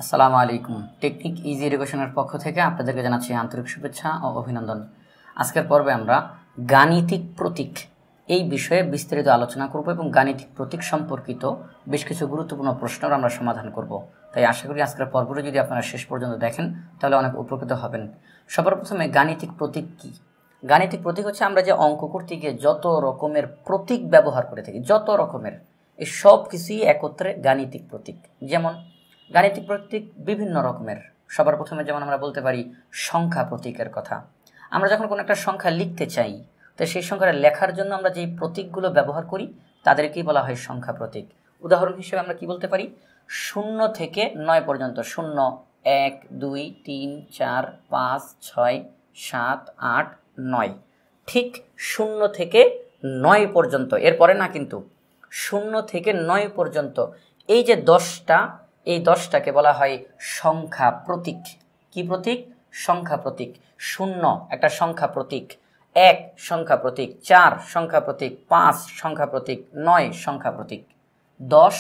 আসসালামু আলাইকুম। Technique easy এডুকেশনের পক্ষ থেকে আপনাদেরকে জানাচ্ছি আন্তরিক শুভেচ্ছা ও অভিনন্দন। আজকের পর্বে আমরা গাণিতিক প্রতীক এই বিষয়ে বিস্তারিত আলোচনা করব এবং গাণিতিক প্রতীক সম্পর্কিত বেশ কিছু গুরুত্বপূর্ণ প্রশ্নের আমরা সমাধান করব। তাই আশা করি আজকের পর্বটি যদি আপনারা শেষ পর্যন্ত দেখেন তাহলে অনেক উপকৃত হবেন। সবার প্রথমে গাণিতিক প্রতীক কী? গাণিতিক প্রতীক হচ্ছে আমরা যে অঙ্ক করতে গিয়ে যত রকমের প্রতীক ব্যবহার করে থাকি, যত রকমের, এই সব কিছুই একত্রে গাণিতিক প্রতীক। যেমন গাণিতিক প্রতীক বিভিন্ন রকমের। সবার প্রথমে যেমন আমরা বলতে পারি সংখ্যা প্রতীকের কথা। আমরা যখন কোনো একটা সংখ্যা লিখতে চাই, তো সেই সংখ্যাটা লেখার জন্য আমরা যেই প্রতীকগুলো ব্যবহার করি তাদেরকেই বলা হয় সংখ্যা প্রতীক। উদাহরণ হিসেবে আমরা কি বলতে পারি? 0 থেকে 9 পর্যন্ত। 0, 1, 2, 3, 4, 5, 6, 7, 8, 9। ঠিক 0 থেকে 9 পর্যন্ত, এরপরে না কিন্তু। 0 থেকে 9 পর্যন্ত এই যে 10টা, এই 10টাকে বলা হয় সংখ্যা প্রতীক। কি প্রতীক? সংখ্যা প্রতীক। 0 একটা সংখ্যা প্রতীক, 1 সংখ্যা প্রতীক, 4 সংখ্যা প্রতীক, 5 সংখ্যা প্রতীক, 9 সংখ্যা প্রতীক। 10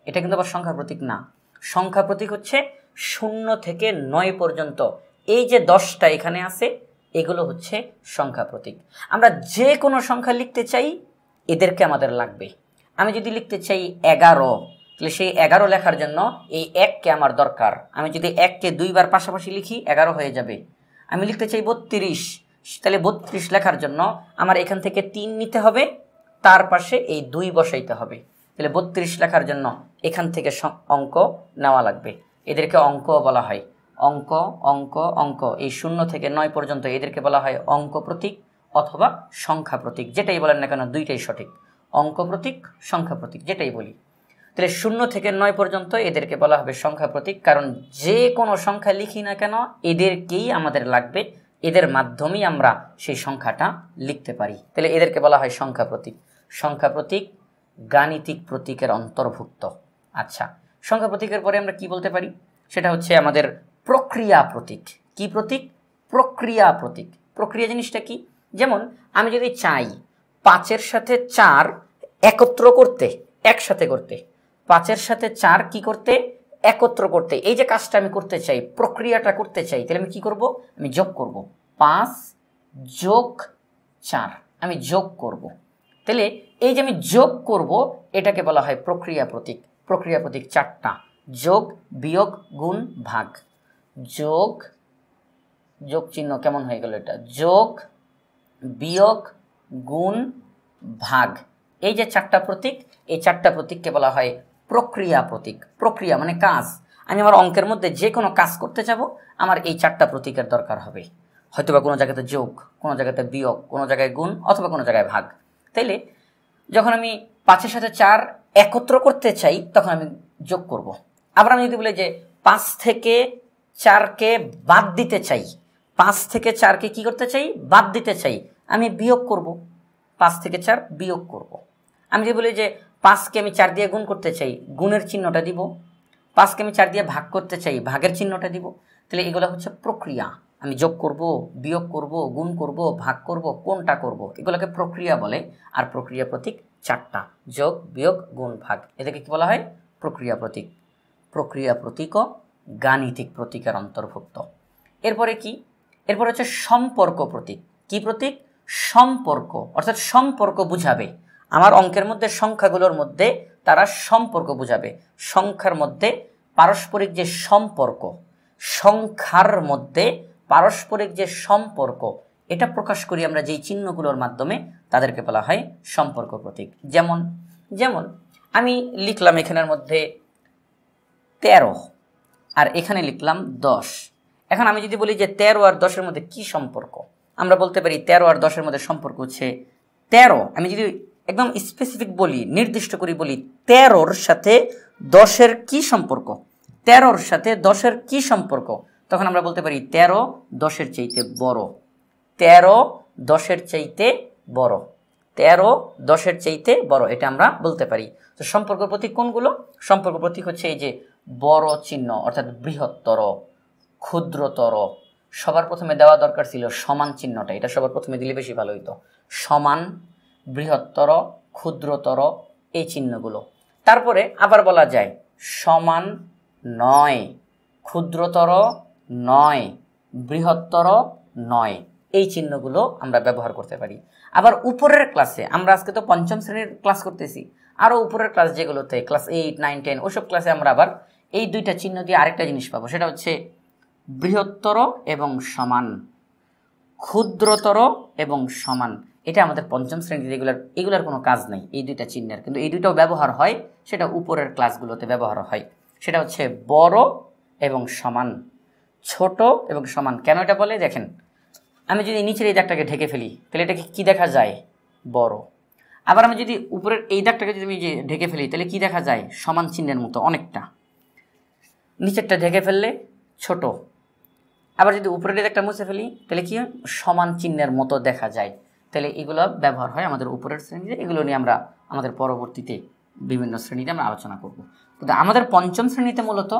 এটা কিন্তু আবার সংখ্যা প্রতীক না। সংখ্যা প্রতীক হচ্ছে 0 থেকে 9 পর্যন্ত এই যে 10টা এখানে আছে, এগুলো হচ্ছে সংখ্যা প্রতীক। আমরা যে কোনো সংখ্যা লিখতে চাই এদেরকে আমাদের লাগবে। আমি যদি লিখতে চাই 11, তাহলে সেই 11 লেখার জন্য এই 1কে আমার দরকার। আমি যদি 1কে 2 বার পাশাপাশি লিখি 11 হয়ে যাবে। আমি লিখতে চাই 32, তাহলে 32 লেখার জন্য আমার এখান থেকে 3 নিতে হবে, তার পাশে এই 2 বসাইতে হবে। তাহলে 32 লেখার জন্য এখান থেকে অঙ্ক নেওয়া লাগবে। এদেরকে অঙ্ক বলা হয়। অঙ্ক অঙ্ক অঙ্ক, এই 0 থেকে 9 পর্যন্ত এদেরকে বলা হয় অঙ্ক প্রতীক অথবা সংখ্যা প্রতীক। যেটাই বলেন না কেন দুইটাই সঠিক। অঙ্ক প্রতীক, সংখ্যা প্রতীক, যেটাই বলি। তাহলে 0 থেকে 9 পর্যন্ত এদেরকে বলা হবে সংখ্যা প্রতীক, কারণ যে কোনো সংখ্যা লিখি না কেন এদেরকেই আমাদের লাগবে। এদের মাধ্যমেই আমরা সেই সংখ্যাটা লিখতে পারি। তাহলে এদেরকে বলা হয় সংখ্যা প্রতীক। সংখ্যা প্রতীক গাণিতিক প্রতীকের অন্তর্ভুক্ত। আচ্ছা, সংখ্যা প্রতীকের পরে আমরা কি বলতে পারি? সেটা হচ্ছে আমাদের প্রক্রিয়া প্রতীক। কি প্রতীক? প্রক্রিয়া প্রতীক। প্রক্রিয়া জিনিসটা কি? যেমন আমি যদি চাই 5-এর সাথে 4 একত্র করতে, একসাথে করতে, 5-এর সাথে 4 কি করতে? একত্র করতে। এই যে কাজটা আমি করতে চাই, প্রক্রিয়াটা করতে চাই, তাহলে আমি কি করব? আমি যোগ করব। 5 যোগ 4 আমি যোগ করব। তাহলে এই যে আমি যোগ করব, এটাকে বলা হয় প্রক্রিয়া প্রতীক। প্রক্রিয়া প্রতীক 4টা: যোগ, বিয়োগ, গুণ, ভাগ। যোগ, যোগ চিহ্ন কেমন হয়ে গেল এটা? যোগ, বিয়োগ, গুণ, ভাগ। এই যে 4টা প্রতীক, এই 4টা প্রতীককে বলা হয় প্রক্রিয়া প্রতীক। প্রক্রিয়া মানে কাজ। আমি আমার অঙ্কের মধ্যে যে কোনো কাজ করতে যাব, আমার এই 4টা প্রতীকের দরকার হবে। হয়তোবা কোনো জায়গাতে যোগ, কোনো জায়গাতে বিয়োগ, কোনো জায়গায় গুণ, অথবা কোনো জায়গায় ভাগ। তাইলে যখন আমি 5-এর সাথে 4 একত্র করতে চাই তখন আমি যোগ করব। আবার আমি যদি বলি যে 5 থেকে 4কে বাদ দিতে চাই, 5 থেকে 4কে কি করতে চাই? বাদ দিতে চাই, আমি বিয়োগ করব। 5 থেকে 4 বিয়োগ করব। আমি যদি বলি যে 5কে আমি 4 দিয়ে গুণ করতে চাই, গুণের চিহ্নটা দিব। 5কে আমি 4 দিয়ে ভাগ করতে চাই, ভাগের চিহ্নটা দিব। তাহলে এগুলো হচ্ছে প্রক্রিয়া। আমি যোগ করব, বিয়োগ করব, গুণ করব, ভাগ করব, কোনটা করব, এগুলোকে প্রক্রিয়া বলে। আর প্রক্রিয়া প্রতীক 4টা: যোগ, বিয়োগ, গুণ, ভাগ। এদেরকে কি বলা হয়? প্রক্রিয়া প্রতীক। প্রক্রিয়া প্রতীকও গাণিতিক প্রতীকের অন্তর্ভুক্ত। এরপরে কি? এরপর হচ্ছে সম্পর্ক প্রতীক। কি প্রতীক? সম্পর্ক, অর্থাৎ সম্পর্ক বুঝাবে। আমার অঙ্কের মধ্যে সংখ্যাগুলোর মধ্যে তারা সম্পর্ক বুঝাবে। সংখ্যার মধ্যে পারস্পরিক যে সম্পর্ক, সংখ্যার মধ্যে পারস্পরিক যে সম্পর্ক, এটা প্রকাশ করি আমরা যেই চিহ্নগুলোর মাধ্যমে, তাদেরকে বলা হয় সম্পর্ক প্রতীক। যেমন যেমন আমি লিখলাম এখানের মধ্যে 13 আর এখানে লিখলাম 10। এখন আমি যদি বলি যে 13 আর 10-এর মধ্যে কি সম্পর্ক, আমরা বলতে পারি 13 আর 10-এর মধ্যে সম্পর্ক হচ্ছে 13। আমি যদি একদম স্পেসিফিক বলি, নির্দিষ্ট করে বলি, 13-র সাথে 10-এর কি সম্পর্ক, 13-র সাথে 10-এর কি সম্পর্ক, তখন আমরা বলতে পারি 13 10-এর চাইতে বড়। 13 10-এর চাইতে বড়। 13 10-এর চাইতে বড়, এটা আমরা বলতে পারি। তো সম্পর্ক প্রতীক কোনগুলো? সম্পর্ক প্রতীক হচ্ছে এই যে বড় চিহ্ন, অর্থাৎ বৃহত্তর, ক্ষুদ্রতর। সবার প্রথমে দেওয়া দরকার ছিল সমান চিহ্নটা, এটা সবার প্রথমে দিলে বেশি ভালো হইতো। সমান, বৃহত্তর, ক্ষুদ্রতর, এই চিহ্নগুলো। তারপরে আবার বলা যায় সমান নয়, ক্ষুদ্রতর নয়, বৃহত্তর নয়, এই চিহ্নগুলো আমরা ব্যবহার করতে পারি। আবার উপরের ক্লাসে, আমরা আজকে তো পঞ্চম শ্রেণীর ক্লাস করতেছি, আরও উপরের ক্লাস যেগুলোতে ক্লাস 8, 9, 10 ওইসব ক্লাসে আমরা আবার এই দুইটা চিহ্ন দিয়ে আরেকটা জিনিস পাবো, সেটা হচ্ছে বৃহত্তর এবং সমান, ক্ষুদ্রতর এবং সমান। এটা আমাদের পঞ্চম শ্রেণীতে এগুলার কোনো কাজ নেই এই দুইটা চিহ্নের, কিন্তু এই দুইটাও ব্যবহার হয়, সেটা উপরের ক্লাসগুলোতে ব্যবহার হয়। সেটা হচ্ছে বড় এবং সমান, ছোট এবং সমান। কেন এটা বলে দেখেন, আমি যদি নিচের এই দাগটাকে ঢেকে ফেলি তাহলে এটাকে কী দেখা যায়? বড়। আবার আমি যদি উপরের এই দাগটাকে যদি আমি ঢেকে ফেলি তাহলে কী দেখা যায়? সমান চিহ্নের মতো অনেকটা। নিচেরটা ঢেকে ফেললে ছোট, আবার যদি উপরের দাগটা মুছে ফেলি তাহলে কি সমান চিহ্নের মতো দেখা যায়। তাহলে এগুলো ব্যবহার হয় আমাদের উপরের শ্রেণীতে, এগুলো নিয়ে আমরা আমাদের পরবর্তীতে বিভিন্ন শ্রেণীতে আমরা আলোচনা করব। কিন্তু আমাদের পঞ্চম শ্রেণীতে মূলত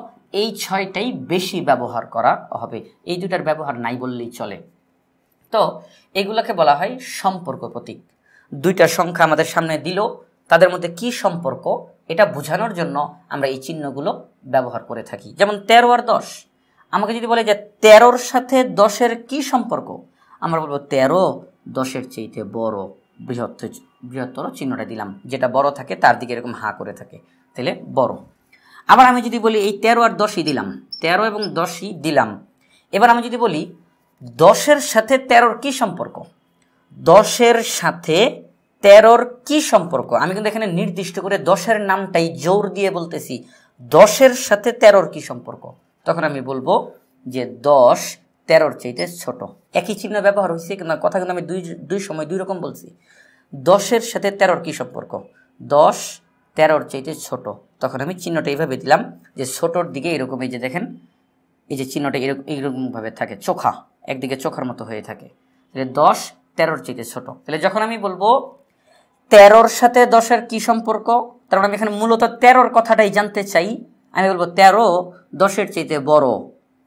এই 6টাই বেশি ব্যবহার করা হবে, এই দুটার ব্যবহার নাই বললেই চলে। তো এগুলোকে বলা হয় সম্পর্ক প্রতীক। দুইটা সংখ্যা আমাদের সামনে দিল, তাদের মধ্যে কি সম্পর্ক এটা বোঝানোর জন্য আমরা এই চিহ্নগুলো ব্যবহার করে থাকি। যেমন 13 আর 10, আমাকে যদি বলে যে 13-র সাথে 10-এর কি সম্পর্ক, আমরা বলবো 13 10-এর চাইতে বড়, বৃহত্তর চিহ্নটা দিলাম, যেটা বড় থাকে তার দিকে এরকম হা করে থাকে, তাহলে বড়। আবার আমি যদি বলি এই 13 আর 10ই দিলাম, 13 এবং 10ই দিলাম। এবার আমি যদি বলি 10-এর সাথে 13-র কি সম্পর্ক, 10-এর সাথে 13-র কি সম্পর্ক, আমি কিন্তু এখানে নির্দিষ্ট করে 10-এর নামটাই জোর দিয়ে বলতেছি, 10-এর সাথে 13-র কি সম্পর্ক, তখন আমি বলবো যে 10 13-র চাইতে ছোট। একই চিহ্ন ব্যবহার হয়েছে, কিন্তু কথা কিন্তু আমি দুই সময় দুই রকম বলছি। 10-এর সাথে 13-র কি সম্পর্ক, 10 13-র চাইতে ছোট, তখন আমি চিহ্নটা এইভাবে দিলাম যে ছোটোর দিকে এরকম, এই যে দেখেন এই যে চিহ্নটা এরকমভাবে থাকে, চোখা, একদিকে চোখার মতো হয়ে থাকে, তাহলে 10 13-র চাইতে ছোট। তাহলে যখন আমি বলবো 13-র সাথে 10-এর কি সম্পর্ক, তার মানে আমি এখানে মূলত 13-র কথাটাই জানতে চাই, আমি বলবো 13 10-এর চাইতে বড়,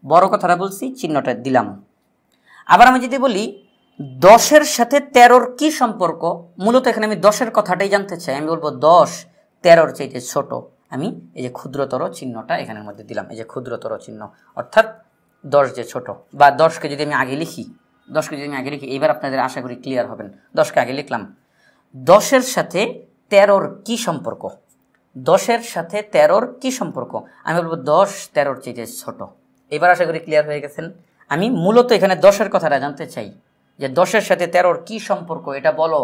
বড় কথাটা বলছি, চিহ্নটা দিলাম। আবার আমি যদি বলি 10-এর সাথে 13-র কি সম্পর্ক, মূলত এখানে আমি 10-এর কথাটাই জানতে চাই, আমি বলবো 10 13-র চাইতে ছোট, আমি এই যে ক্ষুদ্রতর চিহ্নটা এখানের মধ্যে দিলাম, এই যে ক্ষুদ্রতর চিহ্ন, অর্থাৎ 10 যে ছোট। বা 10কে যদি আমি আগে লিখি, এইবার আপনাদের আশা করি ক্লিয়ার হবেন। 10কে আগে লিখলাম, 10-এর সাথে 13-র কি সম্পর্ক, 10-এর সাথে 13-র কি সম্পর্ক, আমি বলবো 10 13-র চাইতে ছোট। এবার আশা করি ক্লিয়ার হয়ে গেছেন। আমি মূলত এখানে 10-এর কথাটা জানতে চাই যে 10-এর সাথে 13-র কি সম্পর্ক, এটা বলো,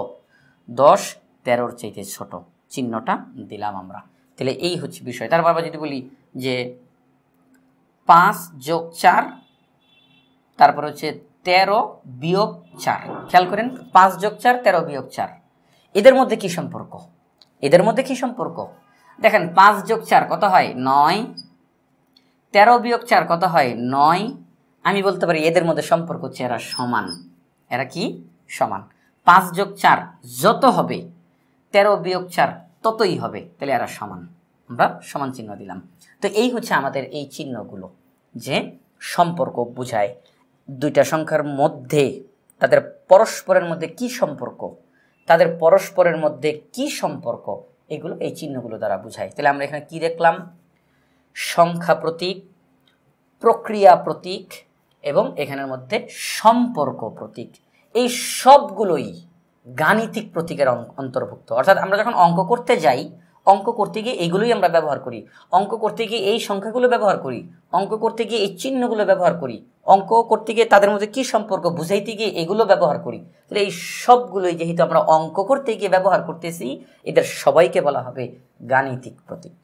10 13-র চাইতে ছোট, চিহ্নটা দিলাম আমরা। তাহলে এই হচ্ছে বিষয়। তারপর আবার যদি বলি যে 5 যোগ 4, তারপর হচ্ছে 13 বিয়োগ 4, খেয়াল করেন 5 যোগ 4 13 বিয়োগ 4, এদের মধ্যে কি সম্পর্ক, দেখেন 5 যোগ 4 কত হয় 9, 13 বিয়োগ 4 কত হয় 9, আমি বলতে পারি এদের মধ্যে সম্পর্ক হচ্ছে এরা সমান। এরা কি সমান? 5 যোগ 4 যত হবে 13 বিয়োগ 4 ততই হবে, তাহলে এরা সমান, আমরা সমান চিহ্ন দিলাম। তো এই হচ্ছে আমাদের এই চিহ্নগুলো যে সম্পর্ক বোঝায় দুইটা সংখ্যার মধ্যে, তাদের পরস্পরের মধ্যে কি সম্পর্ক, এগুলো এই চিহ্নগুলো দ্বারা বোঝায়। তাহলে আমরা এখানে কি দেখলাম? সংখ্যা প্রতীক, প্রক্রিয়া প্রতীক এবং এখানের মধ্যে সম্পর্ক প্রতীক, এই সবগুলোই গাণিতিক প্রতীকের অন্তর্ভুক্ত। অর্থাৎ আমরা যখন অঙ্ক করতে যাই, অঙ্ক করতে গিয়ে এগুলোই আমরা ব্যবহার করি, অঙ্ক করতে গিয়ে এই সংখ্যাগুলো ব্যবহার করি, অঙ্ক করতে গিয়ে এই চিহ্নগুলো ব্যবহার করি, অঙ্ক করতে গিয়ে তাদের মধ্যে কি সম্পর্ক বুঝাইতে গিয়ে এগুলো ব্যবহার করি। তাহলে এই সবগুলোই যেহেতু আমরা অঙ্ক করতে গিয়ে ব্যবহার করতেছি, এদের সবাইকে বলা হবে গাণিতিক প্রতীক।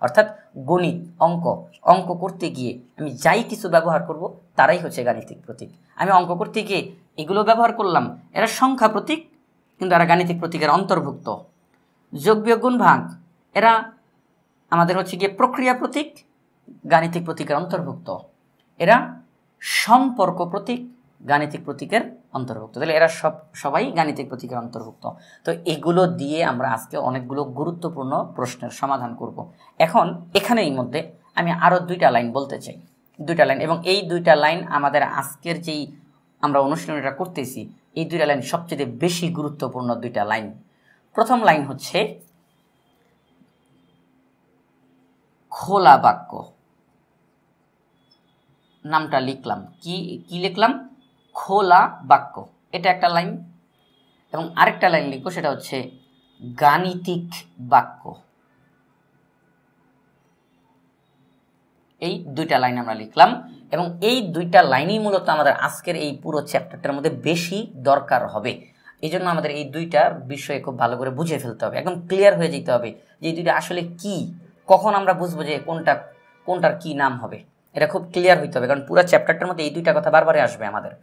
অর্থাৎ গণিত, অঙ্ক করতে গিয়ে আমি যাই কিছু ব্যবহার করব তারাই হচ্ছে গাণিতিক প্রতীক। আমি অঙ্ক করতে গিয়ে এগুলো ব্যবহার করলাম, এরা সংখ্যা প্রতীক কিন্তু এরা গাণিতিক প্রতীকের অন্তর্ভুক্ত। যোগ বিয়োগ গুণ ভাগ, এরা আমাদের হচ্ছে গিয়ে প্রক্রিয়া প্রতীক, গাণিতিক প্রতীকের অন্তর্ভুক্ত। এরা সম্পর্ক প্রতীক, গাণিতিক প্রতীকের অন্তর্ভুক্ত। তাহলে এরা সবাই গাণিতিক প্রতীকের অন্তর্ভুক্ত। তো এগুলো দিয়ে আমরা আজকে অনেকগুলো গুরুত্বপূর্ণ প্রশ্নের সমাধান করব। এখন এখানেই মধ্যে আমি আরও 2টা লাইন বলতে চাই, 2টা লাইন, এবং এই 2টা লাইন আমাদের আজকের যেই আমরা অনুশীলনটা করতেছি, এই 2টা লাইন সবচেয়ে বেশি গুরুত্বপূর্ণ 2টা লাইন। প্রথম লাইন হচ্ছে খোলা বাক্য, নামটা লিখলাম, কি লিখলাম? খোলা বাক্য, এটা একটা লাইন। এবং আরেকটা লাইন লিখবো, সেটা হচ্ছে গাণিতিক বাক্য। এই দুইটা লাইন আমরা লিখলাম, এবং এই দুইটা লাইনই মূলত আমাদের আজকের এই পুরো চ্যাপ্টারটার মধ্যে বেশি দরকার হবে। এই জন্য আমাদের এই দুইটা বিষয়ে খুব ভালো করে বুঝে ফেলতে হবে, একদম ক্লিয়ার হয়ে যেতে হবে যে এই দুইটা আসলে কি, কখন আমরা বুঝবো যে কোনটার কি নাম হবে, এটা খুব ক্লিয়ার হইতে হবে, কারণ পুরো চ্যাপ্টারটার মধ্যে এই দুইটা কথা বারবারই আসবে আমাদের।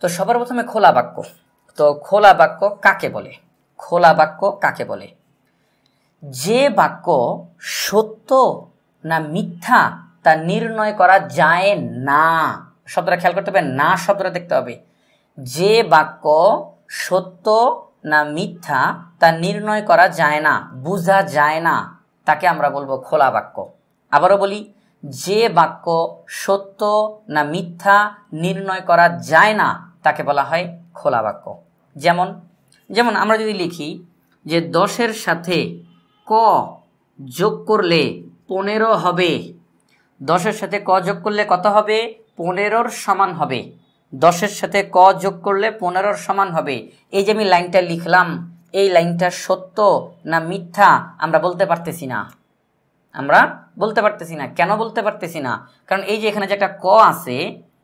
তো সবার প্রথমে খোলা বাক্য। তো খোলা বাক্য কাকে বলে? খোলা বাক্য কাকে বলে? যে বাক্য সত্য না মিথ্যা তা নির্ণয় করা যায় না। শব্দটা খেয়াল করতে হবে, না শব্দটা দেখতে হবে। যে বাক্য সত্য না মিথ্যা তা নির্ণয় করা যায় না, বোঝা যায় না, তাকে আমরা বলবো খোলা বাক্য। আবারও বলি, যে বাক্য সত্য না মিথ্যা নির্ণয় করা যায় না তাকে বলা হয় খোলা বাক্য। যেমন আমরা যদি লিখি যে 10-এর সাথে ক যোগ করলে 15 হবে, 10-এর সাথে ক যোগ করলে কত হবে? 15-র সমান হবে। 10-এর সাথে ক যোগ করলে 15-র সমান হবে। এই যে আমি লাইনটা লিখলাম, এই লাইনটা সত্য না মিথ্যা আমরা বলতে পারতেছি না। কেন বলতে পারতেছি না? কারণ এই যে এখানে যে একটা ক আছে,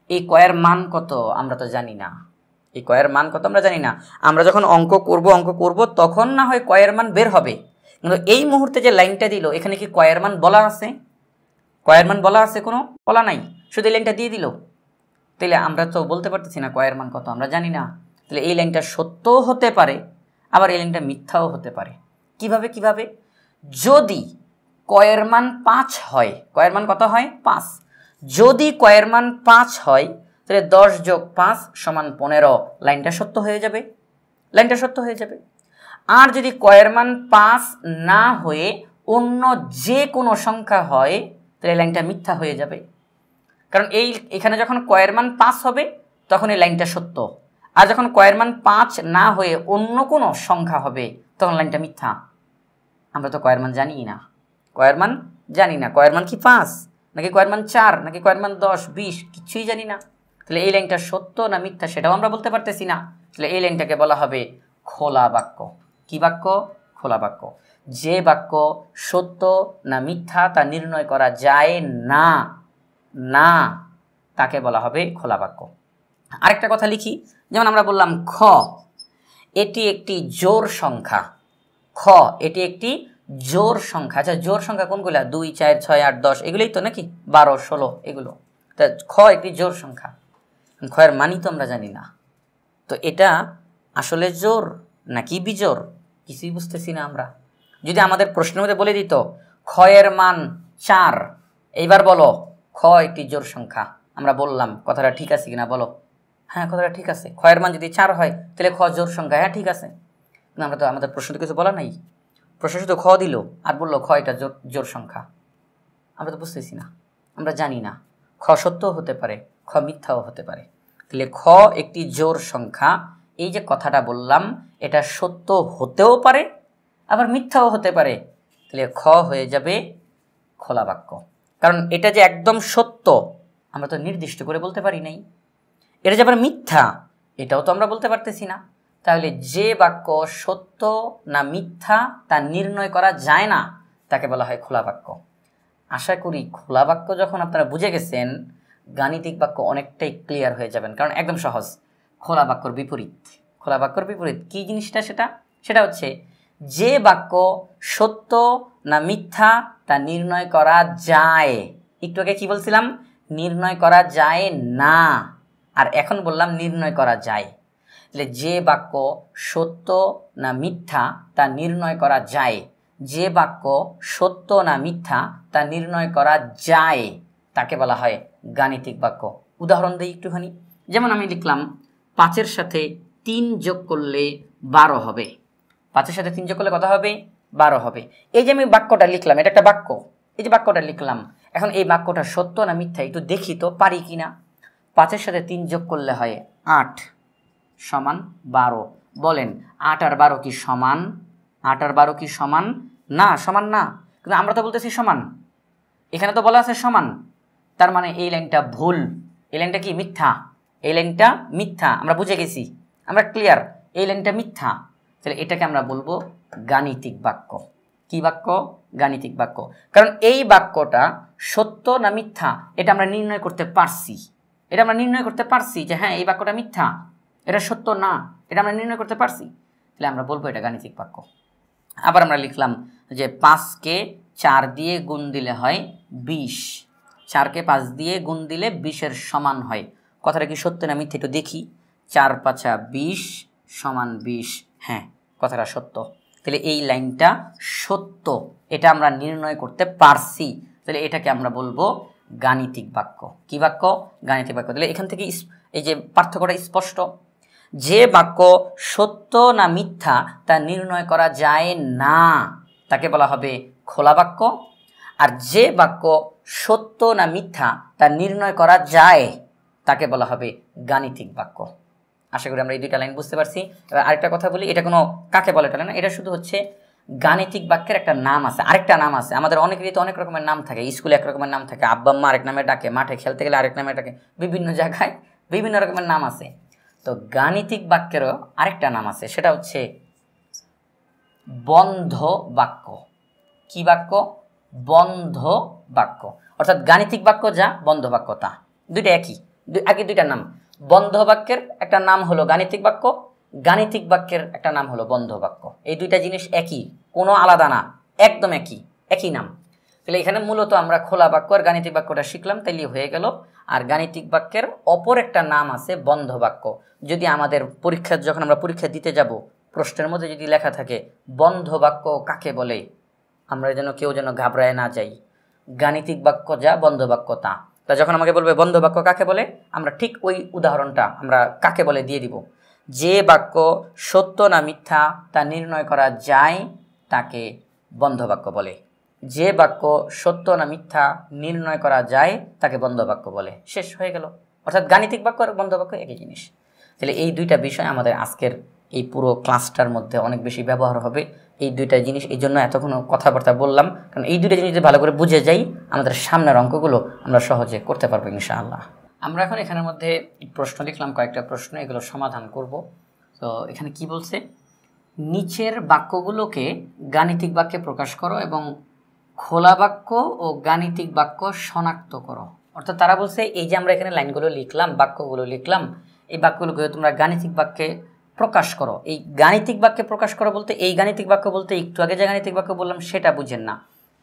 এই কয়ের মান কত আমরা তো জানি না। এই কয়ের মান কত আমরা জানি না। আমরা যখন অঙ্ক করব তখন না হয় কয়ের মান বের হবে, কিন্তু এই মুহূর্তে যে লাইনটা দিল, এখানে কি কয়ের মান বলা আছে? কয়ের মান বলা আছে? কোনো বলা নাই, শুধু এই লাইনটা দিয়ে দিল। তাহলে আমরা তো বলতে পারতেছি না কয়ের মান কত, আমরা জানি না। তাহলে এই লাইনটা সত্যও হতে পারে, আবার এই লাইনটা মিথ্যাও হতে পারে। কিভাবে? যদি কয়ের মান 5 হয়, কয়ের মান কত হয়? 5। যদি কয়ের মান 5 হয়, তাহলে 10 যোগ 5 সমান 15, লাইনটা সত্য হয়ে যাবে। আর যদি কয়ের মান 5 না হয়ে অন্য যে কোনো সংখ্যা হয়, তাহলে লাইনটা মিথ্যা হয়ে যাবে। কারণ এখানে যখন কয়ের মান 5 হবে তখন এই লাইনটা সত্য, আর যখন কয়ের মান 5 না হয়ে অন্য কোনো সংখ্যা হবে তখন লাইনটা মিথ্যা। আমরা তো কয়ের মান জানি না। কয়ের মান কি 5 নাকি কয়ের মান 4 নাকি কয়ের মান 10 20 কিছুই জানি না। তাহলে এই লাইনটা সত্য না মিথ্যা সেটাও আমরা বলতে পারতেছি না। তাহলে এই লাইনটাকে বলা হবে খোলা বাক্য। কি বাক্য? খোলা বাক্য। যে বাক্য সত্য না মিথ্যা তা নির্ণয় করা যায় না তাকে বলা হবে খোলা বাক্য। আরেকটা কথা লিখি, যেমন আমরা বললাম খ, এটি একটি জোড় সংখ্যা। খ এটি একটি জোড় সংখ্যা। আচ্ছা, জোড় সংখ্যা কোনগুলা? 2 4 6 8 10 এগুলোই তো, নাকি 12 16 এগুলো। তা খ একটি জোড় সংখ্যা, খয়ের মানই তো আমরা জানি না। তো এটা আসলে জোড় নাকি বিজোড় কিছুই বুঝতেছি না আমরা। যদি আমাদের প্রশ্নের মধ্যে বলে দিত খয়ের মান 4, এইবার বলো খ একটি জোড় সংখ্যা, আমরা বললাম কথাটা ঠিক আছে কিনা বলো? হ্যাঁ, কথাটা ঠিক আছে। খয়ের মান যদি 4 হয় তাহলে খ জোড় সংখ্যা, হ্যাঁ ঠিক আছে। কিন্তু আমরা তো আমাদের প্রশ্নটা কিছু বলা নাই, প্রশ্ন শুধু খ দিল আর বললো খ এটা জোড় সংখ্যা। আমরা তো বুঝতেছি না, আমরা জানি না। খ সত্যও হতে পারে, খ মিথ্যাও হতে পারে। তাহলে খ একটি জোড় সংখ্যা, এই যে কথাটা বললাম এটা সত্য হতেও পারে আবার মিথ্যাও হতে পারে। তাহলে খ হয়ে যাবে খোলা বাক্য। কারণ এটা যে একদম সত্য আমরা তো নির্দিষ্ট করে বলতে পারি নাই। এটা যে আবার মিথ্যা এটাও তো আমরা বলতে পারতেছি না। তাহলে যে বাক্য সত্য না মিথ্যা তা নির্ণয় করা যায় না তাকে বলা হয় খোলা বাক্য। আশা করি খোলা বাক্য যখন আপনারা বুঝে গেছেন, গাণিতিক বাক্য অনেকটাই ক্লিয়ার হয়ে যাবেন, কারণ একদম সহজ। খোলা বাক্যর বিপরীত, খোলা বাক্যর বিপরীত কি জিনিসটা? সেটা হচ্ছে যে বাক্য সত্য না মিথ্যা তা নির্ণয় করা যায়। একটু আগে কি বলছিলাম? নির্ণয় করা যায় না, আর এখন বললাম নির্ণয় করা যায়। তাহলে যে বাক্য সত্য না মিথ্যা তা নির্ণয় করা যায়, যে বাক্য সত্য না মিথ্যা তা নির্ণয় করা যায় তাকে বলা হয় গাণিতিক বাক্য। উদাহরণ দিই একটুখানি। যেমন আমি লিখলাম 5-এর সাথে 3 যোগ করলে 12 হবে। 5-এর সাথে 3 যোগ করলে কত হবে? 12 হবে। এই যে আমি বাক্যটা লিখলাম, এটা একটা বাক্য। এই যে বাক্যটা লিখলাম, এখন এই বাক্যটা সত্য না মিথ্যা একটু দেখি তো পারি কিনা। 5-এর সাথে 3 যোগ করলে হয় 8 সমান 12। বলেন 8 আর 12 কি সমান? 8 আর 12 কি সমান? না, সমান না। কিন্তু আমরা তো বলতেছি সমান, এখানে তো বলা আছে সমান। তার মানে এই লাইনটা ভুল, এই লাইনটা কি মিথ্যা, এই লাইনটা মিথ্যা, আমরা বুঝে গেছি, আমরা ক্লিয়ার, এই লাইনটা মিথ্যা। তাহলে এটাকে আমরা বলবো গাণিতিক বাক্য। কি বাক্য? গাণিতিক বাক্য। কারণ এই বাক্যটা সত্য না মিথ্যা এটা আমরা নির্ণয় করতে পারছি, এটা আমরা নির্ণয় করতে পারছি যে হ্যাঁ এই বাক্যটা মিথ্যা, এটা সত্য না, এটা আমরা নির্ণয় করতে পারছি, তাহলে আমরা বলবো এটা গাণিতিক বাক্য। আবার আমরা লিখলাম যে 5কে 4 দিয়ে গুণ দিলে হয় 20, 4কে 5 দিয়ে গুণ দিলে 20-এর সমান হয়। কথাটা কি সত্য না মিথ্যা একটু দেখি। 4 5 20 সমান 20, হ্যাঁ কথাটা সত্য। তাহলে এই লাইনটা সত্য, এটা আমরা নির্ণয় করতে পারছি, তাহলে এটাকে আমরা বলবো গাণিতিক বাক্য। কি বাক্য? গাণিতিক বাক্য। তাহলে এখান থেকে এই যে পার্থক্যটা স্পষ্ট, যে বাক্য সত্য না মিথ্যা তা নির্ণয় করা যায় না তাকে বলা হবে খোলা বাক্য, আর যে বাক্য সত্য না মিথ্যা তা নির্ণয় করা যায় তাকে বলা হবে গাণিতিক বাক্য। আশা করি আমরা এই দুইটা লাইন বুঝতে পারছি। এবার আরেকটা কথা বলি, এটা কোনো কাকে বলে না, এটা শুধু হচ্ছে গাণিতিক বাক্যের একটা নাম আছে, আরেকটা নাম আছে। আমাদের অনেকেরই তো অনেক রকমের নাম থাকে, স্কুলে এক রকমের নাম থাকে, আব্বা আম্মা আরেক নামে ডাকে, মাঠে খেলতে গেলে আরেক নামে ডাকে, বিভিন্ন জায়গায় বিভিন্ন রকমের নাম আছে। তো গাণিতিক বাক্যেরও আরেকটা নাম আছে, সেটা হচ্ছে বন্ধ বাক্য। কি বাক্য? বন্ধ বাক্য। অর্থাৎ গাণিতিক বাক্য যা, বন্ধ বাক্য তা, দুইটা একই, আগে দুইটা নাম। বন্ধ বাক্যের একটা নাম হলো গাণিতিক বাক্য, গাণিতিক বাক্যের একটা নাম হলো বন্ধ বাক্য। এই দুইটা জিনিস একই, কোনো আলাদা না, একদম একই, একই নাম। তাহলে এখানে মূলত আমরা খোলা বাক্য আর গাণিতিক বাক্যটা শিখলাম, তাইলে হয়ে গেল। আর গাণিতিক বাক্যের অপর একটা নাম আছে বন্ধ বাক্য। যদি আমাদের পরীক্ষা, যখন আমরা পরীক্ষা দিতে যাব, প্রশ্নের মধ্যে যদি লেখা থাকে বন্ধ বাক্য কাকে বলে, আমরা যেন কেউ যেন ঘাবড়ায় না যাই, গাণিতিক বাক্য যা, বন্ধ বাক্য তা। তা যখন আমাকে বলবে বন্ধ বাক্য কাকে বলে, আমরা ঠিক ওই উদাহরণটা আমরা কাকে বলে দিয়ে দিব। যে বাক্য সত্য না মিথ্যা তা নির্ণয় করা যায় তাকে বন্ধ বাক্য বলে। যে বাক্য সত্য না মিথ্যা নির্ণয় করা যায় তাকে বন্ধ বাক্য বলে। শেষ হয়ে গেল। অর্থাৎ গাণিতিক বাক্য আর বন্ধ বাক্য একই জিনিস। তাহলে এই দুইটা বিষয় আমাদের আজকের এই পুরো ক্লাসটার মধ্যে অনেক বেশি ব্যবহার হবে। এই দুইটা জিনিস, এই জন্য এতক্ষণ কথাবার্তা বললাম, কারণ এই দুইটা জিনিস যদি ভালো করে বুঝে যাই, আমাদের সামনের অঙ্কগুলো আমরা সহজে করতে পারবো ইনশাআল্লাহ। আমরা এখন এখানের মধ্যে প্রশ্ন লিখলাম, কয়েকটা প্রশ্ন, এগুলো সমাধান করব। তো এখানে কি বলছে, নিচের বাক্যগুলোকে গাণিতিক বাক্যে প্রকাশ করো এবং খোলা বাক্য ও গাণিতিক বাক্য শনাক্ত করো। অর্থাৎ তারা বলছে এই যে আমরা এখানে লাইনগুলো লিখলাম, বাক্যগুলো লিখলাম, এই বাক্যগুলোকে তোমরা গাণিতিক বাক্যে প্রকাশ করো। এই গাণিতিক বাক্যে প্রকাশ করো বলতে, এই গাণিতিক বাক্য বলতে একটু আগে যে গাণিতিক বাক্য বললাম সেটা বুঝেন না।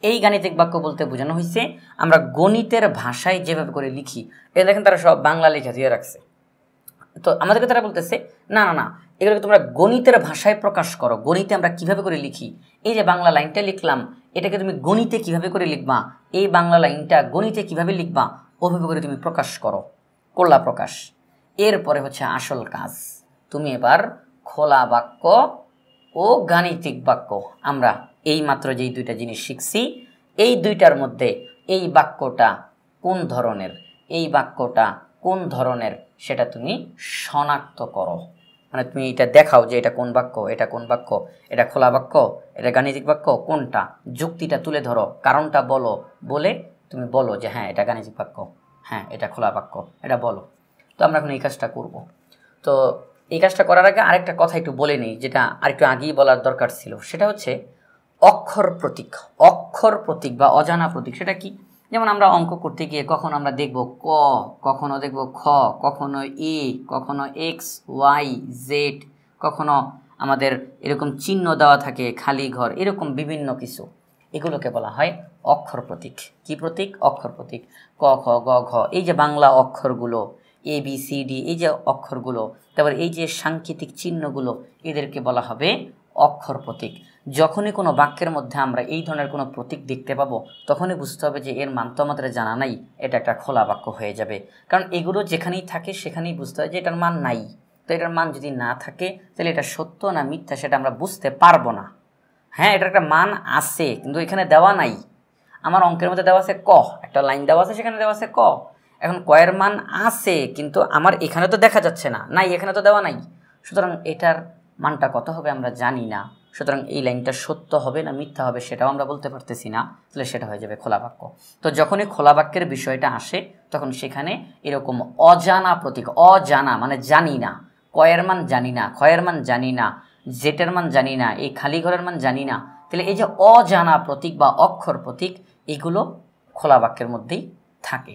এই গাণিতিক বাক্য বলতে বোঝানো হয়েছে আমরা গণিতের ভাষায় যেভাবে করে লিখি। এটা দেখেন তারা সব বাংলা লেখা দিয়ে রাখছে। তো আমাদেরকে তারা বলতেছে না না না, এগুলোকে তোমরা গণিতের ভাষায় প্রকাশ করো। গণিতে আমরা কিভাবে করে লিখি, এই যে বাংলা লাইনটা লিখলাম, এটাকে তুমি গণিতে কিভাবে করে লিখবা, এই বাংলা লাইনটা গণিতে কিভাবে লিখবা, ওভাবে করে তুমি প্রকাশ করো, করলা প্রকাশ। এরপরে হচ্ছে আসল কাজ, তুমি এবার খোলা বাক্য ও গাণিতিক বাক্য, আমরা এই মাত্র যেই দুইটা জিনিস শিখছি, এই দুইটার মধ্যে এই বাক্যটা কোন ধরনের, এই বাক্যটা কোন ধরনের সেটা তুমি শনাক্ত করো। মানে তুমি এটা দেখাও যে এটা কোন বাক্য, এটা কোন বাক্য, এটা খোলা বাক্য, এটা গাণিতিক বাক্য, কোনটা, যুক্তিটা তুলে ধরো, কারণটা বলো, বলে তুমি বলো যে হ্যাঁ এটা গাণিতিক বাক্য, হ্যাঁ এটা খোলা বাক্য, এটা বলো। তো আমরা এখন এই কাজটা করব। তো এই কাজটা করার আগে আরেকটা কথা একটু বলে নিই, যেটা আরেকটু আগেই বলার দরকার ছিল। সেটা হচ্ছে অক্ষর প্রতীক। অক্ষর প্রতীক বা অজানা প্রতীক সেটা কি? যেমন আমরা অঙ্ক করতে গিয়ে কখনো আমরা দেখব ক, কখনো দেখব খ, কখনো এ, কখনো এক্স ওয়াই জেড, কখনো আমাদের এরকম চিহ্ন দেওয়া থাকে, খালি ঘর, এরকম বিভিন্ন কিছু, এগুলোকে বলা হয় অক্ষর প্রতীক। কি প্রতীক? অক্ষর প্রতীক। ক খ গ ঘ, এই যে Bangla অক্ষরগুলো, A B C D, এই যে অক্ষরগুলো, তারপর এই যে সাংকেতিক চিহ্নগুলো, এদেরকে বলা হবে অক্ষর প্রতীক। যখনই কোনো বাক্যের মধ্যে আমরা এই ধরনের কোনো প্রতীক দেখতে পাবো, তখনই বুঝতে হবে যে এর মান তো আমাদের জানা নাই, এটা একটা খোলা বাক্য হয়ে যাবে। কারণ এগুলো যেখানেই থাকে সেখানেই বুঝতে হয় যে এটার মান নাই। তো এটার মান যদি না থাকে তাহলে এটা সত্য না মিথ্যা সেটা আমরা বুঝতে পারবো না। হ্যাঁ, এটার একটা মান আছে কিন্তু এখানে দেওয়া নাই। আমার অঙ্কের মধ্যে দেওয়া আছে ক, একটা লাইন দেওয়া আছে, সেখানে দেওয়া আছে ক। এখন কয়ের মান আছে কিন্তু আমার এখানে তো দেখা যাচ্ছে না, নাই, এখানে তো দেওয়া নাই। সুতরাং এটার মানটা কত হবে আমরা জানি না। সুতরাং এই লাইনটা সত্য হবে না মিথ্যা হবে সেটাও আমরা বলতে পারতেছি না, তাহলে সেটা হয়ে যাবে খোলা বাক্য। তো যখনই খোলা বাক্যের বিষয়টা আসে তখন সেখানে এরকম অজানা প্রতীক, অজানা মানে জানি না, কয়ের মান জানি না, ক্ষয়ের মান জানি না, জেটের মান জানি না, এই খালি ঘরের মান জানি না, তাহলে এই যে অজানা প্রতীক বা অক্ষর প্রতীক এগুলো খোলা বাক্যের মধ্যেই থাকে।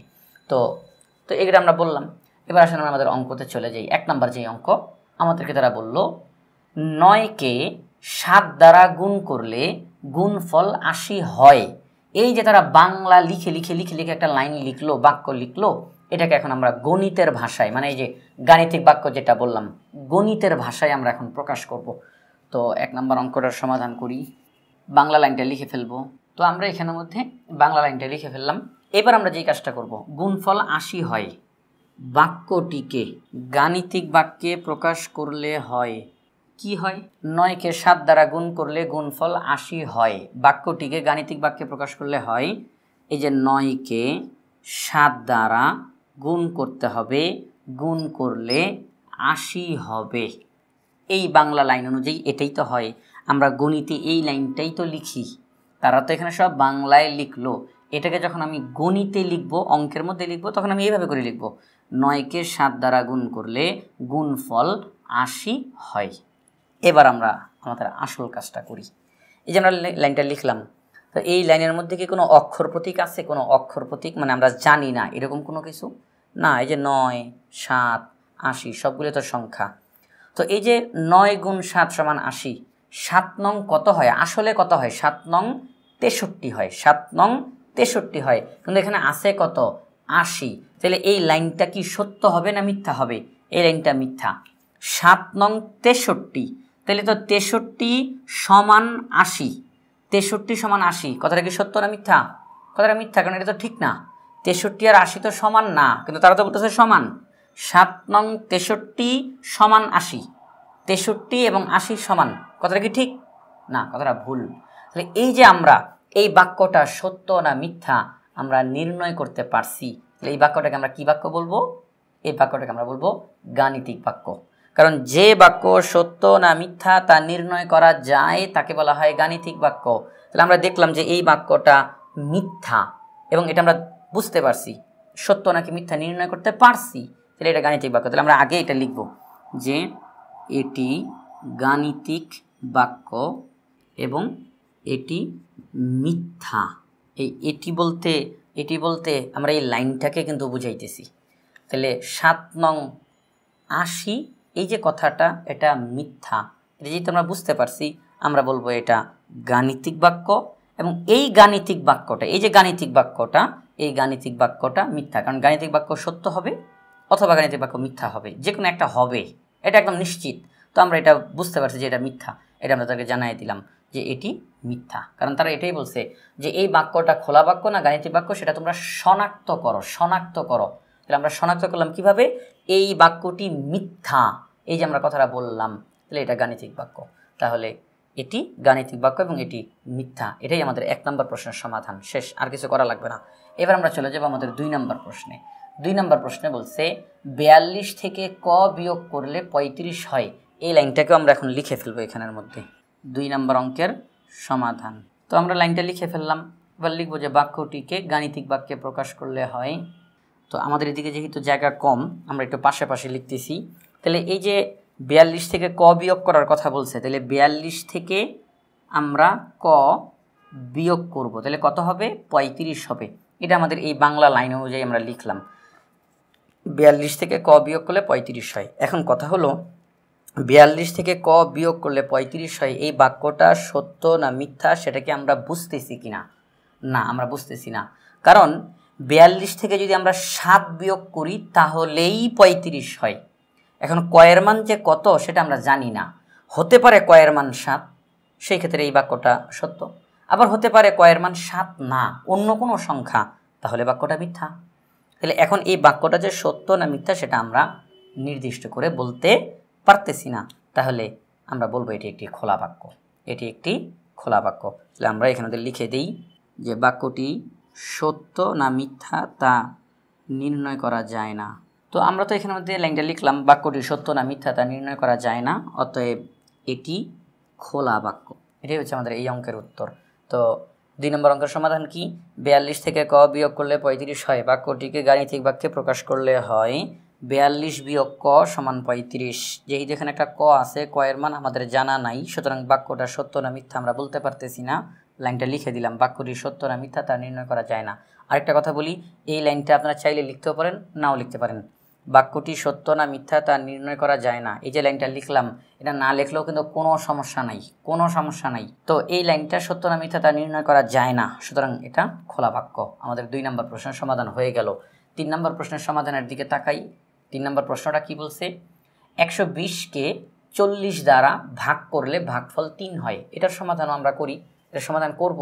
তো তো এগুলো আমরা বললাম। এবার আসলে আমরা আমাদের অঙ্কতে চলে যাই। 1 নম্বর যে অঙ্ক আমাদেরকে তারা বলল 9কে 7 দ্বারা গুণ করলে গুণফল 80 হয়। এই যে তারা বাংলা লিখে লিখে লিখে লিখে একটা লাইন লিখলো, বাক্য লিখলো, এটাকে এখন আমরা গণিতের ভাষায়, মানে এই যে গাণিতিক বাক্য যেটা বললাম, গণিতের ভাষায় আমরা এখন প্রকাশ করব। তো 1 নম্বর অঙ্কটার সমাধান করি। বাংলা লাইনটা লিখে ফেলবো। তো আমরা এখানের মধ্যে বাংলা লাইনটা লিখে ফেললাম। এবার আমরা যেই কাজটা করব, গুণফল 80 হয় বাক্যটিকে গাণিতিক বাক্যে প্রকাশ করলে হয় কি হয়? 9কে 7 দ্বারা গুণ করলে গুণফল 80 হয়। বাক্যটিকে গাণিতিক বাক্যে প্রকাশ করলে হয়, এই যে 9কে 7 দ্বারা গুণ করতে হবে, গুণ করলে 80 হবে। এই বাংলা লাইন অনুযায়ী এটাই তো হয়। আমরা গণিতে এই লাইনটাই তো লিখি, তারা তো এখানে সব বাংলায় লিখলো। এটাকে যখন আমি গণিতে লিখব, অঙ্কের মধ্যে লিখব, তখন আমি এইভাবে করে লিখব, 9কে 7 দ্বারা গুণ করলে গুণফল 80 হয়। এবার আমরা আমাদের আসল কাজটা করি। এই যে আমরা লাইনটা লিখলাম, তো এই লাইনের মধ্যে কি কোনো অক্ষর প্রতীক আছে? কোনো অক্ষর প্রতীক মানে আমরা জানি না এরকম কোনো কিছু না। এই যে 9, 7, 80 সবগুলো তো সংখ্যা। তো এই যে 9 গুণ 7 সমান 80, 7 নং কত হয়? আসলে কত হয়? 7 নং 63 হয়। 7 নং 63 হয়, কিন্তু এখানে আছে কত? 80। তাহলে এই লাইনটা কি সত্য হবে না মিথ্যা হবে? এই লাইনটা মিথ্যা। 7 নং 63, তাহলে তো 63 সমান 80। 63 সমান 80 কথাটা কি সত্য না মিথ্যা? কথাটা মিথ্যা, কারণ এটা তো ঠিক না। 63 আর 80 তো সমান না, কিন্তু তারা তো বলতেছে সমান। 7 নং 63 সমান 80, 63 এবং 80 সমান, কথাটা কি ঠিক? না, কথাটা ভুল। তাহলে এই যে আমরা এই বাক্যটা সত্য না মিথ্যা আমরা নির্ণয় করতে পারছি, তাহলে এই বাক্যটাকে আমরা কি বাক্য বলবো? এই বাক্যটাকে আমরা বলবো গাণিতিক বাক্য। কারণ যে বাক্য সত্য না মিথ্যা তা নির্ণয় করা যায় তাকে বলা হয় গাণিতিক বাক্য। তাহলে আমরা দেখলাম যে এই বাক্যটা মিথ্যা এবং এটা আমরা বুঝতে পারছি, সত্য নাকি মিথ্যা নির্ণয় করতে পারছি, তাহলে এটা গাণিতিক বাক্য। তাহলে আমরা আগে এটা লিখব যে এটি গাণিতিক বাক্য এবং এটি মিথ্যা। এই এটি বলতে আমরা এই লাইনটাকে কিন্তু বুঝাইতেছি। তাহলে 7 নং 80 এই যে কথাটা এটা মিথ্যা, এটা যেহেতু আমরা বুঝতে পারছি আমরা বলবো এটা গাণিতিক বাক্য। এবং এই গাণিতিক বাক্যটা, এই যে গাণিতিক বাক্যটা, এই গাণিতিক বাক্যটা মিথ্যা, কারণ গাণিতিক বাক্য সত্য হবে অথবা গাণিতিক বাক্য মিথ্যা হবে, যে কোনো একটা হবে, এটা একদম নিশ্চিত। তো আমরা এটা বুঝতে পারছি যে এটা মিথ্যা, এটা আমরা তাকে জানাই দিলাম যে এটি মিথ্যা, কারণ তারা এটাই বলছে যে এই বাক্যটা খোলা বাক্য না গাণিতিক বাক্য সেটা তোমরা শনাক্ত করো, শনাক্ত করো। তাহলে আমরা শনাক্ত করলাম কিভাবে? এই বাক্যটি মিথ্যা, এই যে আমরা কথাটা বললাম, তাহলে এটা গাণিতিক বাক্য। তাহলে এটি গাণিতিক বাক্য এবং এটি মিথ্যা, এটাই আমাদের 1 নম্বর প্রশ্নের সমাধান। শেষ, আর কিছু করা লাগবে না। এবার আমরা চলে যাব আমাদের 2 নম্বর প্রশ্নে। 2 নম্বর প্রশ্নে বলছে 42 থেকে ক বিয়োগ করলে 35 হয়। এই লাইনটাকেও আমরা এখন লিখে ফেলবো এখানের মধ্যে। 2 নম্বর অঙ্কের সমাধান। তো আমরা লাইনটা লিখে ফেললাম। এবার লিখবো যে বাক্যটিকে গাণিতিক বাক্যে প্রকাশ করলে হয়। তো আমাদের এদিকে যেহেতু জায়গা কম আমরা একটু পাশাপাশি লিখতেছি। তাহলে এই যে 42 থেকে ক বিয়োগ করার কথা বলছে, তাহলে 42 থেকে আমরা ক বিয়োগ করব, তাহলে কত হবে? 35 হবে। এটা আমাদের এই বাংলা লাইন অনুযায়ী আমরা লিখলাম, 42 থেকে ক বিয়োগ করলে 35 হয়। এখন কথা হলো 42 থেকে ক বিয়োগ করলে 35 হয়, এই বাক্যটা সত্য না মিথ্যা সেটাকে আমরা বুঝতেছি কিনা? না, আমরা বুঝতেছি না, কারণ 42 থেকে যদি আমরা 7 বিয়োগ করি তাহলেই 35 হয়। এখন কয়ের মান যে কত সেটা আমরা জানি না, হতে পারে কয়ের মান 7, সেই ক্ষেত্রে এই বাক্যটা সত্য, আবার হতে পারে কয়ের মান 7 না, অন্য কোনো সংখ্যা, তাহলে বাক্যটা মিথ্যা। তাহলে এখন এই বাক্যটা যে সত্য না মিথ্যা সেটা আমরা নির্দিষ্ট করে বলতে পারতেছি না, তাহলে আমরা বলবো এটি একটি খোলা বাক্য, এটি একটি খোলা বাক্য। তাহলে আমরা এখানে লিখে দিই যে বাক্যটি সত্য না মিথ্যা তা নির্ণয় করা যায় না। তো আমরা তো এখানের মধ্যে লাইনটা লিখলাম বাক্যটি সত্য না মিথ্যা তা নির্ণয় করা যায় না, অতএব এটি খোলা বাক্য। এটাই হচ্ছে আমাদের এই অঙ্কের উত্তর। তো 2 নম্বর অঙ্কের সমাধান কি? 42 থেকে ক বিয়োগ করলে 35 হয়। বাক্যটিকে গাণিতিক বাক্যে প্রকাশ করলে হয় 42 বিয়োগ ক সমান 35। যেহেতু এখানে একটা ক আছে, ক এর মান আমাদের জানা নাই, সুতরাং বাক্যটা সত্য না মিথ্যা আমরা বলতে পারতেছি না। লাইনটা লিখে দিলাম, বাক্যটি সত্য না মিথ্যা তা নির্ণয় করা যায় না। আরেকটা কথা বলি, এই লাইনটা আপনারা চাইলে লিখতেও পারেন, নাও লিখতে পারেন। বাক্যটি সত্য না মিথ্যা তা নির্ণয় করা যায় না, এই যে লাইনটা লিখলাম, এটা না লিখলেও কিন্তু কোনো সমস্যা নাই, কোনো সমস্যা নাই। তো এই লাইনটা সত্য না মিথ্যা তা নির্ণয় করা যায় না, সুতরাং এটা খোলা বাক্য। আমাদের 2 নম্বর প্রশ্নের সমাধান হয়ে গেল। 3 নম্বর প্রশ্নের সমাধানের দিকে তাকাই। 3 নম্বর প্রশ্নটা কি বলছে? 120কে 40 দ্বারা ভাগ করলে ভাগফল 3 হয়। এটার সমাধানও আমরা করি, এটার সমাধান করব।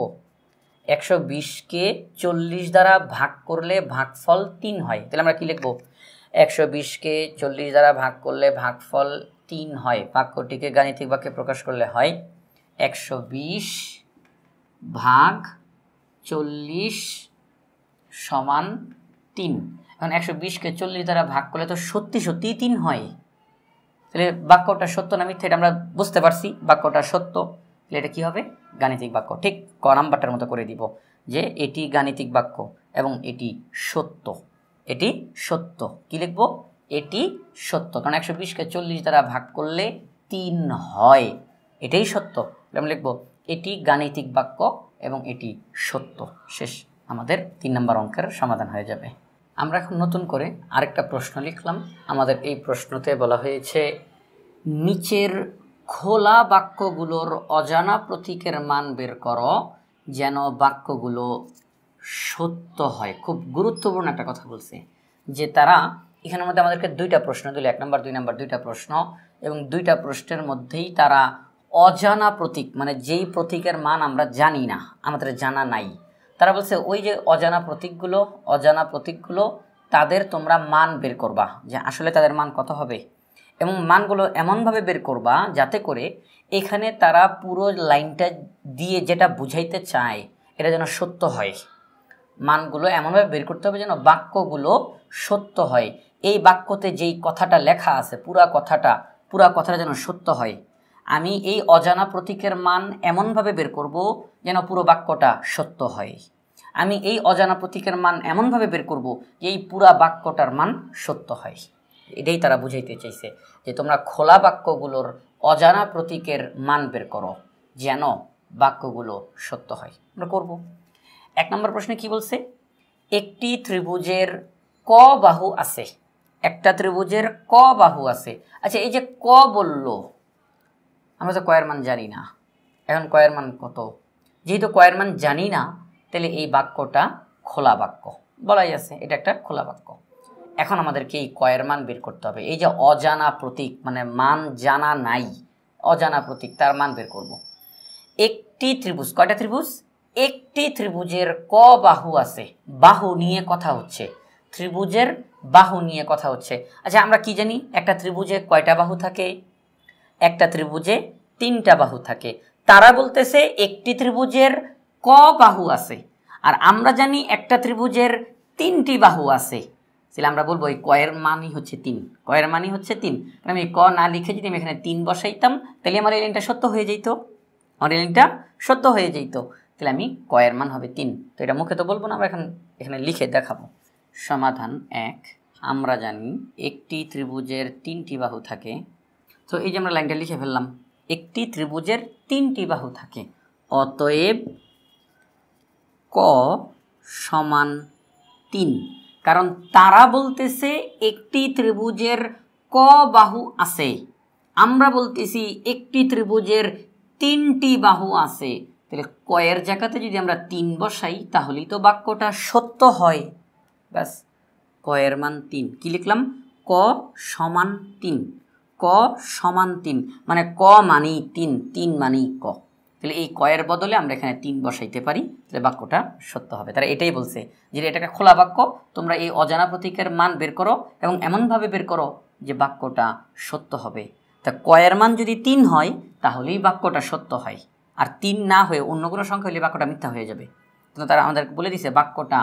120কে 40 দ্বারা ভাগ করলে ভাগফল 3 হয়। তাহলে আমরা কি লিখব? 120কে 40 দ্বারা ভাগ করলে ভাগফল 3 হয়। বাক্যটিকে গাণিতিক বাক্যে প্রকাশ করলে হয় 120 ভাগ 40 সমান 3। এখন 120কে 40 দ্বারা ভাগ করলে তো সত্যি সত্যিই 3 হয়। তাহলে বাক্যটা সত্য না মিথ্যা এটা আমরা বুঝতে পারছি, বাক্যটা সত্য। তাহলে এটা কী হবে? গাণিতিক বাক্য। ঠিক ক নাম্বারটার মতো করে দিব যে এটি গাণিতিক বাক্য এবং এটি সত্য। এটি সত্য। কি লিখব? এটি সত্য, কারণ 120কে 40 দ্বারা ভাগ করলে 3 হয়, এটাই সত্য। আমরা লিখব এটি গাণিতিক বাক্য এবং এটি সত্য। শেষ, আমাদের 3 নম্বর অঙ্কের সমাধান হয়ে যাবে। আমরা এখন নতুন করে আরেকটা প্রশ্ন লিখলাম। আমাদের এই প্রশ্নতে বলা হয়েছে নিচের খোলা বাক্যগুলোর অজানা প্রতীকের মান বের করো যেন বাক্যগুলো সত্য হয়। খুব গুরুত্বপূর্ণ একটা কথা বলছে যে তারা এখানের মধ্যে আমাদেরকে 2টা প্রশ্ন দিল, 1 নম্বর 2 নম্বর 2টা প্রশ্ন, এবং 2টা প্রশ্নের মধ্যেই তারা অজানা প্রতীক, মানে যেই প্রতীকের মান আমরা জানি না, আমাদের জানা নাই, তারা বলছে ওই যে অজানা প্রতীকগুলো তাদের তোমরা মান বের করবা, যে আসলে তাদের মান কত হবে, এবং মানগুলো এমনভাবে বের করবা যাতে করে এখানে তারা পুরো লাইনটা দিয়ে যেটা বুঝাইতে চায় এটা যেন সত্য হয়। মানগুলো এমনভাবে বের করতে হবে যেন বাক্যগুলো সত্য হয়। এই বাক্যতে যেই কথাটা লেখা আছে পুরা কথাটা যেন সত্য হয়। আমি এই অজানা প্রতীকের মান এমনভাবে বের করব যেন পুরো বাক্যটা সত্য হয়। আমি এই অজানা প্রতীকের মান এমনভাবে বের করব যে এই পুরা বাক্যটার মান সত্য হয়। এটাই তারা বুঝাইতে চাইছে যে তোমরা খোলা বাক্যগুলোর অজানা প্রতীকের মান বের করো যেন বাক্যগুলো সত্য হয়। আমরা করব। 1 নম্বর প্রশ্নে কি বলছে? একটি ত্রিভুজের ক বাহু আছে। একটা ত্রিভুজের ক বাহু আছে। আচ্ছা, এই যে ক বলল, আমরা তো ক এর মান জানি না। এখন ক এর মান কত? যেহেতু ক এর মান জানি না, তাহলে এই বাক্যটা খোলা বাক্য বলাই আছে, এটা একটা খোলা বাক্য। এখন আমাদেরকে এই ক এর মান বের করতে হবে। এই যে অজানা প্রতীক, মানে মান জানা নাই, অজানা প্রতীক, তার মান বের করব। একটি ত্রিভুজ, কয়টা ত্রিভুজ? একটি ত্রিভুজের ক বাহু আছে। বাহু নিয়ে কথা হচ্ছে, ত্রিভুজের বাহু নিয়ে কথা হচ্ছে। আচ্ছা, আমরা কি জানি একটা ত্রিভুজে কয়টা বাহু থাকে? একটা ত্রিভুজে 3টা বাহু থাকে। তারা বলতেছে একটি ত্রিভুজের ক বাহু আছে, আর আমরা জানি একটা ত্রিভুজের 3টি বাহু আছে। তাহলে আমরা বলবো এই ক এর মানই হচ্ছে 3। ক এর মানই হচ্ছে 3। আমি ক না লিখে যদি আমি এখানে 3 বসাইতাম, তাহলে আমার এই লাইনটা সত্য হয়ে যেত, তাহলে আমি ক এর মান হবে 3। তো এটা মুখে তো বলবো না, আমরা এখানে লিখে দেখাবো। সমাধান 1, আমরা জানি একটি ত্রিভুজের 3টি বাহু থাকে। তো এই যে আমরা লাইনটা লিখে ফেললাম, একটি ত্রিভুজের 3টি বাহু থাকে, অতএব ক সমান 3। কারণ তারা বলতেছে একটি ত্রিভুজের ক বাহু আছে, আমরা বলতেছি একটি ত্রিভুজের 3টি বাহু আছে। তাহলে ক এর জায়গাতে যদি আমরা 3 বসাই তাহলেই তো বাক্যটা সত্য হয়। ব্যাস, ক এর মান 3। কি লিখলাম? ক সমান 3। ক সমান 3 মানে ক মানেই 3, 3 মানেই ক। তাহলে এই ক এর বদলে আমরা এখানে 3 বসাইতে পারি, তাহলে বাক্যটা সত্য হবে। তারা এটাই বলছে যে এটা একটা খোলা বাক্য, তোমরা এই অজানা প্রতীকের মান বের করো এবং এমনভাবে বের করো যে বাক্যটা সত্য হবে। তা ক এর মান যদি 3 হয় তাহলেই বাক্যটা সত্য হয়, আর 3 না হয়ে অন্য কোনো সংখ্যা হলে বাক্যটা মিথ্যা হয়ে যাবে। কিন্তু তারা আমাদেরকে বলে দিছে বাক্যটা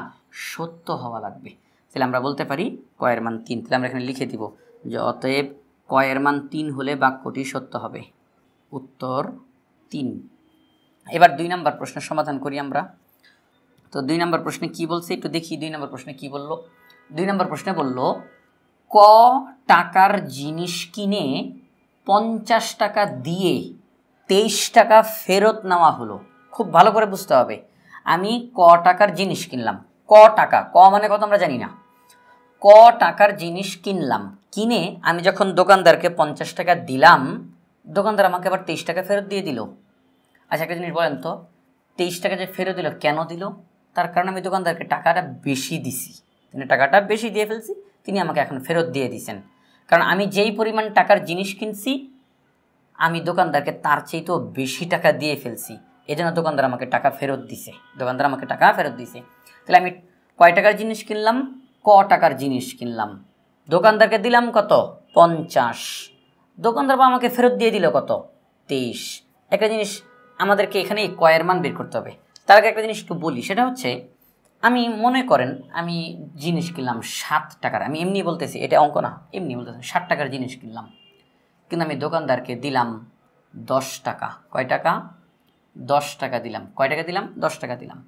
সত্য হওয়া লাগবে। তাহলে আমরা বলতে পারি ক এর মান 3। তাহলে আমরা এখানে লিখে দিব যে অতএব ক এর মান 3 হলে বাক্যটি সত্য হবে। উত্তর 3। এবার 2 নম্বর প্রশ্নের সমাধান করি আমরা। তো 2 নম্বর প্রশ্নে কি বলছে একটু দেখি। 2 নম্বর প্রশ্নে কি বলল? 2 নম্বর প্রশ্নে বলল ক টাকার জিনিস কিনে 50 টাকা দিয়ে 23 টাকা ফেরত নেওয়া হলো। খুব ভালো করে বুঝতে হবে, আমি ক টাকার জিনিস কিনলাম। ক টাকা, ক মানে কত আমরা জানি না। ক টাকার জিনিস কিনলাম, কিনে আমি যখন দোকানদারকে 50 টাকা দিলাম, দোকানদার আমাকে আবার 23 টাকা ফেরত দিয়ে দিল। আচ্ছা একটা জিনিস বলেন তো, 23 টাকা যে ফেরত দিল কেন দিল? তার কারণ আমি দোকানদারকে টাকাটা বেশি দিছি, তিনি টাকাটা বেশি দিয়ে ফেলছি, তিনি আমাকে এখন ফেরত দিয়ে দিয়েছেন। কারণ আমি যেই পরিমাণ টাকার জিনিস কিনছি আমি দোকানদারকে তার চেয়েতেও বেশি টাকা দিয়ে ফেলছি, এজন্য দোকানদার আমাকে টাকা ফেরত দিছে। দোকানদার আমাকে টাকা ফেরত দিছে। তাহলে আমি কয় টাকার জিনিস কিনলাম? ক টাকার জিনিস কিনলাম, দোকানদারকে দিলাম কত? 50। দোকানদার বা আমাকে ফেরত দিয়ে দিল কত? 23। একটা জিনিস আমাদেরকে এখানে এই কয়ের মান বের করতে হবে। তার আগে একটা জিনিস একটু বলি, সেটা হচ্ছে আমি মনে করেন আমি জিনিস কিনলাম 7 টাকার, আমি এমনি বলতেছি, এটা অঙ্ক না, এমনি বলতেছি 60 টাকার জিনিস কিনলাম, কিন্তু আমি দোকানদারকে দিলাম 10 টাকা। কয় টাকা? 10 টাকা দিলাম। কয় টাকা দিলাম? 10 টাকা দিলাম।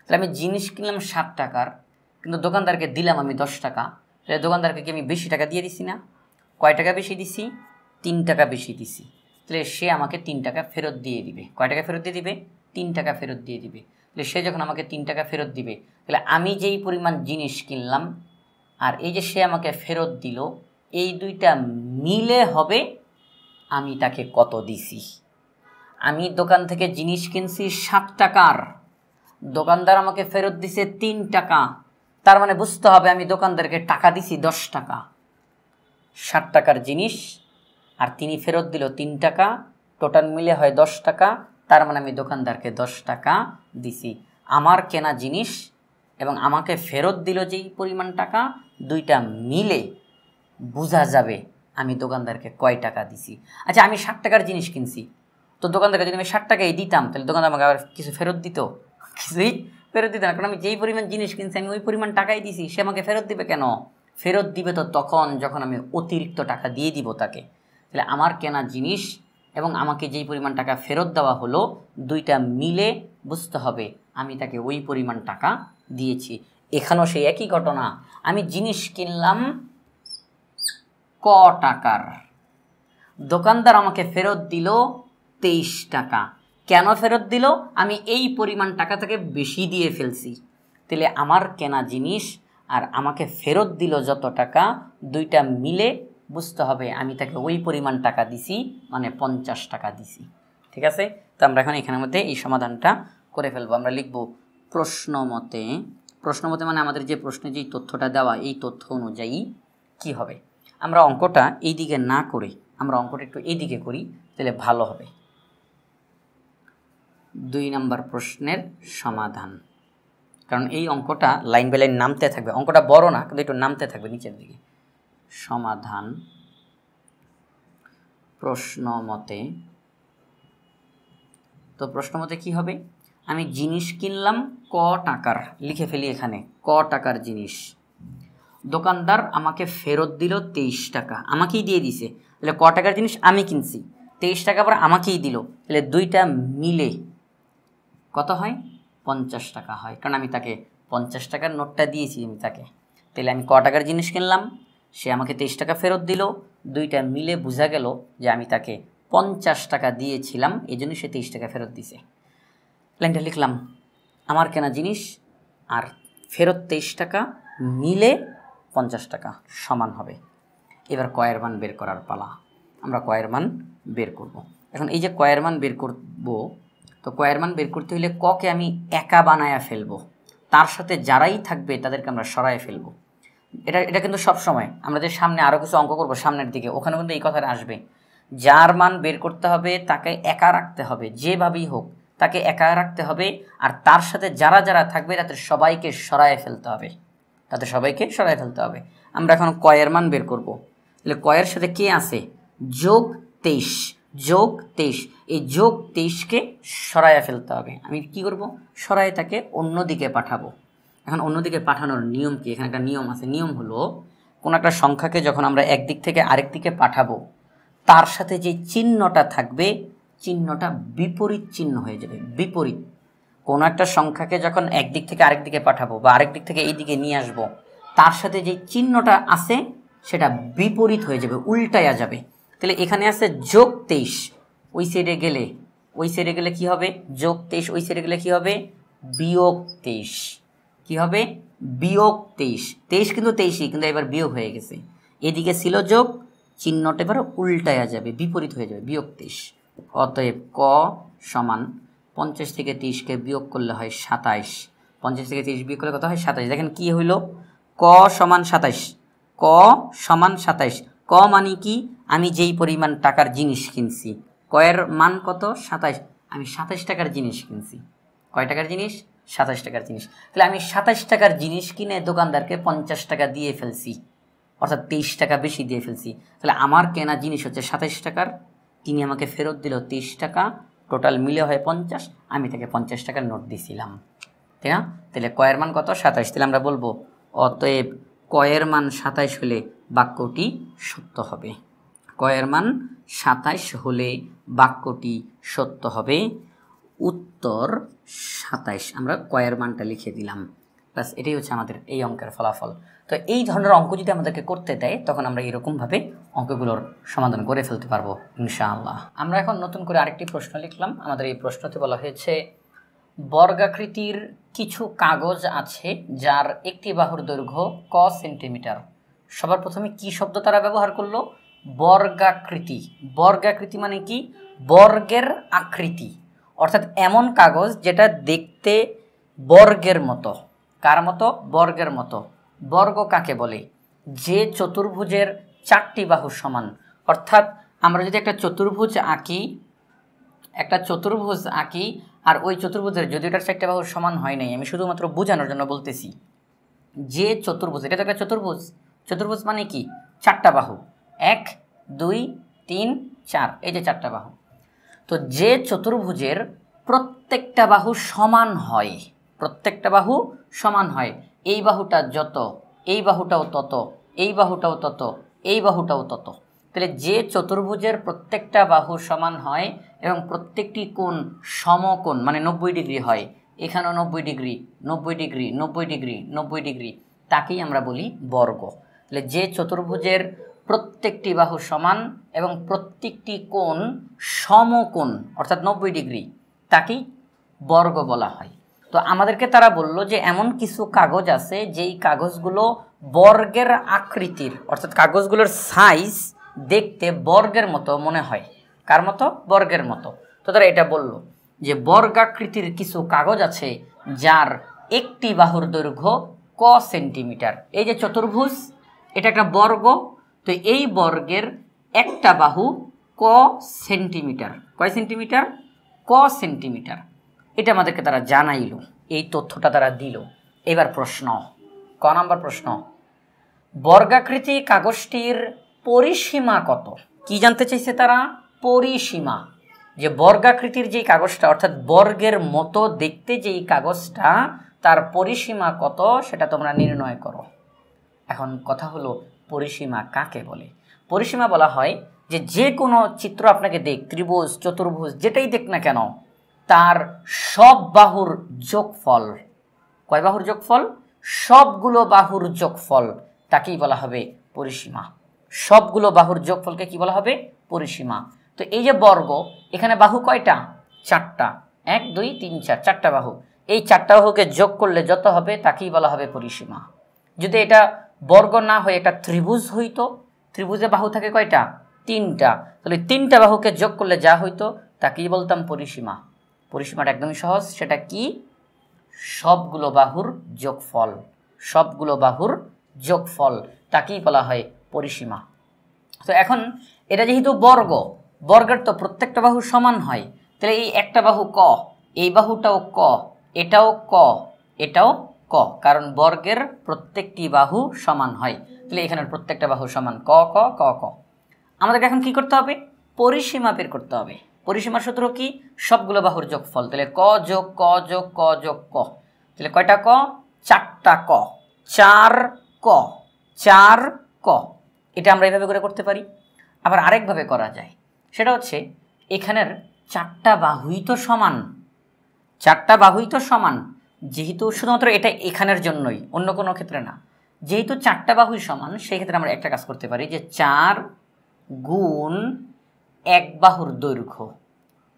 তাহলে আমি জিনিস কিনলাম 7 টাকার, কিন্তু দোকানদারকে দিলাম আমি 10 টাকা। তাহলে দোকানদারকে কি আমি বেশি টাকা দিয়ে দিছি না? কয় টাকা বেশি দিছি? 3 টাকা বেশি দিছি। তাহলে সে আমাকে 3 টাকা ফেরত দিয়ে দিবে। কয় টাকা ফেরত দিয়ে দিবে? 3 টাকা ফেরত দিয়ে দিবে। তাহলে সে যখন আমাকে 3 টাকা ফেরত দিবে, তাহলে আমি যেই পরিমাণ জিনিস কিনলাম আর এই যে সে আমাকে ফেরত দিল, এই দুইটা মিলে হবে আমি তাকে কত দিছি। আমি দোকান থেকে জিনিস কিনছি 7 টাকার, দোকানদার আমাকে ফেরত দিছে 3 টাকা, তার মানে বুঝতে হবে আমি দোকানদারকে টাকা দিছি 10 টাকা। 7 টাকার জিনিস আর তিনি ফেরত দিল 3 টাকা, টোটাল মিলে হয় 10 টাকা, তার মানে আমি দোকানদারকে 10 টাকা দিছি। আমার কেনা জিনিস এবং আমাকে ফেরত দিল যেই পরিমাণ টাকা, দুইটা মিলে বোঝা যাবে আমি দোকানদারকে কয় টাকা দিছি। আচ্ছা আমি 60 টাকার জিনিস কিনছি, তো দোকানদারকে যদি আমি 60 টাকাই দিতাম তাহলে দোকানদার আমাকে আবার কিছু ফেরত দিত? কিছুই ফেরত দিত না, কারণ আমি যেই পরিমাণ জিনিস কিনছি আমি ওই পরিমাণ টাকাই দিছি। সে আমাকে ফেরত দিবে কেন? ফেরত দিবে তো তখন যখন আমি অতিরিক্ত টাকা দিয়ে দিব তাকে। তাহলে আমার কেনা জিনিস এবং আমাকে যেই পরিমাণ টাকা ফেরত দেওয়া হলো, দুইটা মিলে বুঝতে হবে আমি তাকে ওই পরিমাণ টাকা দিয়েছি। এখানেও সেই একই ঘটনা, আমি জিনিস কিনলাম ক টাকার, দোকানদার আমাকে ফেরত দিল 23 টাকা। কেন ফেরত দিল? আমি এই পরিমাণ টাকা থেকে বেশি দিয়ে ফেলছি। তাহলে আমার কেনা জিনিস আর আমাকে ফেরত দিল যত টাকা, দুইটা মিলে বুঝতে হবে আমি তাকে ওই পরিমাণ টাকা দিছি, মানে 50 টাকা দিছি। ঠিক আছে? তো আমরা এখন এখানের মধ্যে এই সমাধানটা করে ফেলবো। আমরা লিখব প্রশ্নমতে। প্রশ্নমতে মানে আমাদের যে প্রশ্নে যেই তথ্যটা দেওয়া, এই তথ্য অনুযায়ী কি হবে। আমরা অঙ্কটা এই দিকে না করে আমরা অঙ্কটা একটু এই দিকে করি, তাহলে ভালো হবে। 2 নম্বর প্রশ্নের সমাধান, কারণ এই অঙ্কটা লাইন বাই লাইন নামতে থাকবে। অঙ্কটা বড় না, কিন্তু একটু নামতে থাকবে নিচের দিকে। সমাধান প্রশ্নমতে। তো প্রশ্নমতে কি হবে? আমি জিনিস কিনলাম ক টাকার, লিখে ফেলি এখানে, ক টাকার জিনিস, দোকানদার আমাকে ফেরত দিল 23 টাকা, আমাকেই দিয়ে দিছে। তাহলে ক টাকার জিনিস আমি কিনছি, 23 টাকা পরে আমাকেই দিল, তাহলে দুইটা মিলে কত হয়? 50 টাকা হয়, কারণ আমি তাকে 50 টাকার নোটটা দিয়েছি আমি তাকে। তাহলে আমি ক টাকার জিনিস কিনলাম, সে আমাকে 23 টাকা ফেরত দিল, দুইটা মিলে বোঝা গেল যে আমি তাকে 50 টাকা দিয়েছিলাম, এই জন্য সে 23 টাকা ফেরত দিছে। লাইনটা লিখলাম, আমার কেনা জিনিস আর ফেরত 23 টাকা মিলে 50 টাকা সমান হবে। এবার কয়ের মান বের করার পালা। আমরা কয়ের মান বের করব। এখন এই যে কয়ের মান বের করব, তো কয়ের মান বের করতে হলে ককে আমি একা বানায়া ফেলবো, তার সাথে যারাই থাকবে তাদেরকে আমরা সরায় ফেলবো। এটা কিন্তু সব সময় আমরা যে সামনে আরও কিছু অঙ্ক করবো সামনের দিকে, ওখানে কিন্তু এই কথাটা আসবে। যার মান বের করতে হবে তাকে একা রাখতে হবে, যেভাবেই হোক তাকে একা রাখতে হবে, আর তার সাথে যারা যারা থাকবে তাদের সবাইকে সরায় ফেলতে হবে, তাদের সবাইকে সরায় ফেলতে হবে। আমরা এখন কয়ের মান বের করব। তাহলে কয়ের সাথে কে আছে? যোগ 23, যোগ 23, এই যোগ 23কে সরাইয়া ফেলতে হবে। আমি কি করব? সরাই তাকে অন্যদিকে পাঠাবো। এখন অন্যদিকে পাঠানোর নিয়ম কি? এখানে একটা নিয়ম আছে। নিয়ম হলো, কোনো একটা সংখ্যাকে যখন আমরা একদিক থেকে আরেক দিকে পাঠাবো, তার সাথে যে চিহ্নটা থাকবে চিহ্নটা বিপরীত চিহ্ন হয়ে যাবে। বিপরীত কোনো একটা সংখ্যাকে যখন একদিক থেকে আরেক দিকে পাঠাবো বা আরেক দিক থেকে এই দিকে নিয়ে আসবো, তার সাথে যে চিহ্নটা আছে সেটা বিপরীত হয়ে যাবে, উল্টায়া যাবে। তাহলে এখানে আছে +23, ওই সাইডে গেলে কি হবে? +23, ওই সাইডে গেলে কি হবে? -23। কি হবে? -23। 23 কিন্তু 23ই, কিন্তু এবার বিয়োগ হয়ে গেছে। এদিকে ছিল যোগ, চিহ্নটা এবার উল্টায়া যাবে, বিপরীত হয়ে যাবে, -23। অতএব ক সমান 50 থেকে 30কে বিয়োগ করলে হয় 27। 50 থেকে 30 বিয়োগ করলে কত হয়? 27। দেখেন কি হইল? ক সমান 27। ক সমান 27। ক মানে কি? আমি যেই পরিমাণ টাকার জিনিস কিনছি। কয়ের মান কত? 27। আমি 27 টাকার জিনিস কিনছি। কয় টাকার জিনিস? 27 টাকার জিনিস। তাহলে আমি 27 টাকার জিনিস কিনে দোকানদারকে 50 টাকা দিয়ে ফেলছি, অর্থাৎ 23 টাকা বেশি দিয়ে ফেলছি। তাহলে আমার কেনা জিনিস হচ্ছে 27 টাকার, তিনি আমাকে ফেরত দিল 23 টাকা, টোটাল মিলে হয় 50। আমি তাকে 50 টাকার নোট দিয়েছিলাম, তাই না? তাহলে কয়ের মান কত? 27। তাহলে আমরা বলবো অতএব কয়ের মান 27 হলে বাক্যটি সত্য হবে। কয়ের মান 27 হলে বাক্যটি সত্য হবে। উত্তর 27। আমরা কয়ের মানটা লিখে দিলাম। ব্যাস, এটাই হচ্ছে আমাদের এই অঙ্কের ফলাফল। তো এই ধরনের অঙ্ক যদি আমাদেরকে করতে দেয়, তখন আমরা এরকমভাবে অঙ্কগুলোর সমাধান করে ফেলতে পারবো ইনশাআল্লাহ। আমরা এখন নতুন করে আরেকটি প্রশ্ন লিখলাম। আমাদের এই প্রশ্নতে বলা হয়েছে বর্গাকৃতির কিছু কাগজ আছে যার একটি বাহুর দৈর্ঘ্য ক সেন্টিমিটার। সবার প্রথমে কি শব্দ তারা ব্যবহার করলো? বর্গাকৃতি। বর্গাকৃতি মানে কি? বর্গের আকৃতি, অর্থাৎ এমন কাগজ যেটা দেখতে বর্গের মতো। কার মতো? বর্গের মতো। বর্গ কাকে বলে? যে চতুর্ভুজের 4টি বাহু সমান। অর্থাৎ আমরা যদি একটা চতুর্ভুজ আঁকি, আর ওই চতুর্ভুজের যদি ওটার 4টা বাহু সমান হয় নাই, আমি শুধুমাত্র বোঝানোর জন্য বলতেছি, যে চতুর্ভুজ, এটা তো একটা চতুর্ভুজ। চতুর্ভুজ মানে কি? 4টা বাহু, 1 2 3 4, এই যে 4টা বাহু। তো যে চতুর্ভুজের প্রত্যেকটা বাহু সমান হয়, প্রত্যেকটা বাহু সমান হয়, এই বাহুটা যত, এই বাহুটাও তত, এই বাহুটাও তত, এই বাহুটাও তত। তাহলে যে চতুর্ভুজের প্রত্যেকটা বাহু সমান হয় এবং প্রত্যেকটি কোণ সমকোণ মানে 90 ডিগ্রি হয়, এখানেও 90 ডিগ্রি, 90 ডিগ্রি, 90 ডিগ্রি, 90 ডিগ্রি, তাকেই আমরা বলি বর্গ। তাহলে যে চতুর্ভুজের প্রত্যেকটি বাহু সমান এবং প্রত্যেকটি কোণ সমকোণ অর্থাৎ 90 ডিগ্রি, তাকেই বর্গ বলা হয়। তো আমাদেরকে তারা বলল যে এমন কিছু কাগজ আছে যেই কাগজগুলো বর্গের আকৃতির, অর্থাৎ কাগজগুলোর সাইজ দেখতে বর্গের মতো মনে হয়। কার মতো? বর্গের মতো। তো তারা এটা বলল যে বর্গাকৃতির কিছু কাগজ আছে যার একটি বাহুর দৈর্ঘ্য ক সেন্টিমিটার। এই যে চতুর্ভুজ, এটা একটা বর্গ, তো এই বর্গের একটা বাহু ক সেন্টিমিটার। কয় সেন্টিমিটার? ক সেন্টিমিটার। এটা আমাদেরকে তারা জানাইল, এই তথ্যটা তারা দিল। এবার প্রশ্ন, ক নাম্বার প্রশ্ন, বর্গাকৃতি কাগজটির পরিসীমা কত? কি জানতে চাইছে তারা? পরিসীমা। যে বর্গাকৃতির যেই কাগজটা, অর্থাৎ বর্গের মতো দেখতে যেই কাগজটা, তার পরিসীমা কত সেটা তোমরা নির্ণয় করো। এখন কথা হলো পরিসীমা কাকে বলে? পরিসীমা বলা হয় যে কোনো চিত্র আপনাকে দেখ, ত্রিভুজ, চতুর্ভুজ, যেটাই দেখ না কেন, তার সব বাহুর যোগফল। কয় বাহুর যোগফল? সবগুলো বাহুর যোগফল, তাকেই বলা হবে পরিসীমা। সবগুলো বাহুর যোগফলকে কি বলা হবে? পরিসীমা। তো এই যে বর্গ, এখানে বাহু কয়টা? 4টা। 1 2 3 4, 4টা বাহু। এই 4টা বাহুকে যোগ করলে যত হবে তাকেই বলা হবে পরিসীমা। যদি এটা বর্গ না হয়ে এটা ত্রিভুজ হইতো, ত্রিভুজে বাহু থাকে কয়টা? 3টা। তাহলে 3টা বাহুকে যোগ করলে যা হইতো তাকেই বলতাম পরিসীমা। পরিসীমাটা একদমই সহজ, সেটা কি? সবগুলো বাহুর যোগফল। সবগুলো বাহুর যোগফল, তাকেই বলা হয় পরিসীমা। তো এখন এটা যেহেতু বর্গ, বর্গের তো প্রত্যেকটা বাহু সমান হয়, তাহলে এই একটা বাহু ক, এই বাহুটাও ক, এটাও ক, এটাও ক, কারণ বর্গের প্রত্যেকটি বাহু সমান হয়। তাহলে এখানের প্রত্যেকটা বাহু সমান, ক ক ক ক। আমাদেরকে এখন কি করতে হবে? পরিসীমা বের করতে হবে। পরিসীমার সূত্র কি? সবগুলো বাহুর যোগফল। তাহলে ক যোগ ক যোগ ক যোগ ক। তাহলে কয়টা ক? 4টা ক। 4 ক, 4 ক। এটা আমরা এভাবে করে করতে পারি। আবার আরেকভাবে করা যায়, সেটা হচ্ছে এখানের চারটা বাহুই তো সমান, চারটা বাহুই তো সমান, যেহেতু শুধুমাত্র এটা এখানের জন্যই, অন্য কোনো ক্ষেত্রে না। যেহেতু চারটা বাহুই সমান, সেই ক্ষেত্রে আমরা একটা কাজ করতে পারি যে 4 গুণ এক বাহুর দৈর্ঘ্য,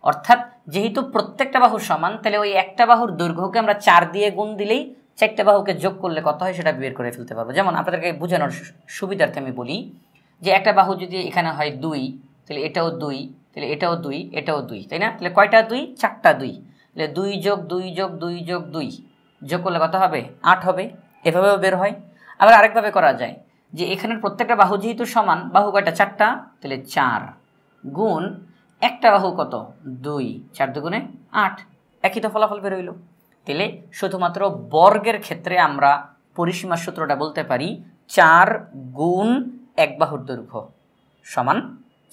অর্থাৎ যেহেতু প্রত্যেকটা বাহু সমান, তাহলে ওই একটা বাহুর দৈর্ঘ্যকে আমরা 4 দিয়ে গুণ দিলেই চারটা বাহুকে যোগ করলে কত হয় সেটা বের করে ফেলতে পারবো। যেমন আপনাদেরকে বোঝানোর সুবিধার্থে আমি বলি যে একটা বাহু যদি এখানে হয় 2, তাহলে এটাও 2, তাহলে এটাও 2, এটাও 2, তাই না? তাহলে কয়টা 2? 4টা 2। তাহলে 2 যোগ 2 যোগ 2 যোগ 2 যোগ করলে কত হবে? 8 হবে। এভাবেও বের হয়। আবার আরেকভাবে করা যায় যে এখানের প্রত্যেকটা বাহু যেহেতু সমান, বাহু কয়টা? 4টা, তাহলে 4 গুণ একটা বাহু কত? 2, 4 দুগুণে 8, একই তো ফলাফল বের হইল। তাহলে শুধুমাত্র বর্গের ক্ষেত্রে আমরা পরিসীমার সূত্রটা বলতে পারি 4 গুণ এক বাহুর দৈর্ঘ্য সমান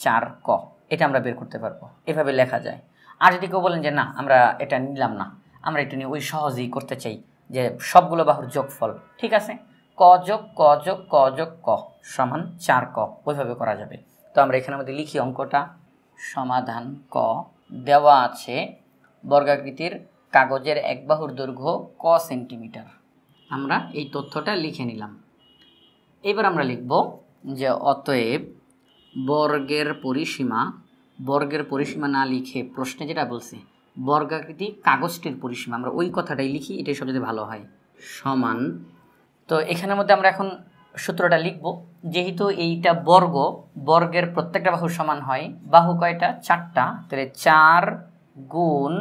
4 ক। এটা আমরা বের করতে পারবো, এভাবে লেখা যায়। আর যদি কেউ বলেন যে না, আমরা এটা নিলাম না, আমরা এটা নিয়ে ওই সহজেই করতে চাই যে সবগুলো বাহুর যোগফল, ঠিক আছে, ক যোগ ক যোগ ক যোগ ক সমান 4 ক, ওইভাবে করা যাবে। তো আমরা এখানের মধ্যে লিখি অঙ্কটা। সমাধান ক, দেওয়া আছে বর্গাকৃতির কাগজের এক বাহুর দৈর্ঘ্য ক সেন্টিমিটার। আমরা এই তথ্যটা লিখে নিলাম। এবার আমরা লিখব যে অতএব বর্গের পরিসীমা না লিখে প্রশ্নে যেটা বলছে বর্গাকৃতি কাগজটির পরিসীমা, আমরা ওই কথাটাই লিখি, এটাই সবচেয়ে ভালো হয়। সমান, তো এখানের মধ্যে আমরা এখন সূত্রটা লিখব। যেহেতু এইটা বর্গ, বর্গের প্রত্যেকটা বাহু সমান হয়, বাহু কয়টা? 4টা, তাহলে 4 গুণ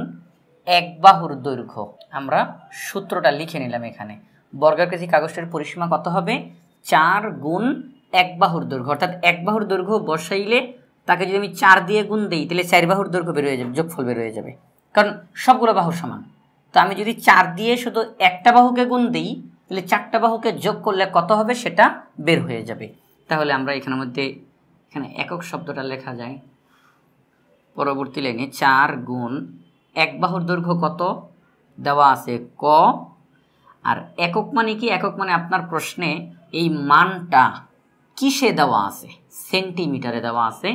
এক বাহুর দৈর্ঘ্য। আমরা সূত্রটা লিখে নিলাম এখানে। বর্গাকৃতি কাগজটির পরিসীমা কত হবে? 4 গুণ এক বাহুর দৈর্ঘ্য, অর্থাৎ এক বাহুর দৈর্ঘ্য বসাইলে তাকে যদি আমি 4 দিয়ে গুণ দিই, তাহলে 4 বাহুর দৈর্ঘ্য বের হয়ে যাবে, যোগফল বের হয়ে যাবে, কারণ সবগুলো বাহু সমান। তো আমি যদি 4 দিয়ে শুধু একটা বাহুকে গুণ দিই, তাহলে 4টা বাহুকে যোগ করলে কত হবে সেটা বের হয়ে যাবে। তাহলে আমরা এখানের মধ্যে এখানে একক শব্দটা লেখা যায়। পরবর্তী লাইনে 4 গুণ এক বাহুর দৈর্ঘ্য কত দেওয়া আছে? ক। আর একক মানে কি? একক মানে আপনার প্রশ্নে এই মানটা কিসে দেওয়া আছে? সেন্টিমিটারে দেওয়া আছে,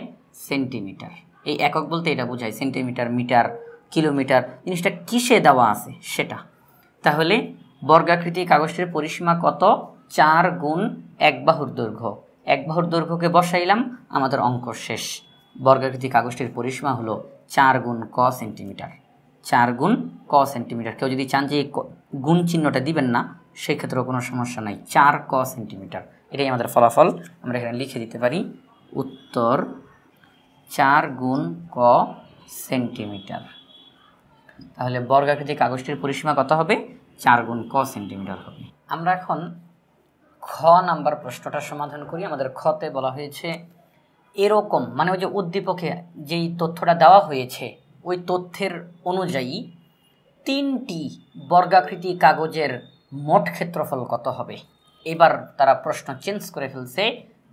সেন্টিমিটার। এই একক বলতে এটা বোঝায়, সেন্টিমিটার, মিটার, কিলোমিটার, জিনিসটা কিসে দেওয়া আছে সেটা। তাহলে বর্গাকৃতি কাগজটির পরিসীমা কত? 4 গুণ এক বাহুর দৈর্ঘ্য। এক বাহুর দৈর্ঘ্যকে বসাইলাম, আমাদের অঙ্ক শেষ। বর্গাকৃতি কাগজটির পরিসীমা হলো 4 গুণ ক সেন্টিমিটার। 4 গুণ ক সেন্টিমিটার। কেউ যদি চান যে গুণ চিহ্নটা দিবেন না, সেক্ষেত্রেও কোনো সমস্যা নাই, 4 ক সেন্টিমিটার, এটাই আমাদের ফলাফল। আমরা এখানে লিখে দিতে পারি উত্তর 4 গুণ ক সেন্টিমিটার। তাহলে বর্গাকৃতি কাগজটির পরিসীমা কত হবে? 4 গুণ ক সেন্টিমিটার হবে। আমরা এখন খ নাম্বার প্রশ্নটা সমাধান করি। আমাদের খতে বলা হয়েছে এরকম, মানে ওই যে উদ্দীপকে যেই তথ্যটা দেওয়া হয়েছে ওই তথ্যের অনুযায়ী 3টি বর্গাকৃতি কাগজের মোট ক্ষেত্রফল কত হবে। এবার তারা প্রশ্ন চেঞ্জ করে ফেলছে,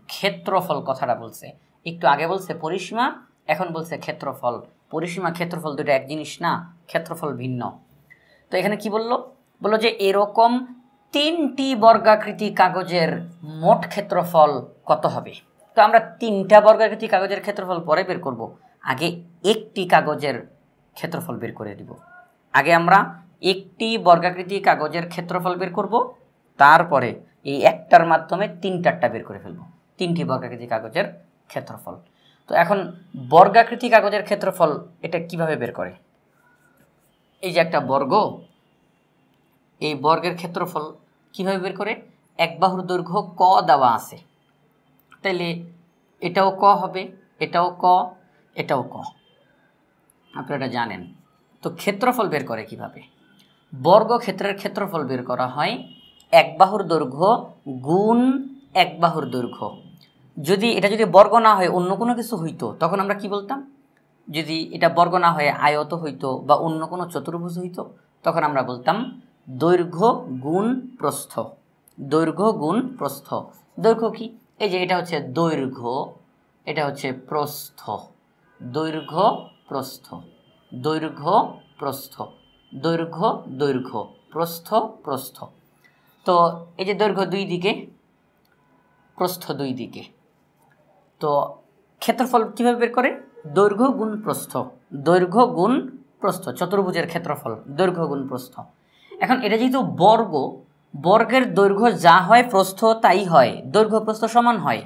ক্ষেত্রফল কথাটা বলছে। একটু আগে বলছে পরিসীমা, এখন বলছে ক্ষেত্রফল। পরিসীমা ক্ষেত্রফল দুটো এক জিনিস না, ক্ষেত্রফল ভিন্ন। তো এখানে কি বললো? বললো যে এরকম 3টি বর্গাকৃতি কাগজের মোট ক্ষেত্রফল কত হবে। তো আমরা 3টা বর্গাকৃতি কাগজের ক্ষেত্রফল পরে বের করব, আগে একটি কাগজের ক্ষেত্রফল বের করে দিব। আগে আমরা একটি বর্গাকৃতি কাগজের ক্ষেত্রফল বের করব, তারপরে এই একটার মাধ্যমে 3টারটা বের করে ফেলব, 3টি বর্গাকৃতি কাগজের ক্ষেত্রফল। তো এখন বর্গাকৃতি কাগজের ক্ষেত্রফল এটা কিভাবে বের করে? এই যে একটা বর্গ, এই বর্গের ক্ষেত্রফল কিভাবে বের করে? এক বাহুর দৈর্ঘ্য ক দেওয়া আছে, তাইলে এটাও ক হবে, এটাও ক, এটাও ক, আপনারা এটা জানেন। তো ক্ষেত্রফল বের করে কিভাবে? বর্গক্ষেত্রের ক্ষেত্রফল বের করা হয় এক বাহুর দৈর্ঘ্য গুণ এক বাহুর দৈর্ঘ্য। যদি এটা যদি বর্গ না হয় অন্য কোনো কিছু হইতো, তখন আমরা কি বলতাম? যদি এটা বর্গ না হয়ে আয়ত হইতো বা অন্য কোনো চতুর্ভুজ হইতো, তখন আমরা বলতাম দৈর্ঘ্য গুণ প্রস্থ। দৈর্ঘ্য গুণ প্রস্থ। দৈর্ঘ্য কি? এই যে এটা হচ্ছে দৈর্ঘ্য, এটা হচ্ছে প্রস্থ। দৈর্ঘ্য প্রস্থ, দৈর্ঘ্য প্রস্থ, দৈর্ঘ্য দৈর্ঘ্য, প্রস্থ প্রস্থ। তো এই যে দৈর্ঘ্য দুই দিকে, প্রস্থ দুই দিকে। তো ক্ষেত্রফল কীভাবে বের করে? দৈর্ঘ্য গুণ প্রস্থ, দৈর্ঘ্য গুণ প্রস্থ, চতুর্ভুজের ক্ষেত্রফল দৈর্ঘ্য গুণ প্রস্থ। এখন এটা যেহেতু বর্গ, বর্গের দৈর্ঘ্য যা হয় প্রস্থ তাই হয়, দৈর্ঘ্য প্রস্থ সমান হয়।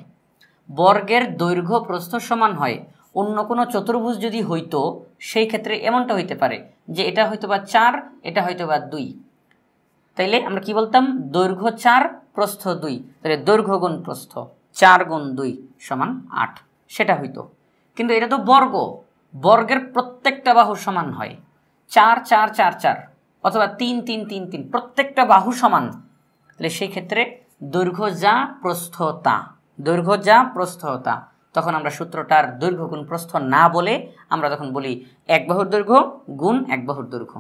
বর্গের দৈর্ঘ্য প্রস্থ সমান হয়। অন্য কোনো চতুর্ভুজ যদি হইতো সেই ক্ষেত্রে এমনটা হইতে পারে যে এটা হয়তো বা 4, এটা হয়তো বা 2, তাইলে আমরা কি বলতাম দৈর্ঘ্য 4 প্রস্থ 2, তাহলে দৈর্ঘ্য গুণ প্রস্থ 4 গুণ 2 সমান 8, সেটা হইতো। কিন্তু এটা তো বর্গ, বর্গের প্রত্যেকটা বাহু সমান হয়, 4 4 4 4 অথবা 3 3 3 3, প্রত্যেকটা বাহু সমান। তাহলে সেই ক্ষেত্রে দৈর্ঘ্য যা প্রস্থ তা, দৈর্ঘ্য যা প্রস্থ তা, তখন আমরা সূত্রটার দৈর্ঘ্য গুণ প্রস্থ না বলে আমরা তখন বলি এক বাহুর দৈর্ঘ্য গুণ এক বাহুর দৈর্ঘ্য।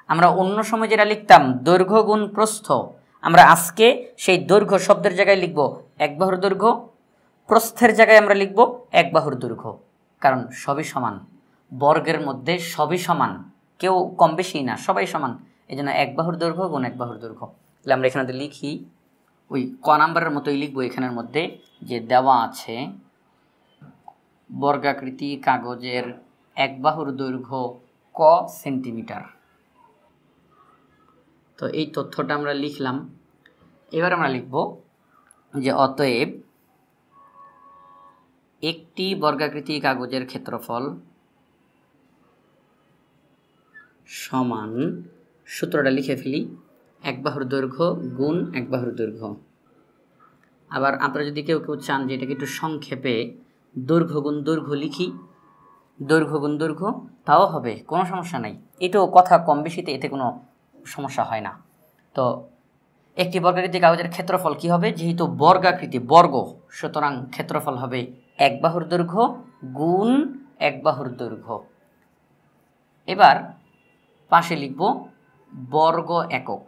আমরা অন্য সময় যেটা লিখতাম দৈর্ঘ্য গুণ প্রস্থ, আমরা আজকে সেই দৈর্ঘ্য শব্দের জায়গায় লিখব এক বাহুর দৈর্ঘ্য, প্রস্থের জায়গায় আমরা লিখব এক বাহুর দৈর্ঘ্য, কারণ সবই সমান, বর্গের মধ্যে সবই সমান, কেউ কম বেশি না, সবাই সমান, এই জন্য এক বাহুর দৈর্ঘ্য গুণ এক বাহুর দৈর্ঘ্য। তাহলে আমরা এখানে লিখি ওই ক নাম্বারের মতোই লিখবো, এখানের মধ্যে যে দেওয়া আছে বর্গাকৃতি কাগজের এক বাহুর দৈর্ঘ্য ক সেন্টিমিটার। তো এই তথ্যটা আমরা লিখলাম। এবার আমরা লিখব যে অতএব একটি বর্গাকৃতি কাগজের ক্ষেত্রফল সমান, সূত্রটা লিখে ফেলি, এক বাহুর দৈর্ঘ্য গুণ এক বাহুর দৈর্ঘ্য। আবার আপনারা যদি কেউ কেউ চান যে এটাকে একটু সংক্ষেপে দৈর্ঘ্য গুণ দৈর্ঘ্য লিখি, দৈর্ঘ্য গুণ দৈর্ঘ্য, তাও হবে, কোনো সমস্যা নাই। এটাও কথা কম বেশিতে, এতে কোনো সমস্যা হয় না। তো একটি বর্গাকৃতি কাগজের ক্ষেত্রফল কি হবে, যেহেতু বর্গাকৃতি বর্গ, সুতরাং ক্ষেত্রফল হবে এক বাহুর দৈর্ঘ্য গুণ এক বাহুর দৈর্ঘ্য। এবার পাশে লিখব বর্গ একক,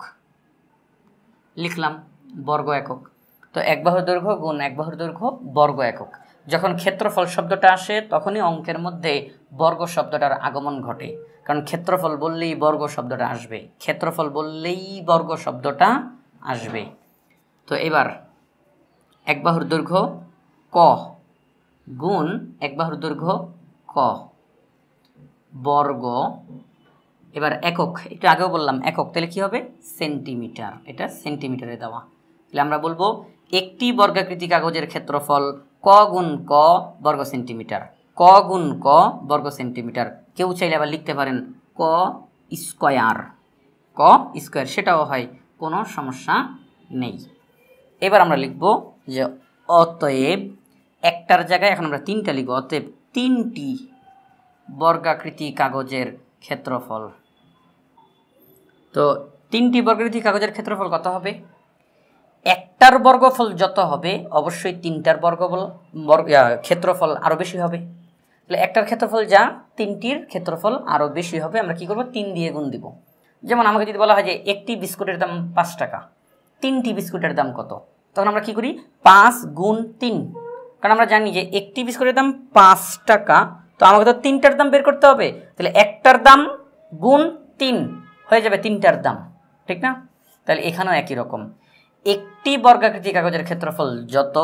লিখলাম বর্গ একক। তো এক বাহুর দৈর্ঘ্য গুণ এক বাহুর দৈর্ঘ্য বর্গ একক। যখন ক্ষেত্রফল শব্দটা আসে তখনই অঙ্কের মধ্যে বর্গ শব্দটার আগমন ঘটে, কারণ ক্ষেত্রফল বললেই বর্গ শব্দটা আসবে, ক্ষেত্রফল বললেই বর্গ শব্দটা আসবে। তো এবার এক বাহুর দৈর্ঘ্য ক গুণ এক বাহুর দৈর্ঘ্য ক বর্গ, এবার একক, একটু আগেও বললাম একক, তাহলে কী হবে সেন্টিমিটার, এটা সেন্টিমিটারে দেওয়া। তাহলে আমরা বলবো একটি বর্গাকৃতি কাগজের ক্ষেত্রফল ক গুণ ক বর্গ সেন্টিমিটার, ক গুণ ক বর্গ সেন্টিমিটার। কেউ চাইলে আবার লিখতে পারেন ক স্কয়ার, ক স্কয়ার, সেটাও হয়, কোনো সমস্যা নেই। এবার আমরা লিখব যে অতএব, একটার জায়গায় এখন আমরা তিনটা লিখব, অতএব তিনটি বর্গাকৃতি কাগজের ক্ষেত্রফল। তো তিনটি বর্গাকৃতি কাগজের ক্ষেত্রফল কত হবে, একটার বর্গফল যত হবে অবশ্যই তিনটার ক্ষেত্রফল আরও বেশি হবে। তাহলে একটার ক্ষেত্রফল যা, তিনটির ক্ষেত্রফল আরও বেশি হবে। আমরা কি করব, 3 দিয়ে গুণ দিব। যেমন আমাকে যদি বলা হয় যে একটি বিস্কুটের দাম 5 টাকা, 3টি বিস্কুটের দাম কত, তখন আমরা কি করি 5 গুণ 3, কারণ আমরা জানি যে একটি বিস্কুটের দাম 5 টাকা, তো আমাকে তো 3টার দাম বের করতে হবে। তাহলে একটার দাম গুণ 3 হয়ে যাবে 3টার দাম, ঠিক না? তাহলে এখানেও একই রকম, একটি বর্গাকৃতি কাগজের ক্ষেত্রফল যত,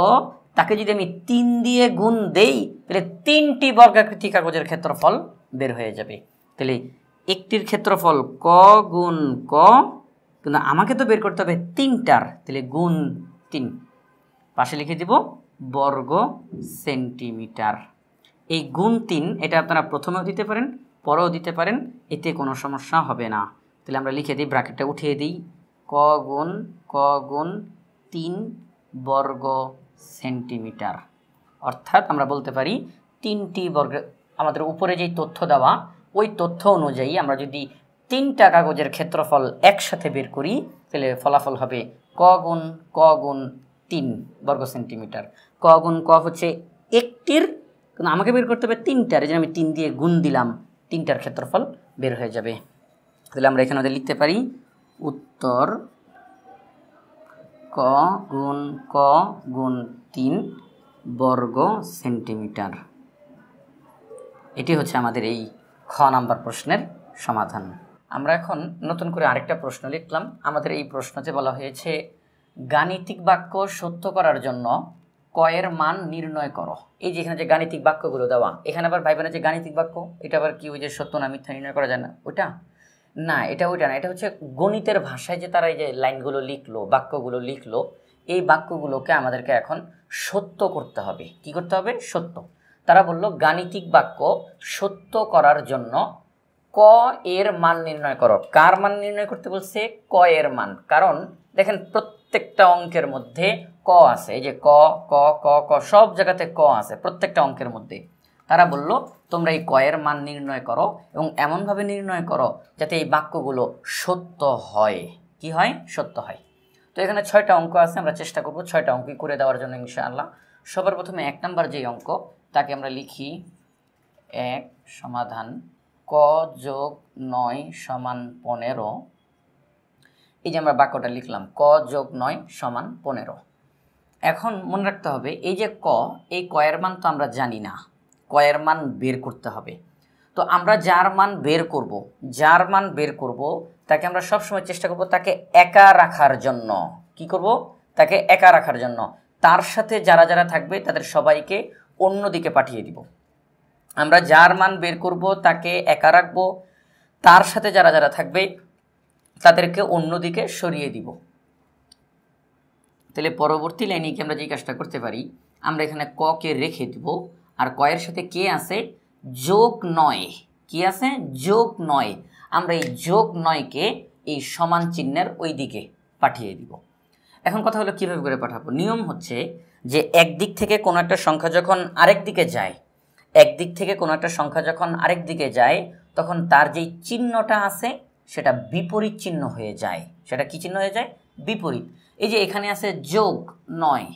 তাকে যদি আমি 3 দিয়ে গুণ দেই তাহলে 3টি বর্গাকৃতি কাগজের ক্ষেত্রফল বের হয়ে যাবে। তাহলে একটির ক্ষেত্রফল ক গুণ ক, কিন্তু আমাকে তো বের করতে হবে 3টার, তাহলে গুণ 3, পাশে লিখে দিব বর্গ সেন্টিমিটার। এই গুণ 3 এটা আপনারা প্রথমেও দিতে পারেন, পরেও দিতে পারেন, এতে কোনো সমস্যা হবে না। তাহলে আমরা লিখে দিই, ব্র্যাকেটটা উঠিয়ে দিই, ক গুণ 3 বর্গ সেন্টিমিটার। অর্থাৎ আমরা বলতে পারি 3টি বর্গ, আমাদের উপরে যেই তথ্য দেওয়া ওই তথ্য অনুযায়ী আমরা যদি 3টা কাগজের ক্ষেত্রফল একসাথে বের করি তাহলে ফলাফল হবে ক গুণ 3 বর্গ সেন্টিমিটার। ক গুণ ক হচ্ছে একটির, কিন্তু আমাকে বের করতে হবে 3টার, এই জন্য আমি 3 দিয়ে গুণ দিলাম, 3টার ক্ষেত্রফল বের হয়ে যাবে। তাহলে আমরা এখানে লিখতে পারি উত্তর ক গুণ 3 বর্গ সেন্টিমিটার। এটি হচ্ছে আমাদের এই খ নাম্বার প্রশ্নের সমাধান। আমরা এখন নতুন করে আরেকটা প্রশ্ন লিখলাম। আমাদের এই প্রশ্নতে বলা হয়েছে গাণিতিক বাক্য সত্য করার জন্য ক এর মান নির্ণয় করো। এই যে এখানে যে গাণিতিক বাক্যগুলো দেওয়া, এখানে আবার ভাইবেন যে গাণিতিক বাক্য, এটা আবার কি ওই যে সত্য না মিথ্যা নির্ণয় করা যায় না ওটা না, এটা ওইটা না, এটা হচ্ছে গণিতের ভাষায় যে তারা এই যে লাইনগুলো লিখলো, বাক্যগুলো লিখলো, এই বাক্যগুলোকে আমাদেরকে এখন সত্য করতে হবে। কি করতে হবে? সত্য। তারা বলল গাণিতিক বাক্য সত্য করার জন্য ক এর মান নির্ণয় করো। কার মান নির্ণয় করতে বলছে? ক এর মান। কারণ দেখেন প্রত্যেকটা অঙ্কের মধ্যে ক আছে, এই যে ক ক ক ক সব জায়গাতে ক আছে প্রত্যেকটা অঙ্কের মধ্যে। তারা বলল তোমরা এই ক এর মান নির্ণয় করো এবং এমনভাবে নির্ণয় করো যাতে এই বাক্যগুলো সত্য হয়। কি হয়? সত্য হয়। তো এখানে 6টা অঙ্ক আছে, আমরা চেষ্টা করব 6টা অঙ্কই করে দেওয়ার জন্য ইনশাআল্লাহ। সবার প্রথমে 1 নাম্বার যে অঙ্ক, তাকে আমরা লিখি 1 সমাধান ক যোগ 9 সমান 15। এই যে আমরা বাক্যটা লিখলাম ক যোগ 9 সমান 15। এখন মনে রাখতে হবে এই যে ক, এই ক এর মান তো আমরা জানি না, ক এর মান বের করতে হবে। তো আমরা যার মান বের করব তাকে আমরা সবসময় চেষ্টা করব তাকে একা রাখার জন্য। কি করব? তাকে একা রাখার জন্য। তার সাথে যারা যারা থাকবে তাদের সবাইকে অন্য দিকে পাঠিয়ে দিব। আমরা যার মান বের করব তাকে একা রাখবো, তার সাথে যারা যারা থাকবে তাদেরকে অন্যদিকে সরিয়ে দিব। তাহলে পরবর্তী লাইনে কি আমরা যে কাজটা করতে পারি, আমরা এখানে ক কে রেখে দিব, আর ক এর সাথে কে আছে? যোগ 9। কি আছে? যোগ 9। আমরা এই যোগ 9কে এই সমান চিহ্নের ওই দিকে পাঠিয়ে দিব। এখন কথা হলো কীভাবে করে পাঠাবো। নিয়ম হচ্ছে যে একদিক থেকে কোনো একটা সংখ্যা যখন আরেক দিকে যায়, তখন তার যেই চিহ্নটা আছে সেটা বিপরীত চিহ্ন হয়ে যায়। সেটা কি চিহ্ন হয়ে যায়? বিপরীত। এই যে এখানে আছে যোগ 9,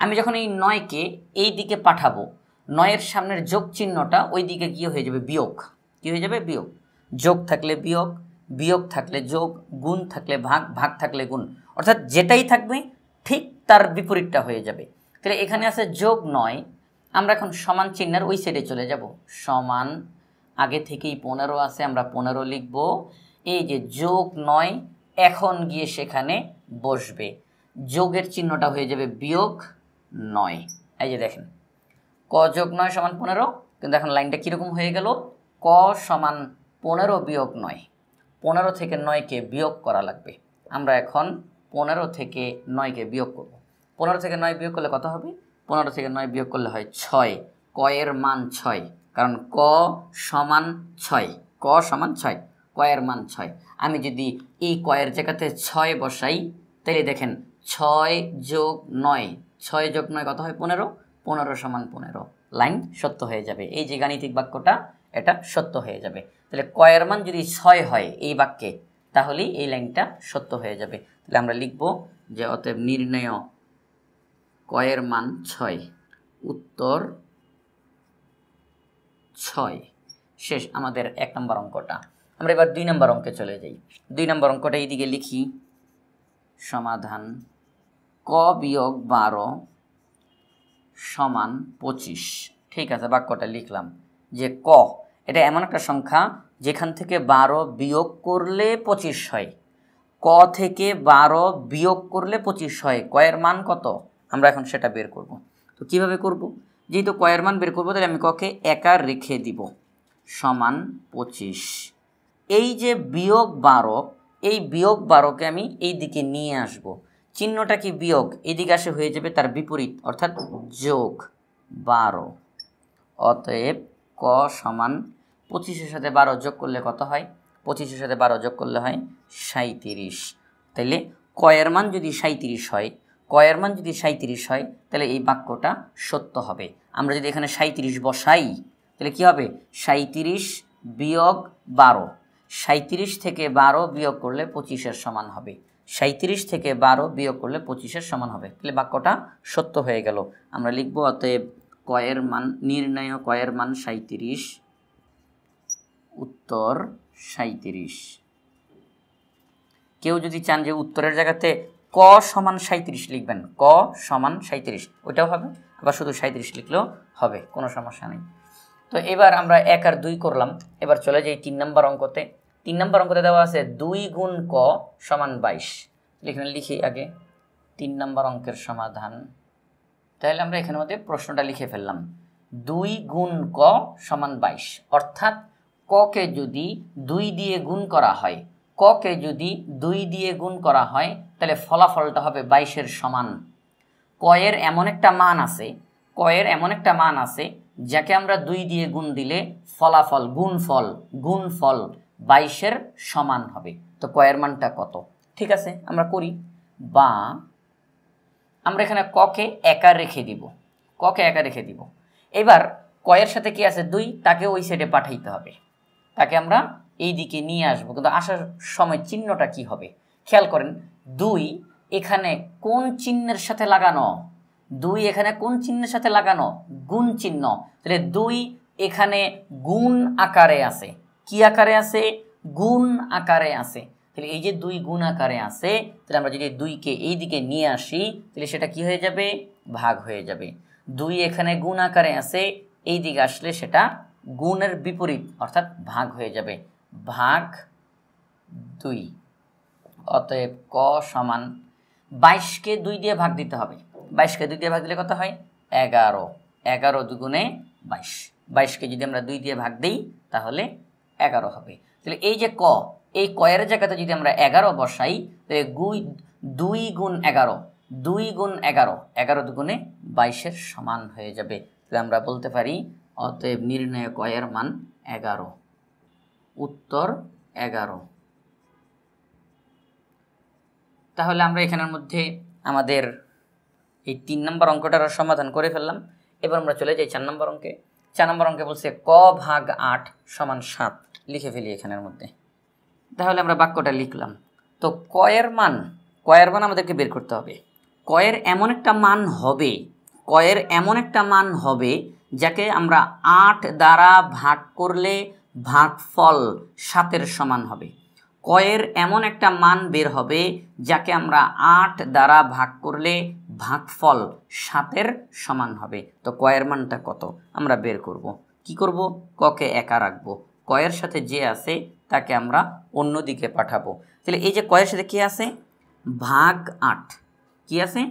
আমি যখন এই 9কে এই দিকে পাঠাবো, 9-এর সামনের যোগ চিহ্নটা ওই দিকে গিয়ে হয়ে যাবে বিয়োগ। কি হয়ে যাবে? বিয়োগ। যোগ থাকলে বিয়োগ, বিয়োগ থাকলে যোগ, গুণ থাকলে ভাগ, ভাগ থাকলে গুণ, অর্থাৎ যেটাই থাকবে ঠিক তার বিপরীতটা হয়ে যাবে। তাহলে এখানে আছে যোগ 9, আমরা এখন সমান চিহ্নের ওই সাইডে চলে যাব। সমান, আগে থেকেই 15 আছে, আমরা 15 লিখব। এই যে যোগ 9 এখন গিয়ে সেখানে বসবে, যোগের চিহ্নটা হয়ে যাবে বিয়োগ 9। এই যে দেখেন ক যোগ 9 সমান 15, কিন্তু এখন লাইনটা কীরকম হয়ে গেল? ক সমান 15 বিয়োগ 9। 15 থেকে 9কে বিয়োগ করা লাগবে। আমরা এখন 15 থেকে 9কে বিয়োগ করব। 15 থেকে 9 বিয়োগ করলে কত হবে? 15 থেকে 9 বিয়োগ করলে হয় 6। ক এর মান 6, কারণ ক সমান 6। ক সমান 6, ক এর মান 6। আমি যদি এই ক এর জায়গাতে 6 বসাই, তাহলে দেখেন 6 যোগ 9, 6 যোগ 9 কত হয়? 15। 15 সমান 15। লাইন সত্য হয়ে যাবে। এই যে গাণিতিক বাক্যটা, এটা সত্য হয়ে যাবে। তাহলে ক এর মান যদি 6 হয় এই বাক্যে, তাহলেই এই লাইনটা সত্য হয়ে যাবে। তাহলে আমরা লিখব যে অতএব নির্ণয় ক এর মান 6, উত্তর 6। শেষ আমাদের 1 নম্বর অঙ্কটা। আমরা এবার 2 নম্বর অঙ্কে চলে যাই। 2 নম্বর অঙ্কটা এইদিকে লিখি সমাধান ক বিয়োগ 12 সমান 25। ঠিক আছে, বাক্যটা লিখলাম যে ক এটা এমন একটা সংখ্যা যেখান থেকে 12 বিয়োগ করলে 25 হয়। ক থেকে 12 বিয়োগ করলে 25 হয়। ক এর মান কত? আমরা এখন সেটা বের করব। তো কিভাবে করব? যেহেতু ক এর মান বের করবো, তাহলে আমি ককে একা রেখে দিব, সমান 25। এই যে বিয়োগ 12, এই বিয়োগ 12কে আমি এই দিকে নিয়ে আসব। চিহ্নটা কি? বিয়োগ। এদিকে আসে হয়ে যাবে তার বিপরীত, অর্থাৎ যোগ 12। অতএব ক সমান 25-এর সাথে 12 যোগ করলে কত হয়? 25-এর সাথে 12 যোগ করলে হয় 37। তাইলে ক এর মান যদি 37 হয়, তাহলে এই বাক্যটা সত্য হবে। আমরা যদি এখানে 37 বসাই, তাহলে কি হবে? 37 বিয়োগ 12, 37 থেকে 12 বিয়োগ করলে 25-এর সমান হবে। 37 থেকে 12 বিয়োগ করলে 25-এর সমান হবে। তাহলে বাক্যটা সত্য হয়ে গেল। আমরা লিখব অতএব ক এর মান নির্ণয় ক এর মান 37, উত্তর 37। কেউ যদি চান যে উত্তরের জায়গাতে ক সমান 37 লিখবেন, ক সমান 37, ওইটাও হবে। আবার শুধু 37 লিখলেও হবে, কোনো সমস্যা নেই। তো এবার আমরা 1 আর 2 করলাম। এবার চলে যাই 3 নম্বর অঙ্কতে। 3 নম্বর অঙ্কতে দেওয়া আছে 2 গুণ ক সমান 22। এখানে লিখি আগে 3 নম্বর অঙ্কের সমাধান তাহলে আমরা এখানের মধ্যে প্রশ্নটা লিখে ফেললাম 2 গুণ ক সমান 22, অর্থাৎ ককে যদি 2 দিয়ে গুণ করা হয়, ককে যদি 2 দিয়ে গুণ করা হয় তাহলে ফলাফলটা হবে 22-এর সমান। কয়ের এমন একটা মান আছে, কয়ের এমন একটা মান আছে যাকে আমরা 2 দিয়ে গুণ দিলে ফলাফল গুণফল 22-এর সমান হবে। তো কয়ের মানটা কত? ঠিক আছে, আমরা করি, বা আমরা এখানে ককে একা রেখে দিব, ককে একা রেখে দিব। এবার কয়ের সাথে কি আছে 2, তাকে ওই সাইডে পাঠাইতে হবে, তাকে আমরা এই দিকে নিয়ে আসবো। কিন্তু আসার সময় চিহ্নটা কি হবে খেয়াল করেন, 2 এখানে কোন চিহ্নের সাথে লাগানো, 2 এখানে কোন চিহ্নের সাথে লাগানো? গুণ চিহ্ন। তাহলে 2 এখানে গুণ আকারে আছে। কি আকারে আছে? গুণ আকারে আছে। তাহলে এই যে 2 গুণ আকারে আছে, তাহলে আমরা যদি 2কে এই দিকে নিয়ে আসি তাহলে সেটা কি হয়ে যাবে? ভাগ হয়ে যাবে। 2 এখানে গুণ আকারে আছে, এই দিকে আসলে সেটা গুণের বিপরীত অর্থাৎ ভাগ হয়ে যাবে, ভাগ 2। অতএব ক সমান 22কে 2 দিয়ে ভাগ দিতে হবে। 22কে 2 দিয়ে ভাগ দিলে কত হয়? 11। 11 দুগুণে 22। 22কে যদি আমরা 2 দিয়ে ভাগ দিই তাহলে 11 হবে। তাহলে এই যে ক, এই কয়ের জায়গাতে যদি আমরা 11 বসাই তাহলে 2 গুণ 11, 2 গুণ 11, 11 দুগুণে 22-এর সমান হয়ে যাবে। তাহলে আমরা বলতে পারি অতএব নির্ণয় কয়ের মান 11। উত্তর 11। তাহলে আমরা এখানের মধ্যে আমাদের এই 3 নম্বর অঙ্কটার সমাধান করে ফেললাম। এবার আমরা চলে যাই 4 নম্বর অঙ্কে। 4 নম্বর অঙ্কে বলছে ক ভাগ 8 সমান 7, লিখে ফেলি এখানের মধ্যে। তাহলে আমরা বাক্যটা লিখলাম। তো কয়ের মান আমাদেরকে বের করতে হবে। কয়ের এমন একটা মান হবে, কয়ের এমন একটা মান হবে যাকে আমরা 8 দ্বারা ভাগ করলে ভাগফল 7-এর সমান হবে। কয়ের এমন একটা মান বের হবে যাকে আমরা 8 দ্বারা ভাগ করলে ভাগফল 7-এর সমান হবে। তো কয়ের মানটা কত আমরা বের করব। কি করব? ককে একা রাখবো, কয়ের সাথে যে আছে তাকে আমরা অন্যদিকে পাঠাবো। তাহলে এই যে কয়ের সাথে কি আছে? ভাগ 8। কি আছে?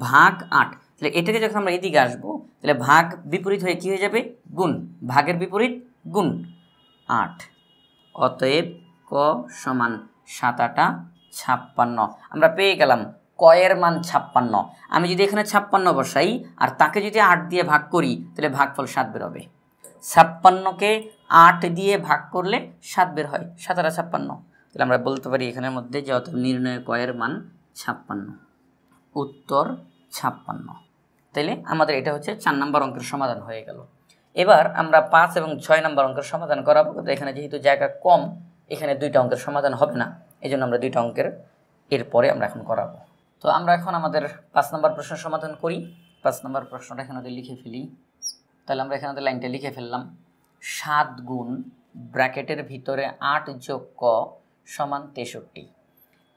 ভাগ 8। তাহলে এটাকে যখন আমরা এদিকে আসবো তাহলে ভাগ বিপরীত হয়ে কি হয়ে যাবে? গুণ। ভাগের বিপরীত গুণ, 8। অতএব ক সমান 7 8 56। আমরা পেয়ে গেলাম কয়ের মান 56। আমি যদি এখানে 56 বসাই আর তাকে যদি 8 দিয়ে ভাগ করি তাহলে ভাগফল 7 বেরোবে। 56কে 8 দিয়ে ভাগ করলে 7 বের হয়, 7 8 56। তাহলে আমরা বলতে পারি এখানের মধ্যে যে অতএব নির্ণয় কয়ের মান 56। উত্তর 56। তাইলে আমাদের এটা হচ্ছে 4 নম্বর অঙ্কের সমাধান হয়ে গেল। এবার আমরা 5 এবং 6 নম্বর অঙ্কের সমাধান করাবো। কিন্তু এখানে যেহেতু জায়গা কম, এখানে 2টা অঙ্কের সমাধান হবে না, এই জন্য আমরা 2টা অঙ্কের এরপরে আমরা এখন করাবো। তো আমরা এখন আমাদের 5 নম্বর প্রশ্নের সমাধান করি। 5 নম্বর প্রশ্নটা এখানে লিখে ফেলি। তাহলে আমরা এখানে লাইনটা লিখে ফেললাম, 7 গুণ ব্র্যাকেটের ভিতরে 8 যোগ ক সমান 63।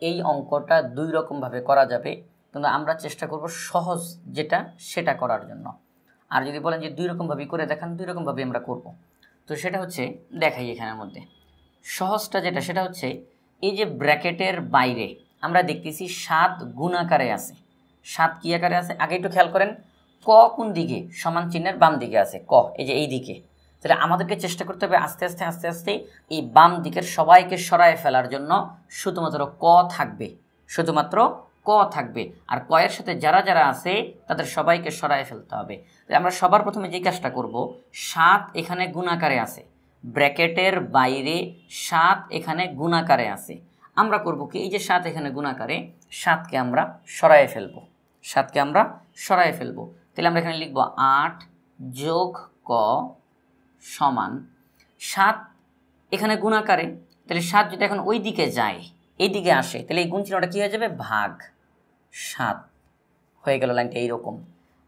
এই অঙ্কটা 2 রকমভাবে করা যাবে, কিন্তু আমরা চেষ্টা করব সহজ যেটা সেটা করার জন্য। আর যদি বলেন যে 2 রকমভাবে করে দেখান, 2 রকমভাবে আমরা করব। তো সেটা হচ্ছে দেখাই এখানের মধ্যে সহজটা যেটা, সেটা হচ্ছে এই যে ব্র্যাকেটের বাইরে আমরা দেখতেছি 7 গুণ আকারে আছে। 7 কি আকারে আছে আগে একটু খেয়াল করেন। ক কোন দিকে? সমান চিহ্নের বাম দিকে আছে ক, এই যে এই দিকে। তাহলে আমাদেরকে চেষ্টা করতে হবে আস্তে আস্তে আস্তে আস্তে এই বাম দিকের সবাইকে সরায় ফেলার জন্য শুধুমাত্র ক থাকবে, শুধুমাত্র ক থাকবে। আর কয়ের সাথে যারা যারা আছে তাদের সবাইকে সরায় ফেলতে হবে। আমরা সবার প্রথমে যে কাজটা করব, 7 এখানে গুণ আকারে আছে, ব্র্যাকেটের বাইরে 7 এখানে গুণ আকারে আছে। আমরা করব কি, এই যে 7 এখানে গুণ আকারে, 7কে আমরা সরায় ফেলবো, 7কে আমরা সরায় ফেলবো। তাহলে আমরা এখানে লিখব 8 যোগ ক সমান 7 এখানে গুণ আকারে। তাহলে 7 যদি এখন ওই দিকে যায়, এই দিকে আসে, তাহলে এই গুণ চিহ্নটা কী হয়ে যাবে? ভাগ 7 হয়ে গেল। লাইনটা এইরকম,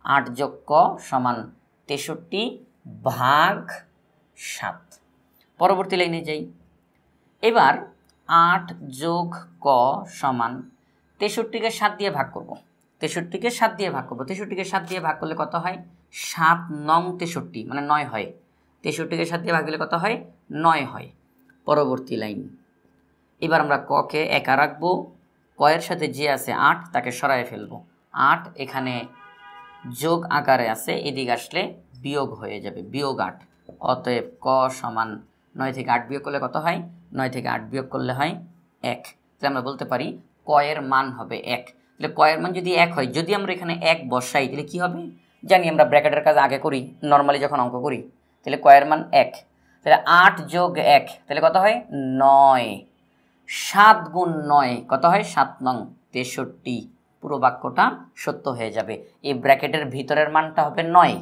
8 যোগ ক সমান 63 ভাগ 7। পরবর্তী লাইনে যাই। এবার 8 যোগ ক সমান 63কে 7 দিয়ে ভাগ করব, 63কে 7 দিয়ে ভাগ করব। 63কে 7 দিয়ে ভাগ করলে কত হয়? 7 নং 63 মানে 9 হয়। 63কে 7 দিয়ে ভাগ দিলে কত হয়? 9 হয়। পরবর্তী লাইন, এবার আমরা ককে একা রাখবো, কয়ের সাথে যে আছে 8 তাকে সরায় ফেলবো। 8 এখানে যোগ আকারে আছে, এদিকে আসলে বিয়োগ হয়ে যাবে, বিয়োগ 8। অতএব ক সমান 9 থেকে 8 বিয়োগ করলে কত হয়? 9 থেকে 8 বিয়োগ করলে হয় 1। তাহলে আমরা বলতে পারি ক এর মান হবে 1। তাহলে ক এর মান যদি 1 হয়, যদি আমরা এখানে 1 বসাই তাহলে কি হবে জানি, আমরা ব্র্যাকেটের কাজ আগে করি নর্মালি যখন অঙ্ক করি। তাহলে ক এর মান 1, তাহলে 8 যোগ 1 তাহলে কত হয়? 9। 7 গুণ 9 কত হয়? 7 নং 63। পুরো বাক্যটা সত্য হয়ে যাবে। এই ব্র্যাকেটের ভিতরের মানটা হবে 9,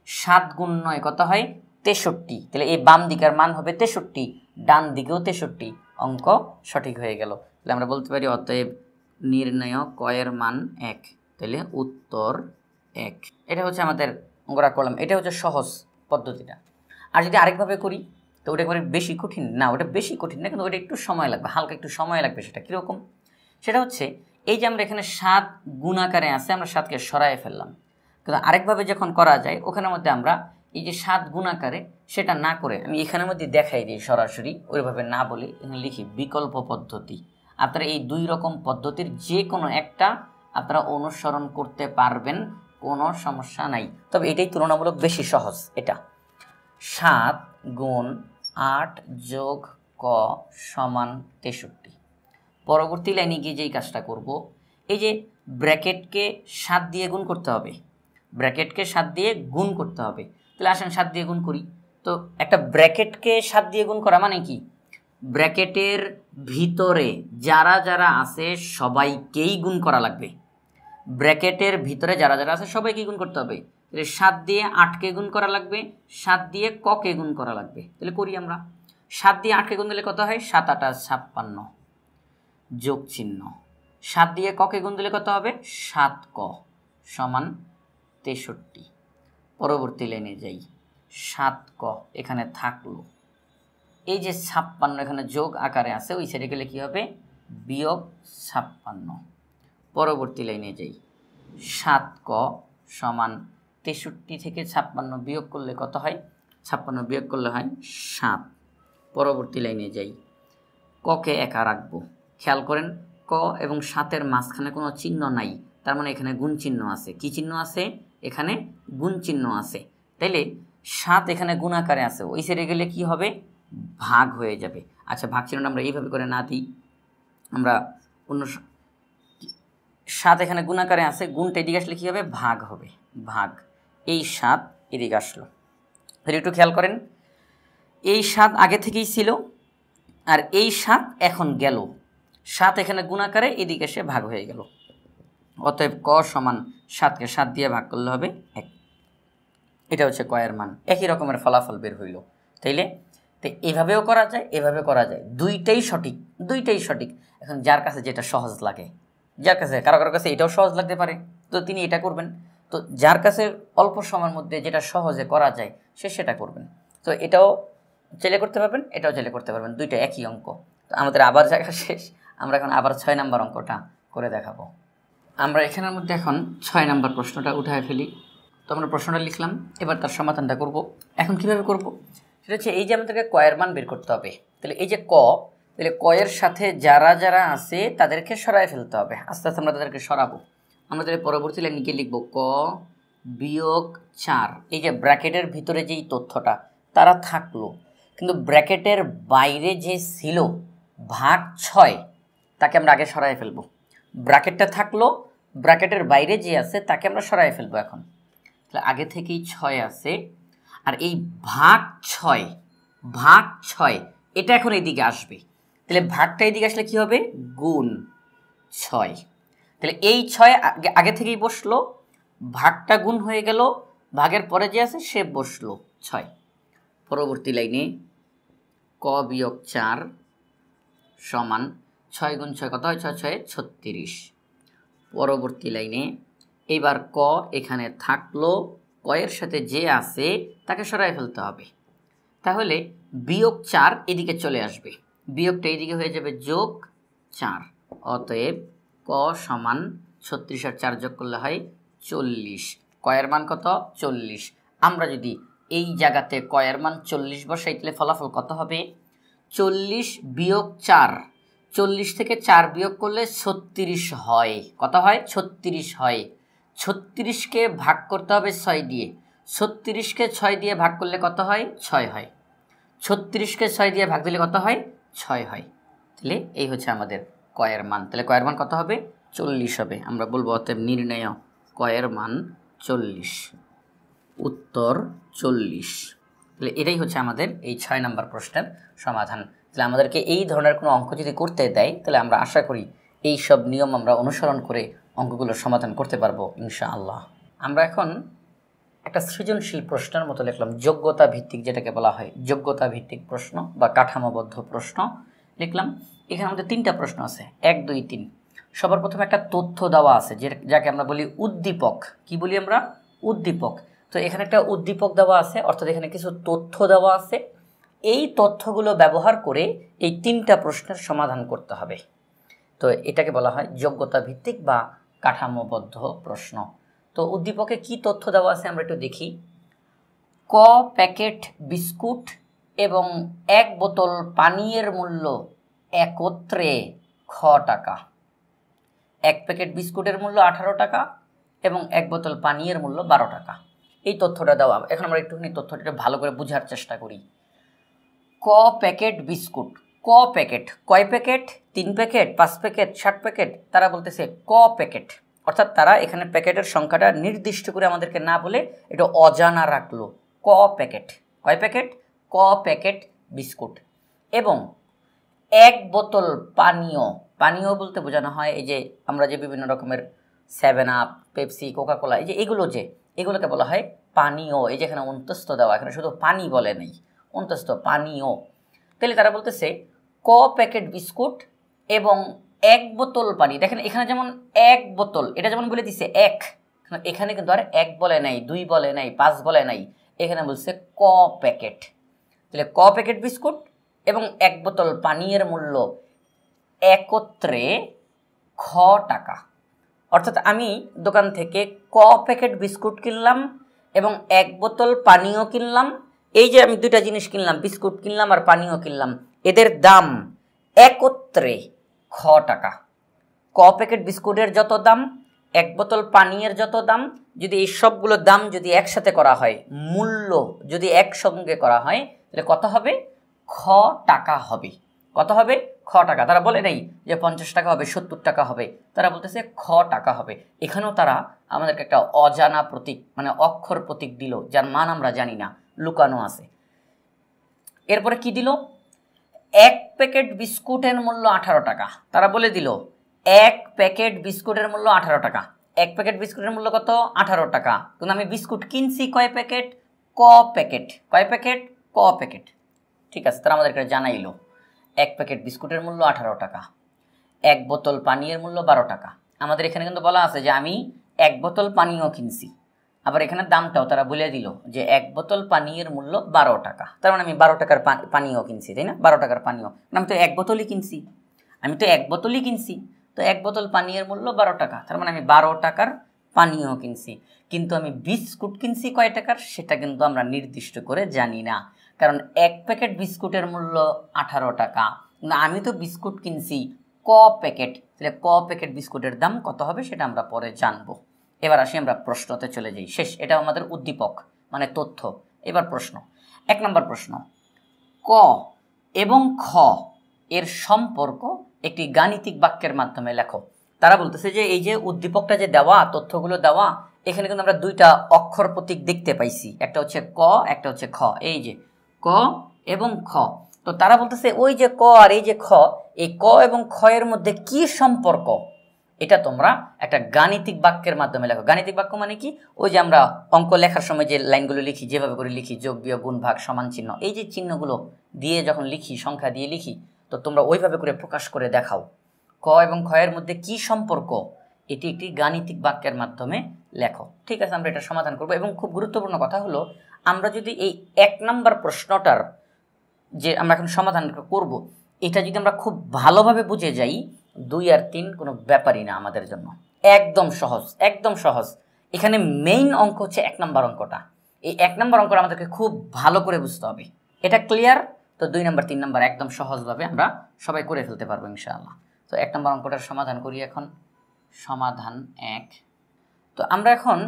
7 গুণ 9 কত হয়? 63। তাহলে এই বাম দিকের মান হবে 63, ডান দিকেও 63, অঙ্ক সঠিক হয়ে গেল। তাহলে আমরা বলতে পারি অতএব নির্ণয় ক এর মান 1। তাহলে উত্তর 1। এটা হচ্ছে আমাদের অঙ্কটা করলাম, এটা হচ্ছে সহজ পদ্ধতিটা। আর যদি আরেকভাবে করি তো ওটা একেবারে বেশি কঠিন না, ওটা বেশি কঠিন না, কিন্তু ওটা একটু সময় লাগবে, হালকা একটু সময় লাগবে। সেটা কীরকম? সেটা হচ্ছে এই যে আমরা এখানে 7 গুণাকারে আছে, আমরা 7কে সরায় ফেললাম। কিন্তু আরেকভাবে যখন করা যায় ওখানের মধ্যে আমরা এই যে 7 গুণাকারে সেটা না করে আমি এখানের মধ্যে দেখাই দিই সরাসরি, ওইভাবে না বলে এখানে লিখি বিকল্প পদ্ধতি। আপনারা এই 2 রকম পদ্ধতির যে কোনো একটা আপনারা অনুসরণ করতে পারবেন, কোনো সমস্যা নাই। তবে এটাই তুলনামূলক বেশি সহজ। এটা 7 গুণ 8 যোগ ক সমান 63। পরবর্তী লাইনে গিয়ে যেই কাজটা করব, এই যে ব্র্যাকেটকে 7 দিয়ে গুণ করতে হবে, ব্র্যাকেটকে 7 দিয়ে গুণ করতে হবে। তাহলে আসেন 7 দিয়ে গুণ করি। তো একটা ব্র্যাকেটকে 7 দিয়ে গুণ করা মানে কি? ব্র্যাকেটের ভিতরে যারা যারা আছে সবাইকেই গুণ করা লাগবে। ব্র্যাকেটের ভিতরে যারা যারা আছে সবাইকে গুণ করতে হবে। তাহলে 7 দিয়ে 8কে গুণ করা লাগবে, 7 দিয়ে ককে গুণ করা লাগবে। তাহলে করি আমরা। 7 দিয়ে 8কে গুণ দিলে কত হয়? 7 8 56 যোগ চিহ্ন। 7 দিয়ে ককে গুণ দিলে কত হবে? 7 ক সমান 63। পরবর্তী লাইনে যাই। 7 ক এখানে থাকলো, এই যে 56 এখানে যোগ আকারে আছে, ওই সাইডে গেলে কী হবে? বিয়োগ 56। পরবর্তী লাইনে যাই। 7 ক সমান 63 থেকে 56 বিয়োগ করলে কত হয়? 56 বিয়োগ করলে হয় 7। পরবর্তী লাইনে যাই। ককে একা রাখবো। খেয়াল করেন ক এবং 7-এর মাঝখানে কোনো চিহ্ন নাই, তার মানে এখানে গুণ চিহ্ন আছে। কি চিহ্ন আছে? এখানে গুণ চিহ্ন আছে। তাইলে 7 এখানে গুণ আকারে আছে, ওই সাইডে গেলে কি হবে? ভাগ হয়ে যাবে। আচ্ছা, ভাগ চিহ্নটা আমরা এইভাবে করে না দিই, আমরা অন্য 7 এখানে গুণ আকারে আছে, গুণটা এদিকে আসলে কী হবে? ভাগ হবে, ভাগ। এই 7 এদিকে আসলো। তাহলে একটু খেয়াল করেন, এই 7 আগে থেকেই ছিল, আর এই 7 এখন গেল। 7 এখানে গুণ আকারে এদিকে এসে ভাগ হয়ে গেল। অতএব ক সমান 7কে 7 দিয়ে ভাগ করলে হবে 1। এটা হচ্ছে ক এর মান। একই রকমের ফলাফল বের হইল। তাইলে তো এভাবেও করা যায়, এভাবে করা যায়, দুইটাই সঠিক, দুইটাই সঠিক। এখন যার কাছে যেটা সহজ লাগে, যার কাছে কারো কারো কাছে এটাও সহজ লাগতে পারে, তো তিনি এটা করবেন। তো যার কাছে অল্প সময়ের মধ্যে যেটা সহজে করা যায় সে সেটা করবেন। তো এটাও চাইলে করতে পারবেন, এটাও চাইলে করতে পারবেন, দুইটা একই অঙ্ক। তো আমাদের আবার জায়গা শেষ, আমরা এখন আবার 6 নম্বর অঙ্কটা করে দেখাবো। আমরা এখানের মধ্যে এখন 6 নম্বর প্রশ্নটা উঠায় ফেলি। তো আমরা প্রশ্নটা লিখলাম, এবার তার সমাধানটা করব। এখন কিভাবে করব? সেটা হচ্ছে এই যে আমাদেরকে ক এর মান বের করতে হবে। তাহলে এই যে ক, তাহলে ক এর সাথে যারা যারা আছে তাদেরকে সরায় ফেলতে হবে। আস্তে আস্তে আমরা তাদেরকে সরাবো। আমরা তাহলে পরবর্তী লাইনে গিয়ে লিখব ক বিয়োগ 4। এই যে ব্র্যাকেটের ভিতরে যেই তথ্যটা তারা থাকলো, কিন্তু ব্র্যাকেটের বাইরে যে ছিল ভাগ 6, তাকে আমরা আগে সরায় ফেলবো। ব্র্যাকেটটা থাকলো, ব্র্যাকেটের বাইরে যে আছে তাকে আমরা সরায় ফেলবো এখন। তাহলে আগে থেকেই 6 আছে, আর এই ভাগ 6, ভাগ 6 এটা এখন এইদিকে আসবে। তাহলে ভাগটা এইদিকে আসলে কি হবে? গুণ 6। তাহলে এই 6 আগে থেকেই বসলো, ভাগটা গুণ হয়ে গেল, ভাগের পরে যে আছে সে বসলো 6। পরবর্তী লাইনে ক বিয়োগ 4 সমান 6 গুণ 6 কত হয়? 6 6 36। পরবর্তী লাইনে এইবার ক এখানে থাকলো, ক এর সাথে যে আছে তাকে সরাই ফেলতে হবে। তাহলে বিয়োগ 4 এদিকে চলে আসবে, বিয়োগটা এদিকে হয়ে যাবে যোগ 4। অতএব ক সমান 36 আর 4 যোগ করলে হয় 40। ক এর মান কত? 40। আমরা যদি এই জায়গাতে ক এর মান 40 বসাই তাহলে ফলাফল কত হবে? 40 বিয়োগ 4, 40 থেকে 4 বিয়োগ করলে 36 হয়। কত হয়? 36 হয়। 36কে ভাগ করতে হবে 6 দিয়ে। 36কে 6 দিয়ে ভাগ করলে কত হয়? 6 হয়। 36কে 6 দিয়ে ভাগ দিলে কত হয়? 6 হয়। তাহলে এই হচ্ছে আমাদের কয়ের মান। তাহলে কয়ের মান কত হবে? 40 হবে। আমরা বলবো অতএব নির্ণয় কয়ের মান 40। উত্তর 40। তাহলে এটাই হচ্ছে আমাদের এই 6 নম্বর প্রশ্নের সমাধান। তাহলে আমাদেরকে এই ধরনের কোনো অঙ্ক যদি করতে দেয় তাহলে আমরা আশা করি এই সব নিয়ম আমরা অনুসরণ করে অঙ্কগুলোর সমাধান করতে পারবো ইনশাআল্লাহ। আমরা এখন একটা সৃজনশীল প্রশ্নের মতো লিখলাম, যোগ্যতা ভিত্তিক, যেটাকে বলা হয় যোগ্যতা ভিত্তিক প্রশ্ন বা কাঠামোবদ্ধ প্রশ্ন লিখলাম। এখানে আমাদের 3টা প্রশ্ন আছে, 1, 2, 3। সবার প্রথমে একটা তথ্য দেওয়া আছে যাকে আমরা বলি উদ্দীপক। কি বলি আমরা? উদ্দীপক। তো এখানে একটা উদ্দীপক দেওয়া আছে, অর্থাৎ এখানে কিছু তথ্য দেওয়া আছে। এই তথ্যগুলো ব্যবহার করে এই 3টা প্রশ্নের সমাধান করতে হবে। তো এটাকে বলা হয় যোগ্যতা ভিত্তিক বা কাঠামোবদ্ধ প্রশ্ন। তো উদ্দীপকে কি তথ্য দেওয়া আছে আমরা একটু দেখি। ক প্যাকেট বিস্কুট এবং 1 বোতল পানীয়ের মূল্য একত্রে খ টাকা। 1 প্যাকেট বিস্কুটের মূল্য 18 টাকা এবং 1 বোতল পানীয়ের মূল্য 12 টাকা। এই তথ্যটা দেওয়া। এখন আমরা একটুখানি তথ্যটা ভালো করে বোঝার চেষ্টা করি। ক প্যাকেট বিস্কুট, ক প্যাকেট, কয় প্যাকেট? 3 packet, 5 packet, 60 packet? তারা বলতেছে ক প্যাকেট, অর্থাৎ তারা এখানে প্যাকেটের সংখ্যাটা নির্দিষ্ট করে আমাদেরকে না বলে এটা অজানা রাখলো। ক প্যাকেট, কয় প্যাকেট? ক প্যাকেট বিস্কুট এবং 1 বোতল পানীয়। পানীয় বলতে বোঝানো হয় এই যে আমরা যে বিভিন্ন রকমের 7 আপ, পেপসি, কোকাকোলা, এই যে এগুলোকে বলা হয় পানীয়। এই যে এখানে অন্তস্থ দেওয়া, এখানে শুধু পানি বলে নেই, অন্তস্থ পানীয়। তাহলে তারা বলতেছে ক প্যাকেট বিস্কুট এবং 1 বোতল পানি। দেখেন এখানে যেমন 1 বোতল, এটা যেমন বলে দিছে 1, এখানে কিন্তু আর 1 বলে নাই, 2 বলে নাই, 5 বলে নাই, এখানে বলছে ক প্যাকেট। তাহলে ক প্যাকেট বিস্কুট এবং 1 বোতল পানীয়ের মূল্য একত্রে খ টাকা। অর্থাৎ আমি দোকান থেকে ক প্যাকেট বিস্কুট কিনলাম এবং 1 বোতল পানীয় কিনলাম। এই যে আমি 2টা জিনিস কিনলাম, বিস্কুট কিনলাম আর পানীয় কিনলাম, এদের দাম একত্রে খ টাকা। ক প্যাকেট বিস্কুটের যত দাম, 1 বোতল পানীয়ের যত দাম, যদি এই সবগুলো দাম যদি একসাথে করা হয়, মূল্য যদি একসঙ্গে করা হয়, তাহলে কত হবে? খ টাকা হবে। কত হবে? খ টাকা। তারা বলে নেই যে 50 টাকা হবে, 70 টাকা হবে, তারা বলতেছে খ টাকা হবে। এখানেও তারা আমাদেরকে একটা অজানা প্রতীক, মানে অক্ষর প্রতীক দিল, যার মান আমরা জানি না, লুকানো আছে। এরপরে কি দিল? 1 প্যাকেট বিস্কুটের মূল্য 18 টাকা। তারা বলে দিল 1 প্যাকেট বিস্কুটের মূল্য 18 টাকা। 1 প্যাকেট বিস্কুটের মূল্য কত? 18 টাকা। কিন্তু আমি বিস্কুট কিনছি কয় প্যাকেট? ক প্যাকেট। কয় প্যাকেট? ক প্যাকেট। ঠিক আছে, তারা আমাদেরকে জানাইলো 1 প্যাকেট বিস্কুটের মূল্য 18 টাকা, 1 বোতল পানীয়ের মূল্য 12 টাকা। আমাদের এখানে কিন্তু বলা আছে যে আমি 1 বোতল পানীয় কিনছি, আবার এখানে দামটাও তারা বলে দিল যে 1 বোতল পানীয়ের মূল্য 12 টাকা। তার মানে আমি 12 টাকার পানীয় কিনছি, তাই না? 12 টাকার পানীয়, আমি তো 1 বোতলই কিনছি, তো 1 বোতল পানীয়ের মূল্য 12 টাকা, তার মানে আমি 12 টাকার পানীয় কিনছি। কিন্তু আমি বিস্কুট কিনছি কয় টাকার সেটা কিন্তু আমরা নির্দিষ্ট করে জানি না, কারণ 1 প্যাকেট বিস্কুটের মূল্য 18 টাকা, না আমি তো বিস্কুট কিনছি ক প্যাকেট, তাহলে ক প্যাকেট বিস্কুটের দাম কত হবে সেটা আমরা পরে জানবো। এবার আসি আমরা প্রশ্নতে চলে যাই। শেষ, এটা আমাদের উদ্দীপক মানে তথ্য। এবার প্রশ্ন, 1 নম্বর প্রশ্ন, ক এবং খ এর সম্পর্ক একটি গাণিতিক বাক্যের মাধ্যমে লেখো। তারা বলতেছে যে এই যে উদ্দীপকটা যে দেওয়া, তথ্যগুলো দেওয়া, এখানে কিন্তু আমরা 2টা অক্ষর প্রতীক দেখতে পাইছি, একটা হচ্ছে ক, একটা হচ্ছে খ। এই যে ক এবং খ, তো তারা বলতেছে ওই যে ক আর এই যে খ, এই ক এবং খ এর মধ্যে কি সম্পর্ক, এটা তোমরা একটা গাণিতিক বাক্যের মাধ্যমে লেখো। গাণিতিক বাক্য মানে কি? ওই যে আমরা অঙ্ক লেখার সময় যে লাইনগুলো লিখি, যেভাবে করে লিখি, যোগ বিয়োগ গুণ ভাগ সমান চিহ্ন, এই যে চিহ্নগুলো দিয়ে যখন লিখি, সংখ্যা দিয়ে লিখি, তো তোমরা ওইভাবে করে প্রকাশ করে দেখাও ক এবং খ এর মধ্যে কি সম্পর্ক, এটি একটি গাণিতিক বাক্যের মাধ্যমে লেখো। ঠিক আছে, আমরা এটা সমাধান করব। এবং খুব গুরুত্বপূর্ণ কথা হলো, আমরা যদি এই 1 নম্বর প্রশ্নটার যে আমরা এখন সমাধান করব, এটা যদি আমরা খুব ভালোভাবে বুঝে যাই, 2 আর 3 কোনো ব্যাপারই না আমাদের জন্য, একদম সহজ, একদম সহজ। এখানে মেইন অঙ্ক হচ্ছে 1 নম্বর অঙ্কটা। এই 1 নম্বর অঙ্কটা আমাদেরকে খুব ভালো করে বুঝতে হবে। এটা ক্লিয়ার? তো 2 নম্বর 3 নম্বর একদম সহজভাবে আমরা সবাই করে ফেলতে পারবো ইনশাআল্লাহ। তো 1 নম্বর অঙ্কটার সমাধান করি এখন। সমাধান 1। তো তো আমরা এখন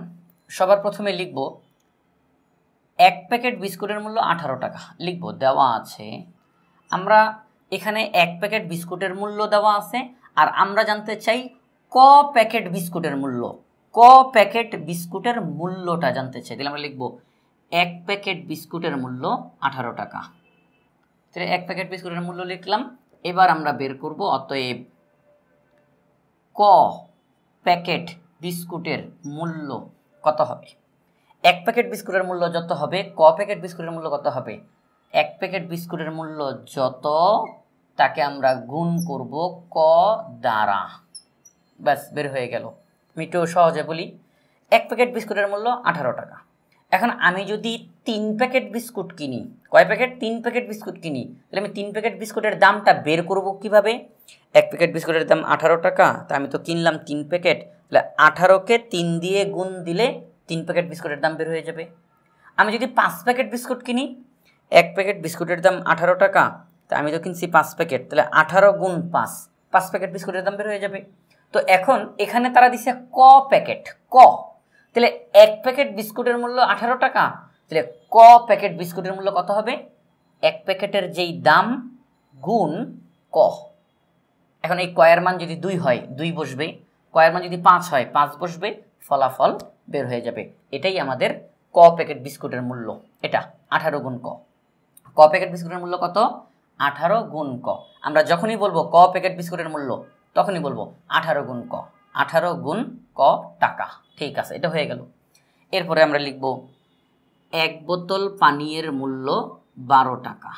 সবার প্রথমে লিখব এক প্যাকেট বিস্কুটের মূল্য 18 টাকা লিখব, দেওয়া আছে। আমরা এখানে এক প্যাকেট বিস্কুটের মূল্য দেওয়া আছে, আর আমরা জানতে চাই ক প্যাকেট বিস্কুটের মূল্য, ক প্যাকেট বিস্কুটের মূল্যটা জানতে চাই। তাহলে আমরা লিখব এক প্যাকেট বিস্কুটের মূল্য 18 টাকা। তাহলে এক প্যাকেট বিস্কুটের মূল্য লিখলাম। এবার আমরা বের করব, অতএব ক প্যাকেট বিস্কুটের মূল্য কত হবে। এক প্যাকেট বিস্কুটের মূল্য যত হবে, ক প্যাকেট বিস্কুটের মূল্য কত হবে। এক প্যাকেট বিস্কুটের মূল্য যত, তাকে আমরা গুণ করব ক দ্বারা, ব্যাস বের হয়ে গেল। আমি একটু সহজে বলি, এক প্যাকেট বিস্কুটের মূল্য 18 টাকা। এখন আমি যদি 3 প্যাকেট বিস্কুট কিনি, কয় প্যাকেট? 3 প্যাকেট বিস্কুট কিনি, তাহলে আমি 3 প্যাকেট বিস্কুটের দামটা বের করব কিভাবে? এক প্যাকেট বিস্কুটের দাম 18 টাকা, তা আমি তো কিনলাম 3 প্যাকেট, তাহলে 18কে 3 দিয়ে গুণ দিলে 3 প্যাকেট বিস্কুটের দাম বের হয়ে যাবে। আমি যদি 5 প্যাকেট বিস্কুট কিনি, এক প্যাকেট বিস্কুটের দাম 18 টাকা, তা আমি তো কিনছি 5 প্যাকেট, তাহলে 18 গুণ 5, 5 প্যাকেট বিস্কুটের দাম বের হয়ে যাবে। তো এখন এখানে তারা দিছে ক প্যাকেট, ক, তাহলে এক প্যাকেট বিস্কুটের মূল্য 18 টাকা, তাহলে ক প্যাকেট বিস্কুটের মূল্য কত হবে? এক প্যাকেটের যেই দাম গুণ ক। এখন এই কয়ের মান যদি 2 হয় 2 বসবে, কয়ের মান যদি 5 হয় 5 বসবে, ফলাফল বের হয়ে যাবে। এটাই আমাদের ক প্যাকেট বিস্কুটের মূল্য, এটা 18 গুণ ক। ক প্যাকেট বিস্কুটের মূল্য কত? 18 গুণ ক। আমরা যখনই বলবো ক প্যাকেট বিস্কুটের মূল্য, তখনই বলবো 18 গুণ ক, 18 গুণ ক টাকা। ঠিক আছে, এটা হয়ে গেল। এরপরে আমরা লিখব এক বোতল পানীয়ের মূল্য 12 টাকা।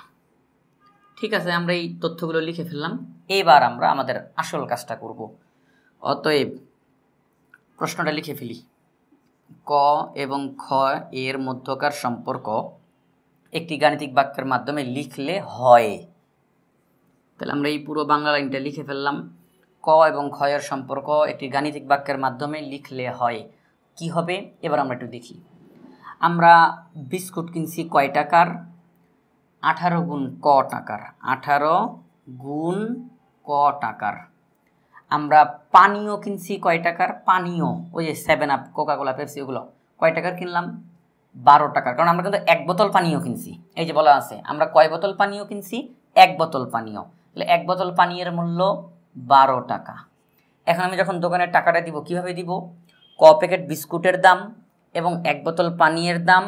ঠিক আছে, আমরা এই তথ্যগুলো লিখে ফেললাম। এবার আমরা আমাদের আসল কাজটা করব। অতএব প্রশ্নটা লিখে ফেলি, ক এবং খ এর মধ্যকার সম্পর্ক একটি গাণিতিক বাক্যের মাধ্যমে লিখলে হয়। তাহলে আমরা এই পুরো বাংলা লাইনটা লিখে ফেললাম, ক এবং খ এর সম্পর্ক একটি গাণিতিক বাক্যের মাধ্যমে লিখলে হয়। কি হবে এবার আমরা একটু দেখি। আমরা বিস্কুট কিনছি কয় টাকার? 18 গুণ ক টাকার, 18 গুণ ক টাকার। আমরা পানীয় কিনছি কয় টাকার? পানীয়, ওই যে 7 আপ, কোকাকোলা, পেপসি, ওগুলো কয় টাকার কিনলাম? 12 টাকার। কারণ আমরা কিন্তু এক বোতল পানীয় কিনছি, এই যে বলা আছে আমরা কয় বোতল পানীয় কিনছি? এক বোতল পানীয়। তাহলে এক বোতল পানীয়ের মূল্য 12 টাকা। এখন আমি যখন দোকানে টাকাটা দিব, কিভাবে দিব? ক প্যাকেট বিস্কুটের দাম এবং এক বোতল পানীয়ের দাম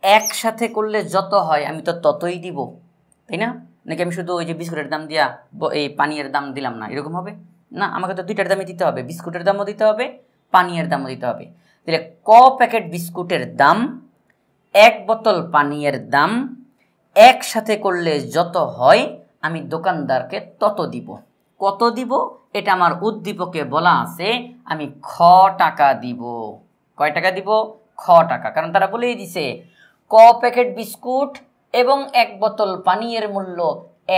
একসাথে করলে যত হয় আমি তো ততই দিব, তাই না? নাকি আমি শুধু ওই যে বিস্কুটের দাম দিয়া এই পানীয়ের দাম দিলাম না, এরকম হবে না? আমাকে তো দুইটার দামই দিতে হবে, বিস্কুটের দামও দিতে হবে, পানীয়ের দামও দিতে হবে। তাহলে ক প্যাকেট বিস্কুটের দাম, এক বোতল পানীয়ের দাম একসাথে করলে যত হয় আমি দোকানদারকে তত দিব। কত দিব? এটা আমার উদ্দীপকে বলা আছে, আমি খ টাকা দিব। কয় টাকা দিব? খ টাকা। কারণ তারা বলেই দিছে ক প্যাকেট বিস্কুট এবং এক বোতল পানীয়ের মূল্য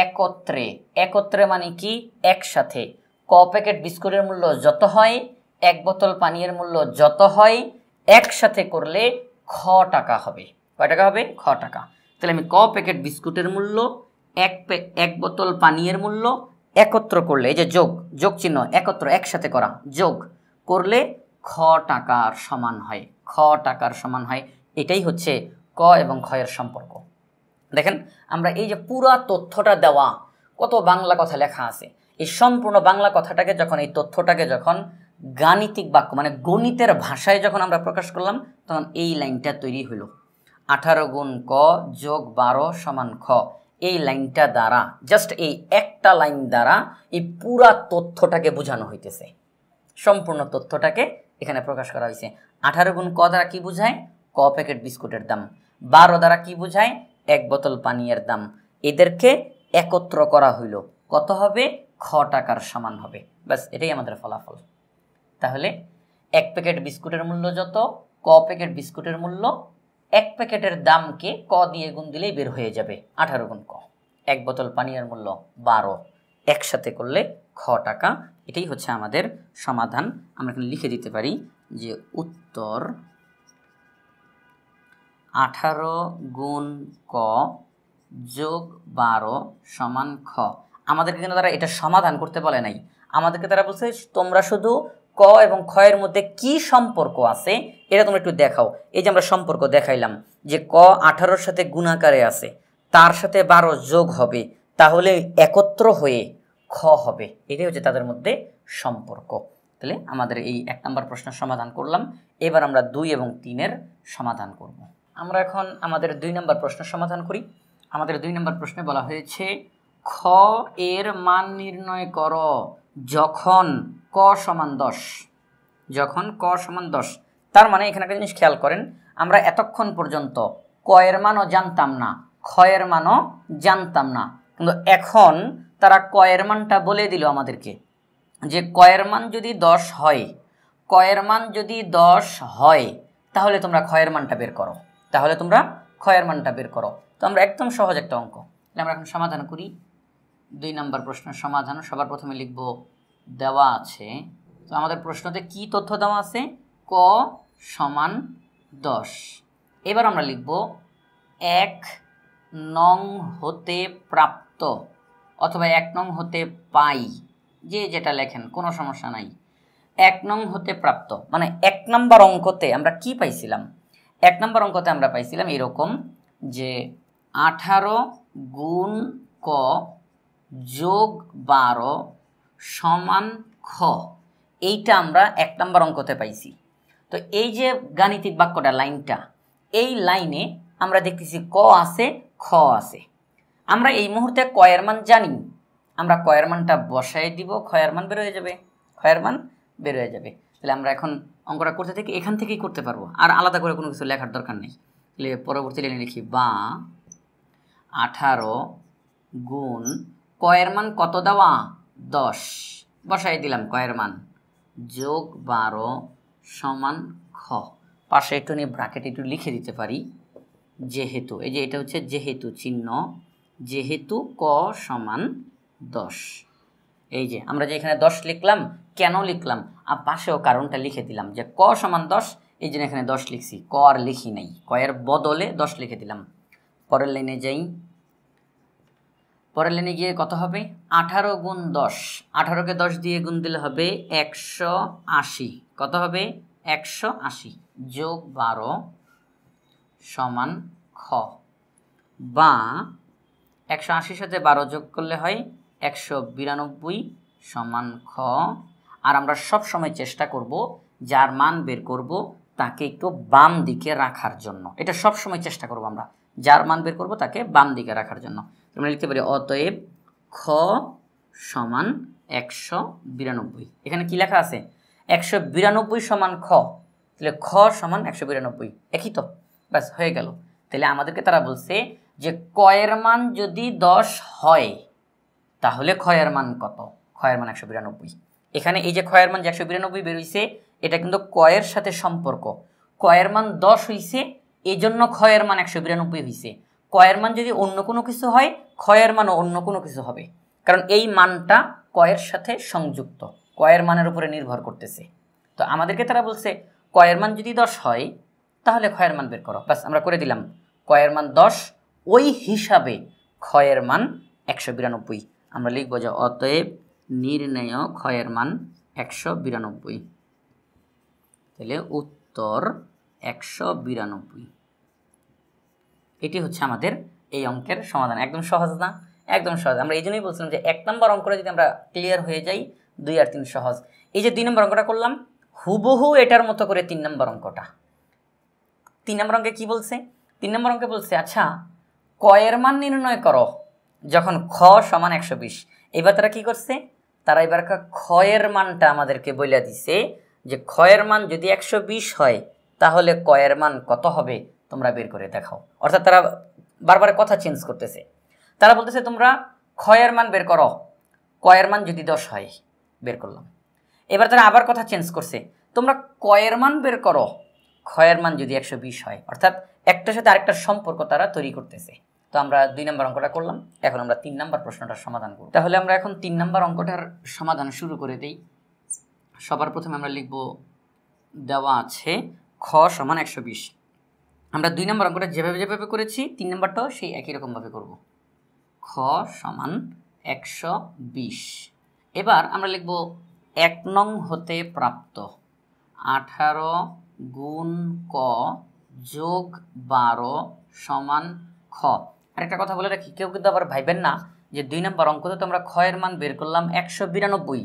একত্রে। একত্রে মানে কি? একসাথে। ক প্যাকেট বিস্কুটের মূল্য যত হয়, এক বোতল পানীয়ের মূল্য যত হয়, একসাথে করলে খ টাকা হবে। কয় টাকা হবে? খ টাকা। তাহলে আমি ক প্যাকেট বিস্কুটের মূল্য, এক বোতল পানীয়ের মূল্য একত্র করলে, এই যে যোগ, যোগ চিহ্ন, একত্র, একসাথে করা, যোগ করলে খ টাকার সমান হয়। খ টাকার সমান হয়। এটাই হচ্ছে ক এবং খ এর সম্পর্ক। দেখেন আমরা এই যে পুরা তথ্যটা দেওয়া, কত বাংলা কথা লেখা আছে, এই সম্পূর্ণ বাংলা কথাটাকে যখন, এই তথ্যটাকে যখন গাণিতিক বাক্য মানে গণিতের ভাষায় যখন আমরা প্রকাশ করলাম, তখন এই লাইনটা তৈরি হলো, 18 গুণ ক যোগ 12 সমান খ। এই লাইনটা দ্বারা, জাস্ট এই একটা লাইন দ্বারা এই পুরা তথ্যটাকে বোঝানো হইতেছে, সম্পূর্ণ তথ্যটাকে এখানে প্রকাশ করা হয়েছে। 18 গুণ ক দ্বারা কি বোঝায়? ক প্যাকেট বিস্কুটের দাম। 12 দ্বারা কি বোঝায়? এক বোতল পানীয়ের দাম। এদেরকে একত্র করা হইল, কত হবে? খ টাকার সমান হবে। ব্যাস, এটাই আমাদের ফলাফল। তাহলে এক প্যাকেট বিস্কুটের মূল্য যত, ক প্যাকেট বিস্কুটের মূল্য এক প্যাকেটের দামকে ক দিয়ে গুণ দিলেই বের হয়ে যাবে 18 গুণ ক। এক বোতল পানীয়ের মূল্য 12, একসাথে করলে খ টাকা। এটাই হচ্ছে আমাদের সমাধান। আমরা এখানে লিখে দিতে পারি যে উত্তর 18 গুণ ক যোগ 12 সমান খ। আমাদেরকে কিন্তু তারা এটা সমাধান করতে বলে নাই, আমাদেরকে তারা বলছে তোমরা শুধু ক ক এবং খ এর মধ্যে কি সম্পর্ক আছে এটা তোমরা একটু দেখাও। এই যে আমরা সম্পর্ক দেখাইলাম যে ক 18-র সাথে গুণাকারে আছে, তার সাথে 12 যোগ হবে, তাহলে একত্র হয়ে খ হবে। এটাই হচ্ছে তাদের মধ্যে সম্পর্ক। তাহলে আমাদের এই 1 নম্বর প্রশ্নের সমাধান করলাম। এবার আমরা 2 এবং 3-এর সমাধান করব। আমরা এখন আমাদের 2 নম্বর প্রশ্নের সমাধান করি। আমাদের 2 নম্বর প্রশ্নে বলা হয়েছে খ এর মান নির্ণয় করো যখন ক সমান 10। যখন ক সমান 10, তার মানে এখানে একটা জিনিস খেয়াল করেন, আমরা এতক্ষণ পর্যন্ত ক এর মানও জানতাম না, খ এর মানও জানতাম না, কিন্তু এখন তারা ক এর মানটা বলে দিল আমাদেরকে যে ক এর মান যদি 10 হয়, ক এর মান যদি 10 হয় তাহলে তোমরা খ এর মানটা বের করো, তাহলে তোমরা খ এর মানটা বের করো। তো আমরা একদম সহজ একটা অঙ্ক, আমরা এখন সমাধান করি। 2 নম্বর প্রশ্নের সমাধান সবার প্রথমে লিখব, দেওয়া আছে। তো আমাদের প্রশ্নতে কি তথ্য দেওয়া আছে? ক সমান 10। এবার আমরা লিখব 1 নং হতে প্রাপ্ত অথবা 1 নং হতে পাই, যে যেটা লেখেন কোনো সমস্যা নাই। 1 নং হতে প্রাপ্ত মানে 1 নম্বর অঙ্কতে আমরা কি পাইছিলাম? 1 নম্বর অঙ্কতে আমরা পাইছিলাম এরকম যে 18 গুণ ক যোগ 12 সমান খ, এইটা আমরা 1 নম্বর অঙ্কতে পাইছি। তো এই যে গাণিতিক বাক্যটা লাইনটা, এই লাইনে আমরা দেখতেছি ক আছে, খ আছে। আমরা এই মুহূর্তে ক এর মান জানি, আমরা ক এর মানটা বসাই দিব, খ এর মান বের হয়ে যাবে, খ এর মান বের হয়ে যাবে। তাহলে আমরা এখন অঙ্কটা করতে থেকে এখান থেকেই করতে পারবো, আর আলাদা করে কোনো কিছু লেখার দরকার নেই। তাহলে পরবর্তী লাইনে লিখি বা 18 গুণ ক এর মান কত দেওয়া? 10, বসাই দিলাম ক এর মান, যোগ 12 সমান খ। পাশে একটু নিয়ে ব্র্যাকেট একটু লিখে দিতে পারি, যেহেতু এই যে এটা হচ্ছে যেহেতু চিহ্ন, যেহেতু ক সমান 10। এই যে আমরা যে এখানে 10 লিখলাম, কেন লিখলাম আর পাশেও কারণটা লিখে দিলাম যে ক সমান 10, এই জন্য এখানে 10 লিখছি, ক আর লিখি নাই, ক এর বদলে 10 লিখে দিলাম। পরের লাইনে যাই, পরের লাইনে গিয়ে কত হবে? 18 গুণ 10, 18কে 10 দিয়ে গুণ দিলে হবে 180, কত হবে? 180 যোগ 12 সমান খ, বা 180 সাথে 12 যোগ করলে হয় 192 সমান খ। আর আমরা সব সময় চেষ্টা করব যার মান বের করব তাকে একটু বাম দিকে রাখার জন্য, এটা সব সময় চেষ্টা করব আমরা, যার মান বের করব তাকে বাম দিকে রাখার জন্য। আমরা লিখতে পারি অতএব খ সমান 192। এখানে কি লেখা আছে? 192 সমান খ, তাহলে খ সমান 192, একই তো, ব্যাস হয়ে গেল। তাহলে আমাদেরকে তারা বলছে যে ক এর মান যদি 10 হয় তাহলে খ এর মান কত? খ এর মান 192। এখানে এই যে খ এর মান যে 192 বের হইছে, এটা কিন্তু ক এর সাথে সম্পর্ক। ক এর মান 10 হইছে, এই জন্য খ এর মান 192 হইছে। ক এর মান যদি অন্য কোনো কিছু হয়, খ এর মানও অন্য কোনো কিছু হবে, কারণ এই মানটা ক এর সাথে সংযুক্ত, ক এর মানের উপরে নির্ভর করতেছে। তো আমাদেরকে তারা বলছে ক এর মান যদি 10 হয় তাহলে খ এর মান বের করো, ব্যাস আমরা করে দিলাম। ক এর মান 10, ওই হিসাবে খ এর মান 192। আমরা লিখব যে অতএব নির্ণেয় খ এর মান 192। তাহলে উত্তর 192। এটি হচ্ছে আমাদের এই অঙ্কের সমাধান। একদম সহজ না? একদম সহজ। আমরা এই জন্যই বলছিলাম যে 1 নম্বর অঙ্কটা যদি আমরা ক্লিয়ার হয়ে যাই, 2 আর 3 সহজ। এই যে 2 নম্বর অঙ্কটা করলাম, হুবহু এটার মতো করে 3 নম্বর অঙ্কটা। 3 নম্বর অঙ্কে কি বলছে? 3 নম্বর অঙ্কে বলছে আচ্ছা ক এর মান নির্ণয় করো যখন খ সমান 120। এবার তারা কি করছে? তারা এবার খ এর মানটা আমাদেরকে বলে দিছে যে খ এর মান যদি 120 হয় তাহলে ক এর মান কত হবে তোমরা বের করে দেখাও। অর্থাৎ তারা বারবার কথা চেঞ্জ করতেছে। তারা বলতেছে তোমরা খ এর মান বের করো, ক এর মান যদি 10 হয়, বের করলাম। এবার তারা আবার কথা চেঞ্জ করছে, তোমরা ক এর মান বের করো, খ এর মান যদি 120 হয়। অর্থাৎ একটার সাথে আরেকটার সম্পর্ক তারা তৈরি করতেছে। তো আমরা 2 নম্বর অঙ্কটা করলাম, এখন আমরা 3 নম্বর প্রশ্নটার সমাধান করব। তাহলে আমরা এখন 3 নম্বর অঙ্কটার সমাধান শুরু করে দেই। সবার প্রথমে আমরা লিখব দেওয়া আছে খ সমান 120। আমরা 2 নম্বর অঙ্কটা যেভাবে করেছি 3 নম্বরটাও সেই একই রকমভাবে করব। খ সমান 120। এবার আমরা লিখব 1 নং হতে প্রাপ্ত 18 গুণ ক যোগ 12 সমান খ। আরেকটা কথা বলে রাখি, কেউ কিন্তু আবার ভাইবেন না যে 2 নম্বর অঙ্কতে তো আমরা খ এর মান বের করলাম 192,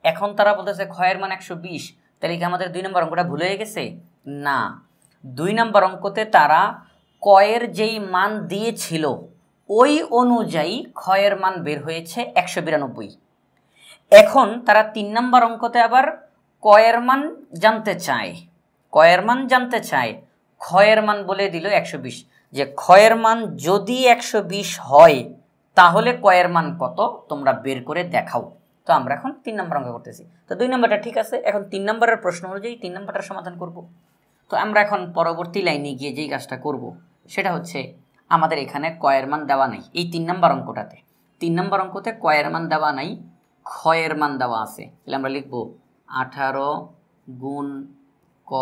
এখন তারা বলতেছে খ এর মান 120, তাহলে কি আমাদের 2 নম্বর অঙ্কটা ভুল হয়ে গেছে? না, 2 নম্বর অঙ্কতে তারা ক এর যেই মান দিয়েছিল ওই অনুযায়ী খ এর মান বের হয়েছে 192। এখন তারা 3 নম্বর অঙ্কতে আবার ক এর মান জানতে চায়, ক এর মান জানতে চায়, খ এর মান বলে দিল 120, যে খ এর মান যদি 120 হয় তাহলে ক এর মান কত তোমরা বের করে দেখাও। তো আমরা এখন 3 নম্বর অঙ্ক করতেছি। তো 2 নম্বরটা ঠিক আছে, এখন 3 নম্বরের প্রশ্ন অনুযায়ী 3 নম্বরটার সমাধান করব। তো আমরা এখন পরবর্তী লাইনে গিয়ে যেই কাজটা করব সেটা হচ্ছে, আমাদের এখানে ক এর মান দেওয়া নাই এই 3 নম্বর অঙ্কটাতে, 3 নম্বর অঙ্কতে ক এর মান দেওয়া নাই, খ এর মান দেওয়া আছে। তাহলে আমরা লিখব 18 গুণ ক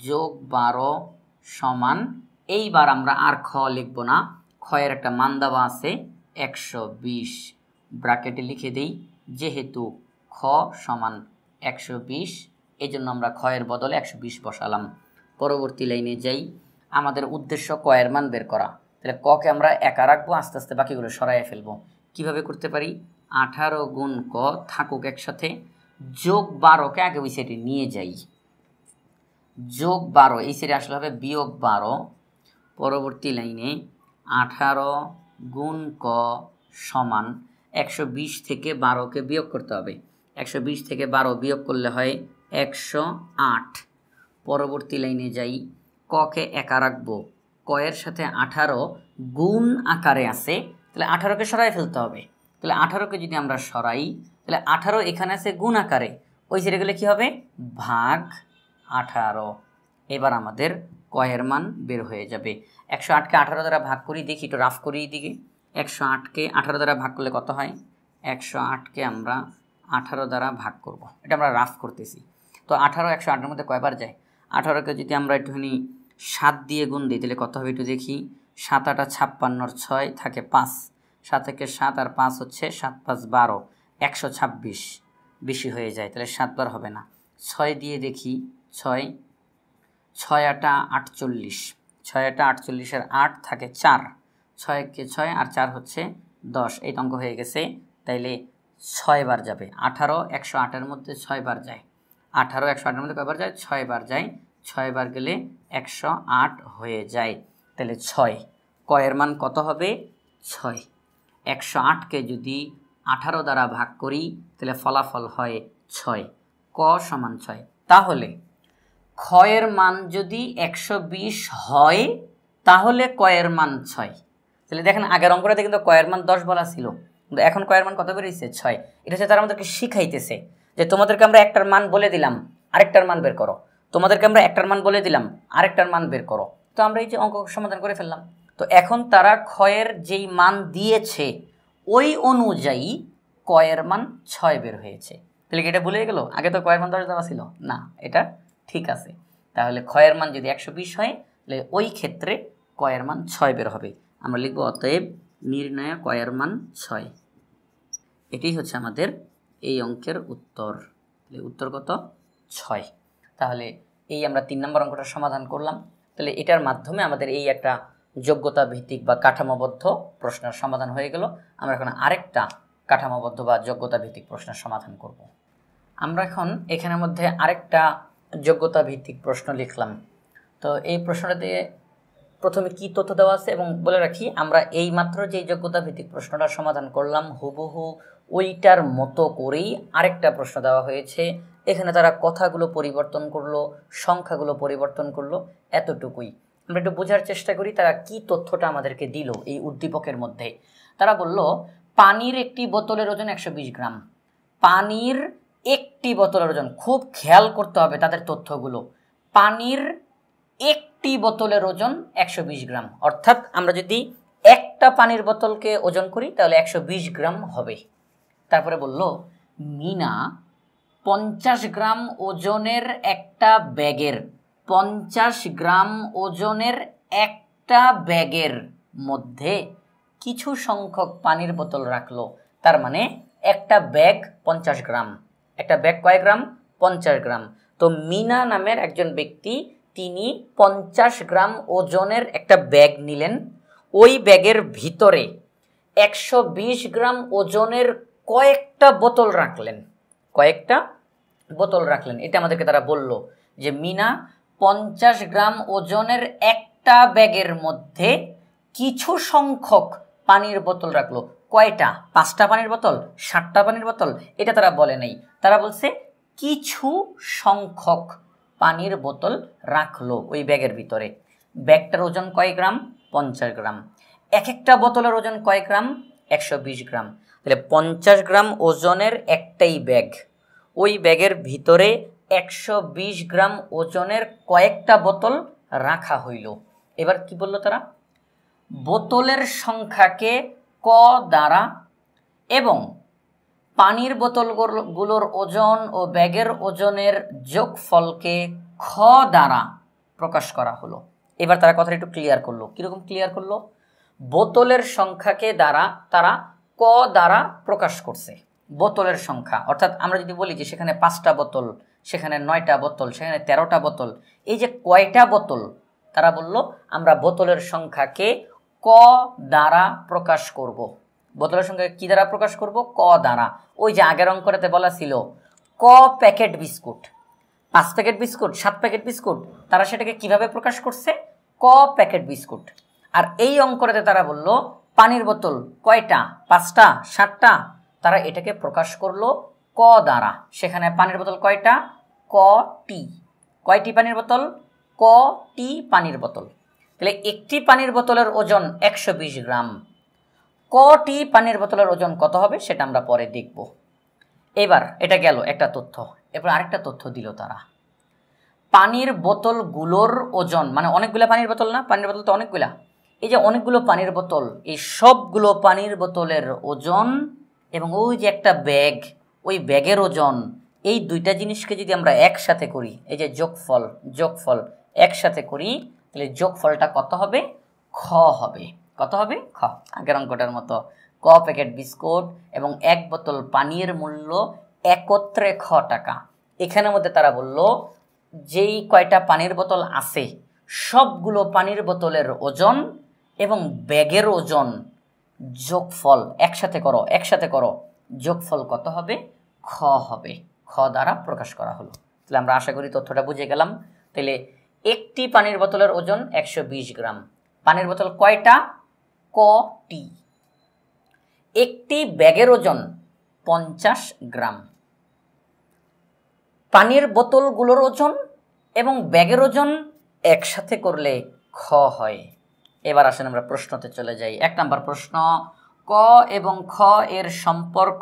যোগ 12 সমান, এইবার আমরা আর খ লিখব না, খ এর একটা মান দেওয়া আছে 120, ব্র্যাকেটে লিখে দেই যেহেতু খ সমান 120 এই জন্য আমরা খ এর বদলে 120 বসালাম। পরবর্তী লাইনে যাই, আমাদের উদ্দেশ্য ক এর মান বের করা, তাহলে ক কে আমরা একা রাখবো, আস্তে আস্তে বাকিগুলো সরাইয়ে ফেলবো। কিভাবে করতে পারি? 18 গুণ ক থাকুক একসাথে, যোগ 12কে আগে ওই সাইডে নিয়ে যাই, যোগ 12 এই সাইডে আসলে হবে বিয়োগ 12। পরবর্তী লাইনে 18 গুণ ক সমান 120 থেকে 12কে বিয়োগ করতে হবে, 120 থেকে 12 বিয়োগ করলে হয় 108। পরবর্তী লাইনে যাই, ক কে একা রাখবো, ক এর সাথে 18 গুণ আকারে আছে, তাহলে 18কে সরাই ফেলতে হবে। তাহলে 18কে যদি আমরা সরাই তাহলে 18 এখানে আছে গুণ আকারে, ওই সাইডে গেলে কী হবে? ভাগ 18। এবার আমাদের ক এর মান বের হয়ে যাবে। 108কে 18 দ্বারা ভাগ করি, দেখি একটু রাফ করি এইদিকে। 108কে 18 দ্বারা ভাগ করলে কত হয়? 108কে আমরা 18 দ্বারা ভাগ করব, এটা আমরা রাফ করতেছি। তো 18 108-এর মধ্যে কয়বার যায়? 18কে যদি আমরা একটুখানি 7 দিয়ে গুণ দিই তাহলে কত হবে একটু দেখি। 7 8 56, 6 থাকে 5, 7 থেকে 7 আর 5 হচ্ছে 7 5 12, 126 বেশি হয়ে যায়, তাহলে 7 বার হবে না। 6 দিয়ে দেখি, 6 6 8 48, 6 8 48-এর 8 থাকে 4, 6 কে 6 আর 4 হচ্ছে 10, এই অঙ্ক হয়ে গেছে। তাইলে 6 বার যাবে। 18 108-এর মধ্যে 6 বার যায়, 18 108-এর মধ্যে কয়বার যায়? 6 বার যায়, 6 বার গেলে 108 হয়ে যায়। তাহলে 6 ক এর মান কত হবে? 6। 108কে যদি 18 দ্বারা ভাগ করি তাহলে ফলাফল হয় 6, ক সমান 6। তাহলে খ এর মান যদি 120 হয় তাহলে ক এর মান 6। তাহলে দেখেন আগের অঙ্কটাতে কিন্তু ক এর মান 10 বলা ছিল, কিন্তু এখন ক এর মান কত বেরিয়েছে? 6। এটা হচ্ছে তারা আমাদেরকে শিখাইতেছে যে তোমাদেরকে আমরা একটার মান বলে দিলাম আরেকটার মান বের করো, তোমাদেরকে আমরা একটার মান বলে দিলাম আরেকটার মান বের করো। তো আমরা এই যে অঙ্ক সমাধান করে ফেললাম। তো এখন তারা খ এর যেই মান দিয়েছে ওই অনুযায়ী ক এর মান 6 বের হয়েছে। তাহলে কি এটা ভুলে গেল? আগে তো ক এর মান 10 দেওয়া ছিল না, এটা ঠিক আছে। তাহলে খ এর মান যদি 120 হয় তাহলে ওই ক্ষেত্রে ক এর মান 6 বের হবে। আমরা লিখব অতএব নির্ণয় ক এর মান 6। এটাই হচ্ছে আমাদের এই অঙ্কের উত্তর। উত্তর কত? 6। তাহলে এই আমরা 3 নম্বর অঙ্কটার সমাধান করলাম। তাহলে এটার মাধ্যমে আমাদের এই একটা যোগ্যতা ভিত্তিক বা কাঠামোবদ্ধ প্রশ্নের সমাধান হয়ে গেল। আমরা এখন আরেকটা কাঠামোবদ্ধ বা যোগ্যতা ভিত্তিক প্রশ্নের সমাধান করব। আমরা এখন এখানের মধ্যে আরেকটা যোগ্যতা ভিত্তিক প্রশ্ন লিখলাম। তো এই প্রশ্নটাতে প্রথমে কি তথ্য দেওয়া আছে এবং বলে রাখি, আমরা এই মাত্র যে যোগ্যতা ভিত্তিক প্রশ্নটা সমাধান করলাম হুবহু ওইটার মতো করেই আরেকটা প্রশ্ন দেওয়া হয়েছে। এখানে তারা কথাগুলো পরিবর্তন করলো, সংখ্যাগুলো পরিবর্তন করলো, এতটুকুই। আমরা একটু বোঝার চেষ্টা করি তারা কি তথ্যটা আমাদেরকে দিল এই উদ্দীপকের মধ্যে। তারা বলল পানির একটি বোতলের ওজন 120 গ্রাম। পানির একটি বোতলের ওজন, খুব খেয়াল করতে হবে তাদের তথ্যগুলো। পানির একটি বোতলের ওজন 120 গ্রাম, অর্থাৎ আমরা যদি একটা পানির বোতলকে ওজন করি তাহলে 120 গ্রাম হবে। তারপরে বলল মিনা 50 গ্রাম ওজনের একটা ব্যাগের, 50 গ্রাম ওজনের একটা ব্যাগের মধ্যে কিছু সংখ্যক পানির বোতল রাখলো। তার মানে একটা ব্যাগ 50 গ্রাম, একটা ব্যাগ কয় গ্রাম? 50 গ্রাম। তো মিনা নামের একজন ব্যক্তি তিনি 50 গ্রাম ওজনের একটা ব্যাগ নিলেন। ওই ব্যাগের ভিতরে 120 গ্রাম ওজনের কয়েকটা বোতল রাখলেন। কয়েকটা বোতল রাখলেন। এটা আমাদেরকে তারা বলল যে মিনা 50 গ্রাম ওজনের একটা ব্যাগের মধ্যে কিছু সংখ্যক পানির বোতল রাখলো। কয়টা? 5টা পানির বোতল, 7টা পানির বোতল, এটা তারা বলে নাই। তারা বলছে কিছু সংখ্যক পানির বোতল রাখলো ওই ব্যাগের ভিতরে। ব্যাগটার ওজন কয় গ্রাম? 50 গ্রাম। এক একটা বোতলের ওজন কয় গ্রাম? 120 গ্রাম। তাহলে 50 গ্রাম ওজনের একটাই ব্যাগ, ওই ব্যাগের ভিতরে 120 গ্রাম ওজনের কয়েকটা বোতল রাখা হইল। এবার কি বললো তারা? বোতলের সংখ্যাকে ক দ্বারা এবং পানির বোতলগুলোর ওজন ও ব্যাগের ওজনের যোগফলকে খ দ্বারা প্রকাশ করা হলো। এবার তারা কথাটা একটু ক্লিয়ার করলো। কিরকম ক্লিয়ার করলো? বোতলের সংখ্যাকে দ্বারা তারা ক দ্বারা প্রকাশ করছে। বোতলের সংখ্যা অর্থাৎ আমরা যদি বলি যে সেখানে 5টা বোতল, সেখানে 9টা বোতল, সেখানে 13টা বোতল, এই যে কয়টা বোতল, তারা বলল আমরা বোতলের সংখ্যাকে ক দ্বারা প্রকাশ করব। বোতলের সংখ্যা কি দ্বারা প্রকাশ করব? ক দ্বারা। ওই যে আগের অঙ্কটাতে বলা ছিল ক packet biscuit, 5 packet biscuit, 7 packet biscuit, তারা সেটাকে কিভাবে প্রকাশ করছে? ক প্যাকেট বিস্কুট। আর এই অঙ্কটাতে তারা বলল পানির বোতল কয়টা? 5টা, 7টা, তারা এটাকে প্রকাশ করলো ক দ্বারা। সেখানে পানির বোতল কয়টা? ক টি। কয়টি পানির বোতল? ক টি পানির বোতল। তাহলে একটি পানির বোতলের ওজন 120 গ্রাম। কটি পানির বোতলের ওজন কত হবে সেটা আমরা পরে দেখব। এবার এটা গেল একটা তথ্য। এবার আরেকটা তথ্য দিল তারা, পানির বোতলগুলোর ওজন, মানে অনেকগুলো পানির বোতল না, পানির বোতল তো অনেকগুলা, এই যে অনেকগুলো পানির বোতল, এই সবগুলো পানির বোতলের ওজন এবং ওই যে একটা ব্যাগ, ওই ব্যাগের ওজন, এই দুইটা জিনিসকে যদি আমরা একসাথে করি, এই যে যোগফল একসাথে করি, তাহলে যোগফলটা কত হবে? খ হবে। কত হবে? খ। আগের অঙ্কটার মতো ক প্যাকেট বিস্কুট এবং 1 বোতল পানির মূল্য একত্রে খ টাকা। এখানের মধ্যে তারা বলল যেই কয়টা পানির বোতল আছে সবগুলো পানির বোতলের ওজন এবং ব্যাগের ওজন যোগফল একসাথে করো, যোগফল কত হবে? খ হবে। খ দ্বারা প্রকাশ করা হলো। তাহলে আমরা আশা করি তথ্যটা বুঝে গেলাম। তাহলে একটি পানির বোতলের ওজন 120 গ্রাম। পানির বোতল কয়টা? ক টি। একটি ব্যাগের ওজন 50 গ্রাম। পানির বোতলগুলোর ওজন এবং ব্যাগের ওজন একসাথে করলে খ হয়। এবার আসেন আমরা প্রশ্নতে চলে যাই। 1 নম্বর প্রশ্ন, ক এবং খ এর সম্পর্ক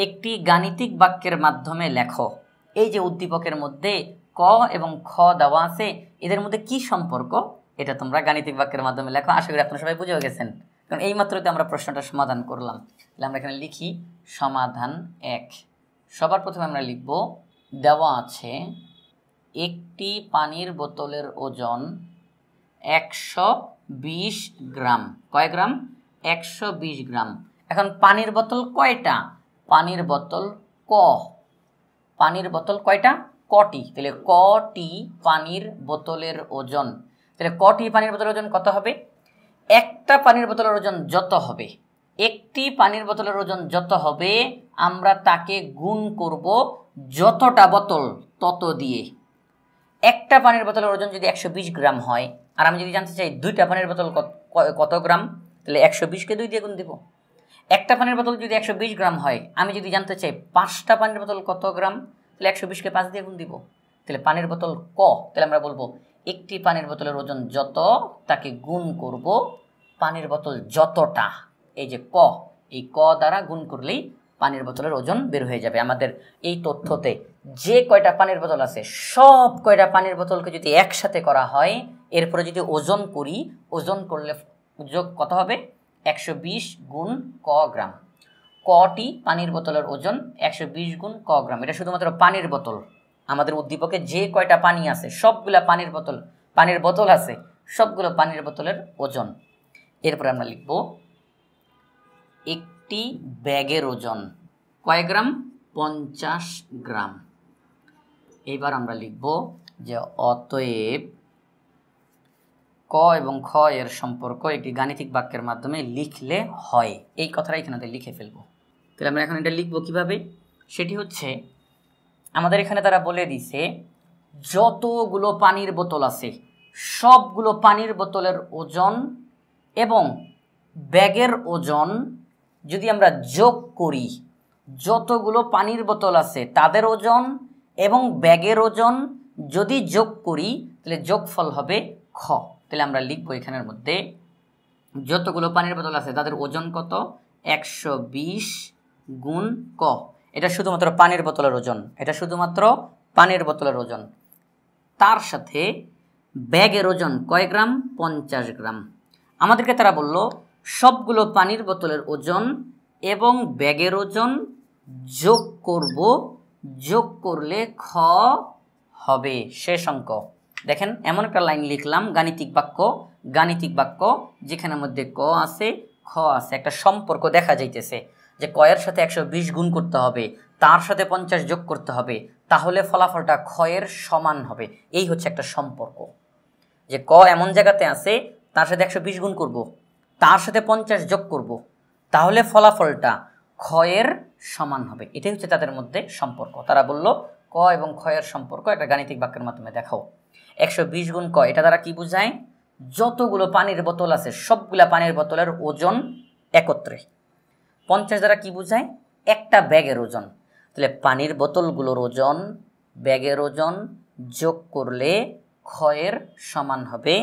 একটি গাণিতিক বাক্যের মাধ্যমে লেখো। এই যে উদ্দীপকের মধ্যে ক এবং খ দেওয়া আছে, এদের মধ্যে কি সম্পর্ক এটা তোমরা গাণিতিক বাক্যের মাধ্যমে লেখো। আশা করি আপনারা সবাই বুঝে গেছেন, কারণ এই মাত্রই আমরা প্রশ্নটা সমাধান করলাম। তাহলে আমরা এখানে লিখি সমাধান 1। সবার প্রথমে আমরা লিখব, দেওয়া আছে একটি পানির বোতলের ওজন 120 গ্রাম। কয় গ্রাম? 120 গ্রাম। এখন পানির বোতল কয়টা? পানির বোতল ক। পানির বোতল কয়টা? কটি। তাহলে কটি পানির বোতলের ওজন। তাহলে কটি পানির বোতলের ওজন কত হবে? একটা পানির বোতলের ওজন যত হবে, একটি পানির বোতলের ওজন যত হবে, আমরা তাকে গুণ করব যতটা বোতল তত দিয়ে। একটা পানির বোতলের ওজন যদি 120 গ্রাম হয়, আর আমি যদি জানতে চাই দুইটা পানির বোতল কত গ্রাম, তাহলে 120কে 2 দিয়ে গুণ দিব। একটা পানির বোতল যদি 120 গ্রাম হয়, আমি যদি জানতে চাই 5টা পানির বোতল কত গ্রাম, তাহলে 120কে 5 দিয়ে গুণ দিব। তাহলে পানির বোতল ক। তাহলে আমরা বলবো একটি পানির বোতলের ওজন যত, তাকে গুণ করব পানির বোতল যতটা। এই যে ক, এই ক দ্বারা গুণ করলেই পানির বোতলের ওজন বের হয়ে যাবে। আমাদের এই তথ্যতে যে কয়টা পানির বোতল আছে সব কয়টা পানির বোতলকে যদি একসাথে করা হয়, এরপরে যদি ওজন করি, ওজন করলে যোগ কত হবে? 120 গুণ ক গ্রাম। কটি পানির বোতলের ওজন 120 গুণ ক গ্রাম। এটা শুধুমাত্র পানির বোতল। আমাদের উদ্দীপকে যে কয়টা পানি আছে সবগুলা পানির বোতল আছে, সবগুলো পানির বোতলের ওজন। এরপরে আমরা লিখব একটি ব্যাগের ওজন কয় গ্রাম? 50 গ্রাম। এইবার আমরা লিখব যে অতএব ক এবং খ এর সম্পর্ক একটি গাণিতিক বাক্যের মাধ্যমে লিখলে হয়। এই কথাটা এখানে লিখে ফেলবো। তাহলে আমরা এখন এটা লিখবো কিভাবে? সেটি হচ্ছে, আমাদের এখানে তারা বলে দিছে যতগুলো পানির বোতল আছে সবগুলো পানির বোতলের ওজন এবং ব্যাগের ওজন যদি আমরা যোগ করি, যতগুলো পানির বোতল আছে তাদের ওজন এবং ব্যাগের ওজন যদি যোগ করি তাহলে যোগফল হবে খ। তাহলে আমরা লিখবো এখানের মধ্যে যতগুলো পানির বোতল আছে তাদের ওজন কত, 120 গুণ ক। এটা শুধুমাত্র পানির বোতলের ওজন, এটা শুধুমাত্র পানির বোতলের ওজন। তার সাথে ব্যাগের ওজন কয় গ্রাম, 50 গ্রাম। আমাদেরকে তারা বলল সবগুলো পানির বোতলের ওজন এবং ব্যাগের ওজন যোগ করব, যোগ করলে খ হবে শেষ অঙ্ক। দেখেন এমন একটা লাইন লিখলাম, গাণিতিক বাক্য যেখানের মধ্যে ক আছে খ আছে, একটা সম্পর্ক দেখা যাইতেছে যে ক এর সাথে 120 গুণ করতে হবে, তার সাথে 50 যোগ করতে হবে, তাহলে ফলাফলটা খ এর সমান হবে। এই হচ্ছে একটা সম্পর্ক, যে ক এমন জায়গাতে আছে তার সাথে 120 গুণ করব, তার সাথে 50 যোগ করব, তাহলে ফলাফলটা খ এর সমান হবে। এটাই হচ্ছে তাদের মধ্যে সম্পর্ক। তারা বলল ক এবং খ এর সম্পর্ক একটা গাণিতিক বাক্যের মাধ্যমে দেখাও। 120 গুণ ক এটা দ্বারা কি বোঝায়, যতগুলো পানির বোতল আছে সবগুলা পানির বোতলের ওজন একত্রে। 50 দ্বারা কি বোঝায়, একটা ব্যাগের ওজন। তাহলে পানির বোতলগুলোর ওজন, ব্যাগের ওজন যোগ করলে খ এর সমান হবে।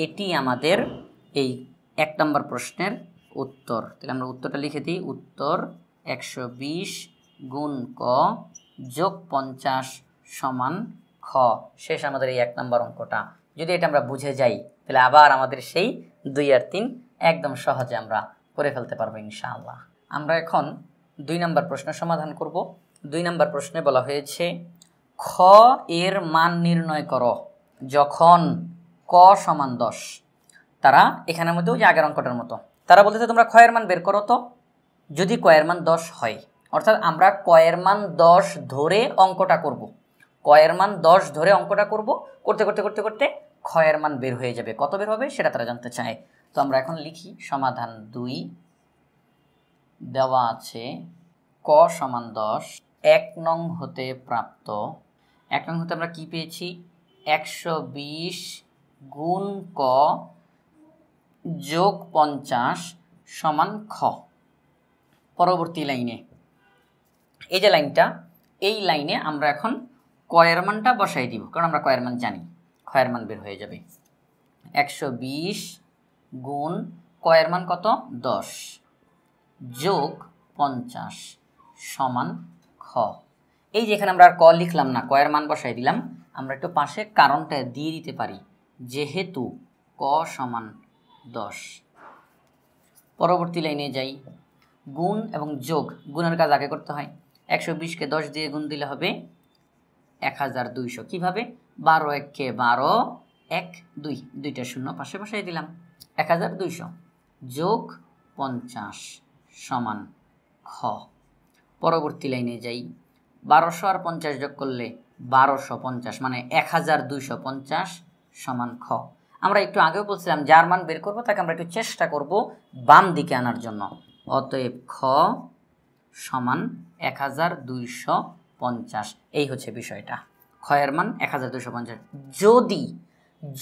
এটি আমাদের এই 1 নম্বর প্রশ্নের উত্তর। তাহলে আমরা উত্তরটা লিখে দিই, উত্তর 120 গুণ ক যোগ 50 সমান খ। শেষ আমাদের এই 1 নম্বর অঙ্কটা। যদি এটা আমরা বুঝে যাই তাহলে আবার আমাদের সেই 2 আর 3 একদম সহজে আমরা করে ফেলতে পারবো ইনশাআল্লাহ। আমরা এখন 2 নম্বর প্রশ্ন সমাধান করব। 2 নম্বর প্রশ্নে বলা হয়েছে খ এর মান নির্ণয় করো যখন ক সমান 10। তারা এখানের মধ্যে ওই যে আগের অঙ্কটার মতো তারা বলতেছে তোমরা খ এর মান বের করো তো যদি ক এর মান 10 হয়। অর্থাৎ আমরা ক এর মান 10 ধরে অঙ্কটা করব, ক এর মান 10 ধরে অঙ্কটা করব, করতে করতে করতে করতে খ এর মান বের হয়ে যাবে। কত বের হবে সেটা তারা জানতে চায়। তো আমরা এখন লিখি সমাধান 2। দেওয়া আছে ক সমান 10, 1 নং হতে প্রাপ্ত, 1 নং হতে আমরা কি পেয়েছি, 120 গুণ ক যোগ 50 সমান খ। পরবর্তী লাইনে এই যে লাইনটা, এই লাইনে আমরা এখন ক এর মানটা বসাই দিব, কারণ আমরা ক এর মান জানি, খ এর মান বের হয়ে যাবে। 120 গুণ ক এর মান কত, 10 যোগ 50 সমান খ। এই যে এখানে আমরা আর ক লিখলাম না, ক এর মান বসাই দিলাম। আমরা একটু পাশে কারণটা দিয়ে দিতে পারি, যেহেতু ক সমান 10। পরবর্তী লাইনে যাই, গুণ এবং যোগ, গুণের কাজ আগে করতে হয়। 120কে 10 দিয়ে গুণ দিলে হবে 1200। কীভাবে, 12 1 কে 12, 1 2, দুইটা শূন্য পাশে বসাই দিলাম, 1200 যোগ 50 সমান খ। পরবর্তী লাইনে যাই, 1200 আর 50 যোগ করলে 1250, মানে 1250 সমান খ। আমরা একটু আগেও বলছিলাম যার মান বের করবো তাকে আমরা একটু চেষ্টা করব বাম দিকে আনার জন্য। অতএব খ সমান 1250। এই হচ্ছে বিষয়টা, খ এর মান 1250।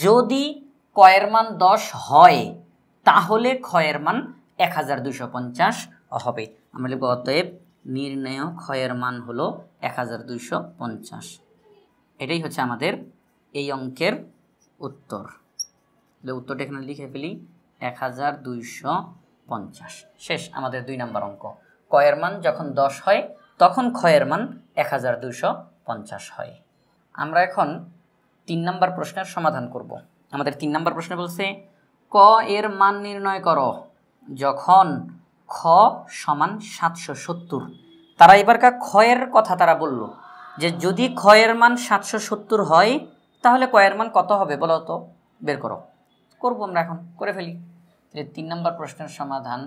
যদি ক এর মান 10 হয় তাহলে খ এর মান 1250 হবে। আমরা লিখব অতএব নির্ণেয় খ এর মান হলো 1250। এটাই হচ্ছে আমাদের এই অঙ্কের উত্তর। উত্তরটা এখানে লিখে ফেলি, 1250। শেষ আমাদের 2 নম্বর অঙ্ক। ক এর মান যখন 10 হয় তখন খ এর মান 1250 হয়। আমরা এখন 3 নম্বর প্রশ্নের সমাধান করব। আমাদের 3 নম্বর প্রশ্নে বলছে ক এর মান নির্ণয় করো যখন খ সমান 770। তারা এবারকার খ এর কথা তারা বলল যে যদি খ এর মান 770 হয় তাহলে ক এর মান কত হবে বলো তো, বের করো। করবো আমরা এখন, করে ফেলি। 3 নম্বর প্রশ্নের সমাধান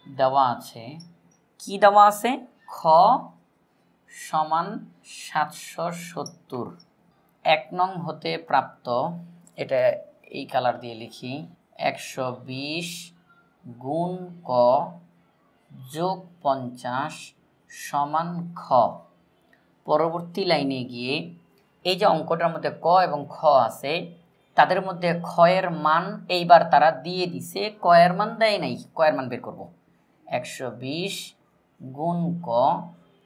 দেওয়া আছে, কি দেওয়া আছে, খ সমান 770। 1 নং হতে প্রাপ্ত, এটা এই কালার দিয়ে লিখি, 120 গুণ ক যোগ 50 সমান খ। পরবর্তী লাইনে গিয়ে এই যে অঙ্কটার মধ্যে ক এবং খ আছে, তাদের মধ্যে খ এর মান এইবার তারা দিয়ে দিছে, ক এর মান দেয় নাই। ক এর মান বের করব। 120 গুণ ক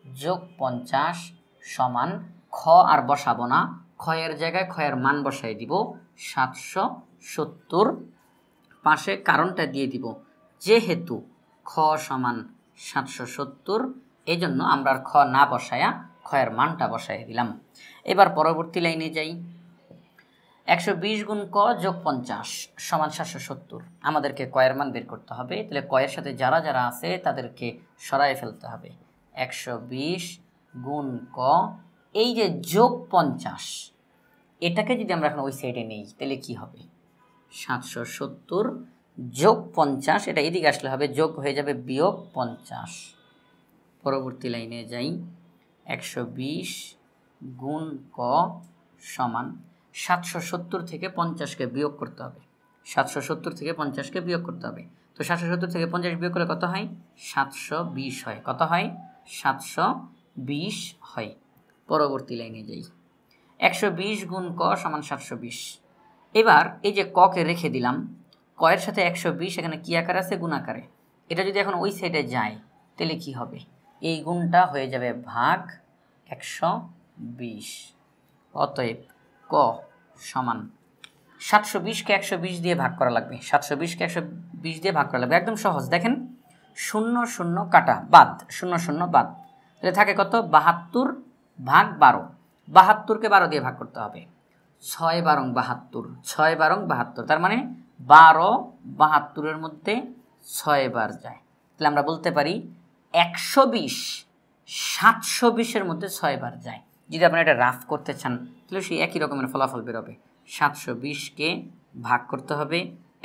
যোগ 50 সমান খ আর বসাবো না, খ এর জায়গায় খ এর মান বসাই দিব 770। পাশে কারণটা দিয়ে দিব, যেহেতু খ সমান 770 এই জন্য আমরা খ না বসায়া খ এর মানটা বসাই দিলাম। এবার পরবর্তী লাইনে যাই। 120 গুণ ক যোগ 50 সমান 770। আমাদেরকে ক এর মান বের করতে হবে, তাহলে ক এর সাথে যারা যারা আছে তাদেরকে সরাই ফেলতে হবে। 120 গুণ ক, এই যে যোগ 50, এটাকে যদি আমরা এখন ওই সাইডে নেই তাহলে কি হবে? 770 যোগ 50, এটা এদিকে আসলে হবে, যোগ হয়ে যাবে বিয়োগ 50। পরবর্তী লাইনে যাই। 120 গুণ ক সমান 770 থেকে 50কে বিয়োগ করতে হবে। 770 থেকে 50কে বিয়োগ করতে হবে। তো 770 থেকে 50 বিয়োগ করলে কত হয়? 720 হয়। কত হয়? 720 হয়। পরবর্তী লাইনে যাই। 120 গুণ ক সমান 720। এবার এই যে ককে রেখে দিলাম, ক এর সাথে 120 এখানে কি আকার আছে? গুণ আকারে। এটা যদি এখন ওই সাইডে যায় তাহলে কি হবে? এই গুণটা হয়ে যাবে ভাগ 120। অতএব ক সমান 720কে 120 দিয়ে ভাগ করা লাগবে। 720কে 120 দিয়ে ভাগ করা লাগবে, একদম সহজ। দেখেন, 0 0 কাটা, বাদ, 0 0 বাদ, তাহলে থাকে কত? 72 ভাগ 12। 72কে 12 দিয়ে ভাগ করতে হবে। 6 12 72, 6 12 72, তার মানে 12 72-এর মধ্যে 6 বার যায়। তাহলে আমরা বলতে পারি 120 720-এর মধ্যে 6 বার যায়। যদি আপনারা এটা রাফ করতে চান তাহলে সেই একই রকমের ফলাফল বেরোবে। 720কে ভাগ করতে হবে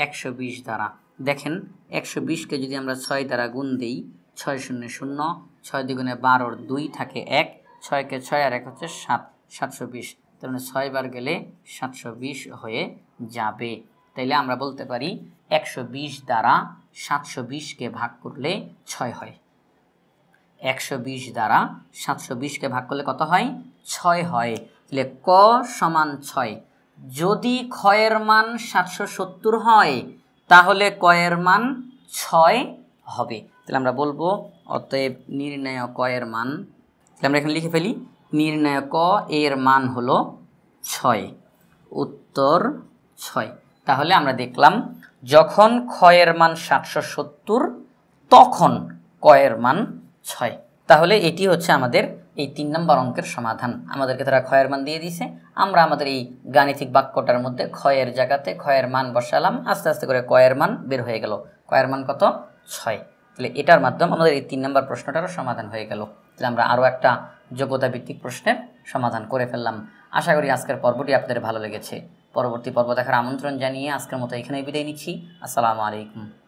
120 দ্বারা। দেখেন, 120কে যদি আমরা 6 দ্বারা গুণ দিই, 6 0 0, 6 দ্বিগুণে 12, 2 থাকে 1, 6কে 6 আর 1 হচ্ছে 7, 720। তার মানে 6 বার গেলে 720 হয়ে যাবে। তাইলে আমরা বলতে পারি 120 দ্বারা 720কে ভাগ করলে 6 হয়। 120 দ্বারা 720কে ভাগ করলে কত হয়? 6 হয়। তাহলে ক সমান 6। যদি খ এর মান 770 হয় তাহলে ক এর মান 6 হবে। তাহলে আমরা বলবো অতএব নির্ণয় ক এর মান, তাহলে আমরা এখানে লিখে ফেলি, নির্ণয় ক এর মান হলো 6। উত্তর 6। তাহলে আমরা দেখলাম যখন খ এর মান 770 তখন ক এর মান 6। তাহলে এটি হচ্ছে আমাদের এই 3 নম্বর অঙ্কের সমাধান। আমাদেরকে তারা খ এর মান দিয়ে দিয়েছে, আমরা আমাদের এই গাণিতিক বাক্যটার মধ্যে খ এর জায়গাতে খ এর মান বসালাম, আস্তে আস্তে করে ক এর মান বের হয়ে গেল। ক এর মান কত? 6। তাহলে এটার মাধ্যমে আমাদের এই 3 নম্বর প্রশ্নটারও সমাধান হয়ে গেল। তাহলে আমরা আরও একটা যোগ্যতা ভিত্তিক প্রশ্নের সমাধান করে ফেললাম। আশা করি আজকের পর্বটি আপনাদের ভালো লেগেছে। পরবর্তী পর্ব দেখার আমন্ত্রণ জানিয়ে আজকের মতো এখানেই বিদায় নিচ্ছি। আসসালামু আলাইকুম।